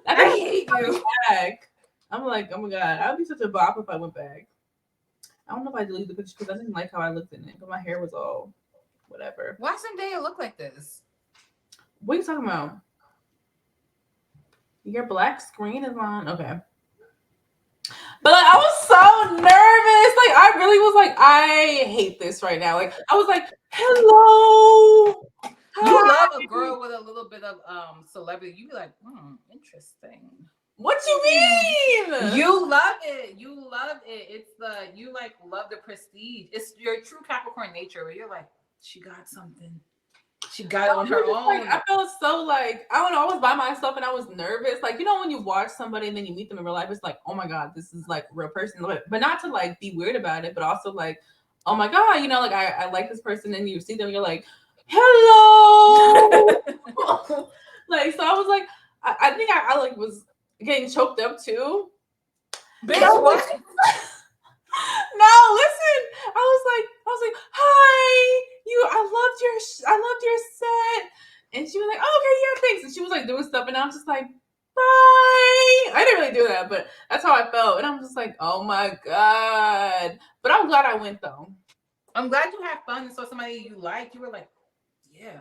Speaker 2: I hate you. Back. I'm like, oh my God, I'd be such a bop if I went back. I don't know if I deleted the picture because I didn't like how I looked in it, but my hair was all whatever.
Speaker 1: Why Zendaya look like this?
Speaker 2: What are you talking about? Your black screen is on. Okay. But like, I was so nervous. Like, I really was like, I hate this right now. Like, I was like, hello.
Speaker 1: You love a girl with a little bit of celebrity. You be like, interesting.
Speaker 2: What you mean?
Speaker 1: You love it. You love it. It's you like love the prestige. It's your true Capricorn nature where you're like, she got something. She got it on her own.
Speaker 2: Like, I felt so like, I don't know, I was by myself and I was nervous. Like, you know, when you watch somebody and then you meet them in real life, it's like, oh my God, this is like a real person. But not to like be weird about it, but also like, oh my God, you know, like I like this person and you see them, you're like, hello. Like, so I was like, I think I like was getting choked up too.
Speaker 1: Bitch, what?
Speaker 2: No, listen. I was like, hi. I loved your set. And she was like, oh, okay, yeah, thanks. And she was like doing stuff, and I was just like, bye. I didn't really do that, but that's how I felt. And I'm just like, oh my God. But I'm glad I went though.
Speaker 1: I'm glad you had fun and saw somebody you liked. You were like, yeah,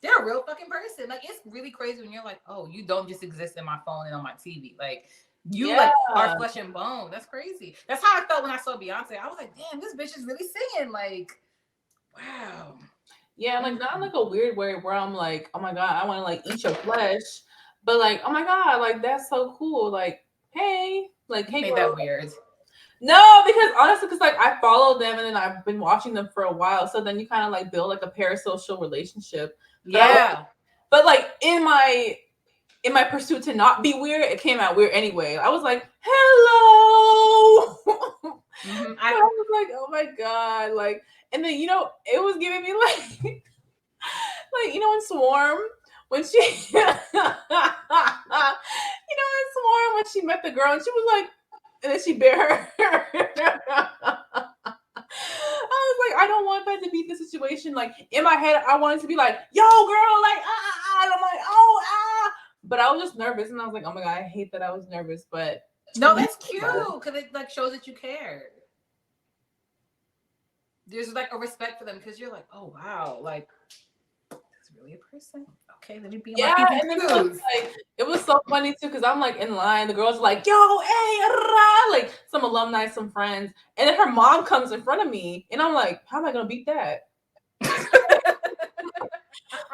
Speaker 1: they're a real fucking person. Like, it's really crazy when you're like, oh, you don't just exist in my phone and on my TV. Like, you like are flesh and bone. That's crazy. That's how I felt when I saw Beyonce. I was like, damn, this bitch is really singing. Like, wow.
Speaker 2: Yeah, like not like a weird way where I'm like, oh my God, I want to like eat your flesh. But like, oh my God, like that's so cool. Like, hey,
Speaker 1: Made
Speaker 2: girl.
Speaker 1: that weird.
Speaker 2: No, because honestly, because like I follow them and then I've been watching them for a while. So then you kind of like build like a parasocial relationship.
Speaker 1: Yeah.
Speaker 2: But like in my pursuit to not be weird, it came out weird anyway. I was like, hello. I was like, oh my God. Like, and then, you know, it was giving me like, like, you know, in Swarm, when she, you know, in Swarm, when she met the girl and she was like, and then she bit her. I was like, I don't want that to be the situation. Like in my head, I wanted to be like, yo, girl, like, and I'm like, oh, but I was just nervous, and I was like, oh my God, I hate that I was nervous. But
Speaker 1: no, that's cute because it like shows that you care. There's like a respect for them because you're like, oh wow, like that's really a person. Okay, let me be.
Speaker 2: Yeah, and then it was so funny too because I'm like in line. The girls are like, yo, hey, like some alumni, some friends, and then her mom comes in front of me, and I'm like, how am I gonna beat that?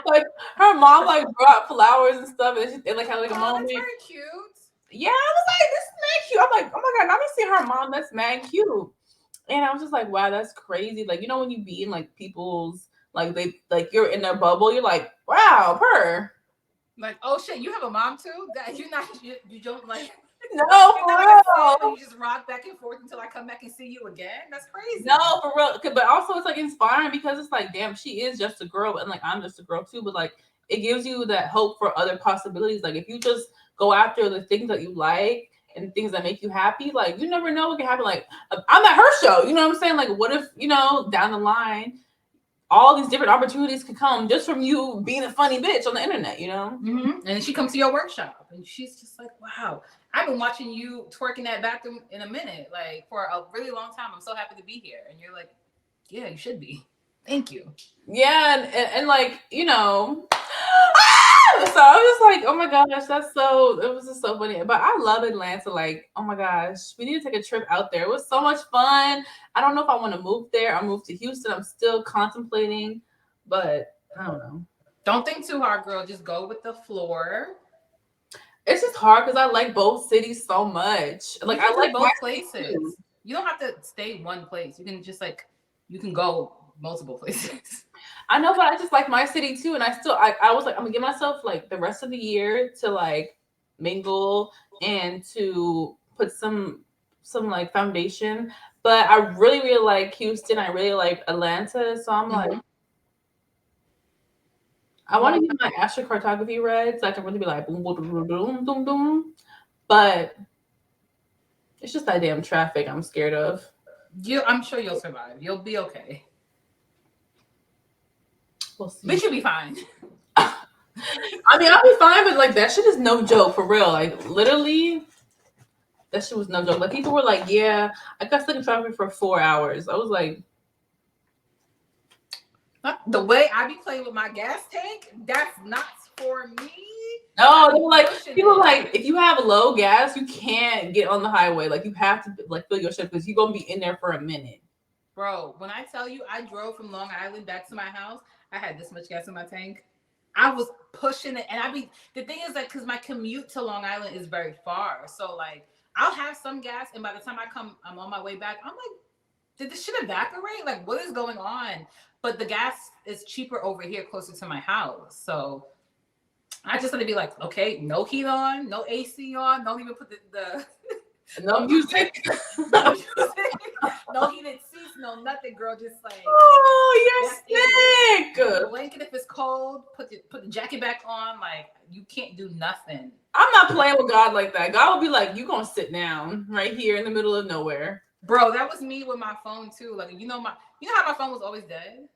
Speaker 2: Like her mom like brought flowers and stuff, and like had like a moment.
Speaker 1: That's very cute.
Speaker 2: Yeah, I was like, this is mad cute. I'm like, oh my God, now me see her mom. That's mad cute. And I was just like, wow, that's crazy. Like, you know, when you be in like people's like they like you're in their bubble, you're like, wow, her.
Speaker 1: Like, oh shit, you have a mom too? That you don't like.
Speaker 2: No, for real.
Speaker 1: You just rock back and forth until I come back and see you again. That's crazy.
Speaker 2: No, for real. But also, it's like inspiring because it's like, damn, she is just a girl, and like I'm just a girl too. But like, it gives you that hope for other possibilities. Like, if you just go after the things that you like and things that make you happy, like you never know what can happen. Like, I'm at her show. You know what I'm saying? Like, what if down the line, all these different opportunities could come just from you being a funny bitch on the internet,
Speaker 1: And then she comes to your workshop and she's just like, wow, I've been watching you twerk in that bathroom in a minute, like for a really long time. I'm so happy to be here. And you're like, yeah, you should be. Thank you.
Speaker 2: Yeah, and like, so I was just like, oh my gosh, it was just so funny. But I love Atlanta. Like, oh my gosh, we need to take a trip out there. It was so much fun. I don't know if I want to move there. I moved to Houston. I'm still contemplating, but I don't know.
Speaker 1: Don't think too hard, girl. Just go with the floor.
Speaker 2: It's just hard because I like both cities so much. Like, I like
Speaker 1: both places. You don't have to stay one place. You can just you can go multiple places.
Speaker 2: I know, but I just like my city too. And I was like, I'm gonna give myself like the rest of the year to like mingle and to put some like foundation. But I really, really like Houston. I really like Atlanta. So I'm like, I want to get my astrocartography read so I can really be like boom, boom, boom, boom, boom, boom. But it's just that damn traffic I'm scared of.
Speaker 1: I'm sure you'll survive. You'll be okay.
Speaker 2: We'll see.
Speaker 1: But you'll be fine.
Speaker 2: I mean, I'll be fine, but like that shit is no joke for real. Like literally, that shit was no joke. Like people were like, "Yeah, I got stuck in traffic for 4 hours." I was like,
Speaker 1: "The way I be playing with my gas tank, that's not for me."
Speaker 2: No, they were like, people like, if you have low gas, you can't get on the highway. Like you have to like fill your shit because you're gonna be in there for a minute.
Speaker 1: Bro, when I tell you, I drove from Long Island back to my house. I had this much gas in my tank. I was pushing it, and the thing is that because my commute to Long Island is very far, so like I'll have some gas, and by the time I'm on my way back. I'm like, did this shit evaporate? Like, what is going on? But the gas is cheaper over here, closer to my house. So I just want to be like, okay, no heat on, no AC on, don't even put the
Speaker 2: no music,
Speaker 1: no heated seats, no nothing, girl. Just like,
Speaker 2: oh, you're sick.
Speaker 1: Blanket if it's cold. Put the jacket back on. Like, you can't do nothing.
Speaker 2: I'm not playing with God like that. God will be like, you gonna sit down right here in the middle of nowhere,
Speaker 1: bro. That was me with my phone too. Like, you know how my phone was always dead.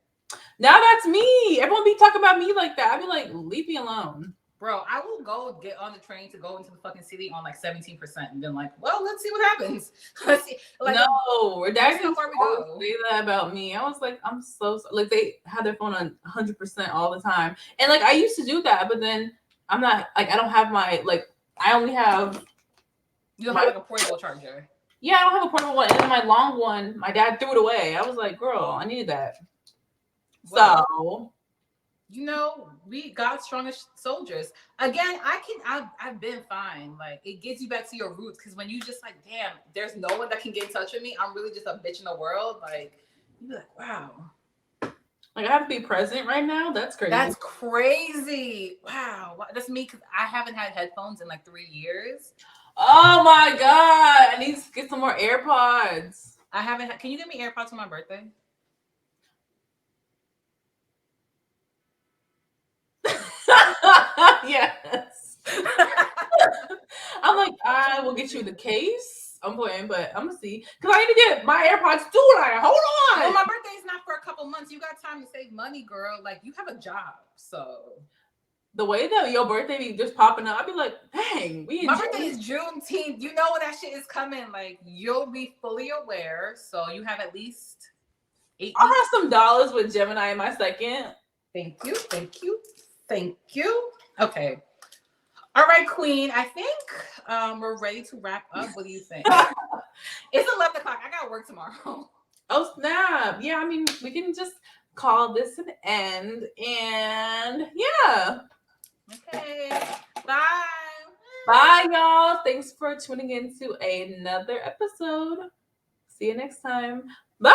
Speaker 2: Now that's me. Everyone be talking about me like that. I'd be like, leave me alone.
Speaker 1: Bro, I will go get on the train to go into the fucking city on like 17% and then like, well, let's see what happens. Let's see. Like,
Speaker 2: No,
Speaker 1: let's see
Speaker 2: redacted
Speaker 1: how far we
Speaker 2: always
Speaker 1: go.
Speaker 2: say that about me. I was like, I'm so like they had their phone on 100% all the time, and like I used to do that, but then I'm not like I don't have my like I only have
Speaker 1: You don't
Speaker 2: my
Speaker 1: have like a portable charger.
Speaker 2: yeah I don't have a portable one, and then my long one my dad threw it away. I was like, girl, I needed that.
Speaker 1: Well,
Speaker 2: So
Speaker 1: you know, we got strongest soldiers. Again, I've been fine. Like it gets you back to your roots because when you just like, damn, there's no one that can get in touch with me. I'm really just a bitch in the world. Like you be like, wow,
Speaker 2: like I have to be present right now. That's crazy.
Speaker 1: that's crazy. Wow, that's me because I haven't had headphones in like 3 years.
Speaker 2: Oh my god, I need to get some more AirPods.
Speaker 1: I haven't. Can you give me AirPods for my birthday?
Speaker 2: Yes. I'm like, I will get you the case. I'm playing, but I'm gonna see because I need to get my AirPods too. Like, hold on.
Speaker 1: Well, my birthday's not for a couple months. You got time to save money, girl. Like you have a job, so
Speaker 2: The way that your birthday be just popping up, I'd be like, dang, we
Speaker 1: my
Speaker 2: enjoy
Speaker 1: birthday is Juneteenth. You know when that shit is coming. Like you'll be fully aware. So you have at least 8
Speaker 2: I'll
Speaker 1: weeks.
Speaker 2: have some dollars with Gemini in my second.
Speaker 1: Thank you. Thank you. Thank you. Okay. All right, Queen. I think we're ready to wrap up. What do you think? It's 11 o'clock. I got work tomorrow.
Speaker 2: Oh snap! Yeah, I mean, we can just call this an end, and yeah,
Speaker 1: Okay. Bye.
Speaker 2: bye, y'all. Thanks for tuning in to another episode. See you next time. Bye.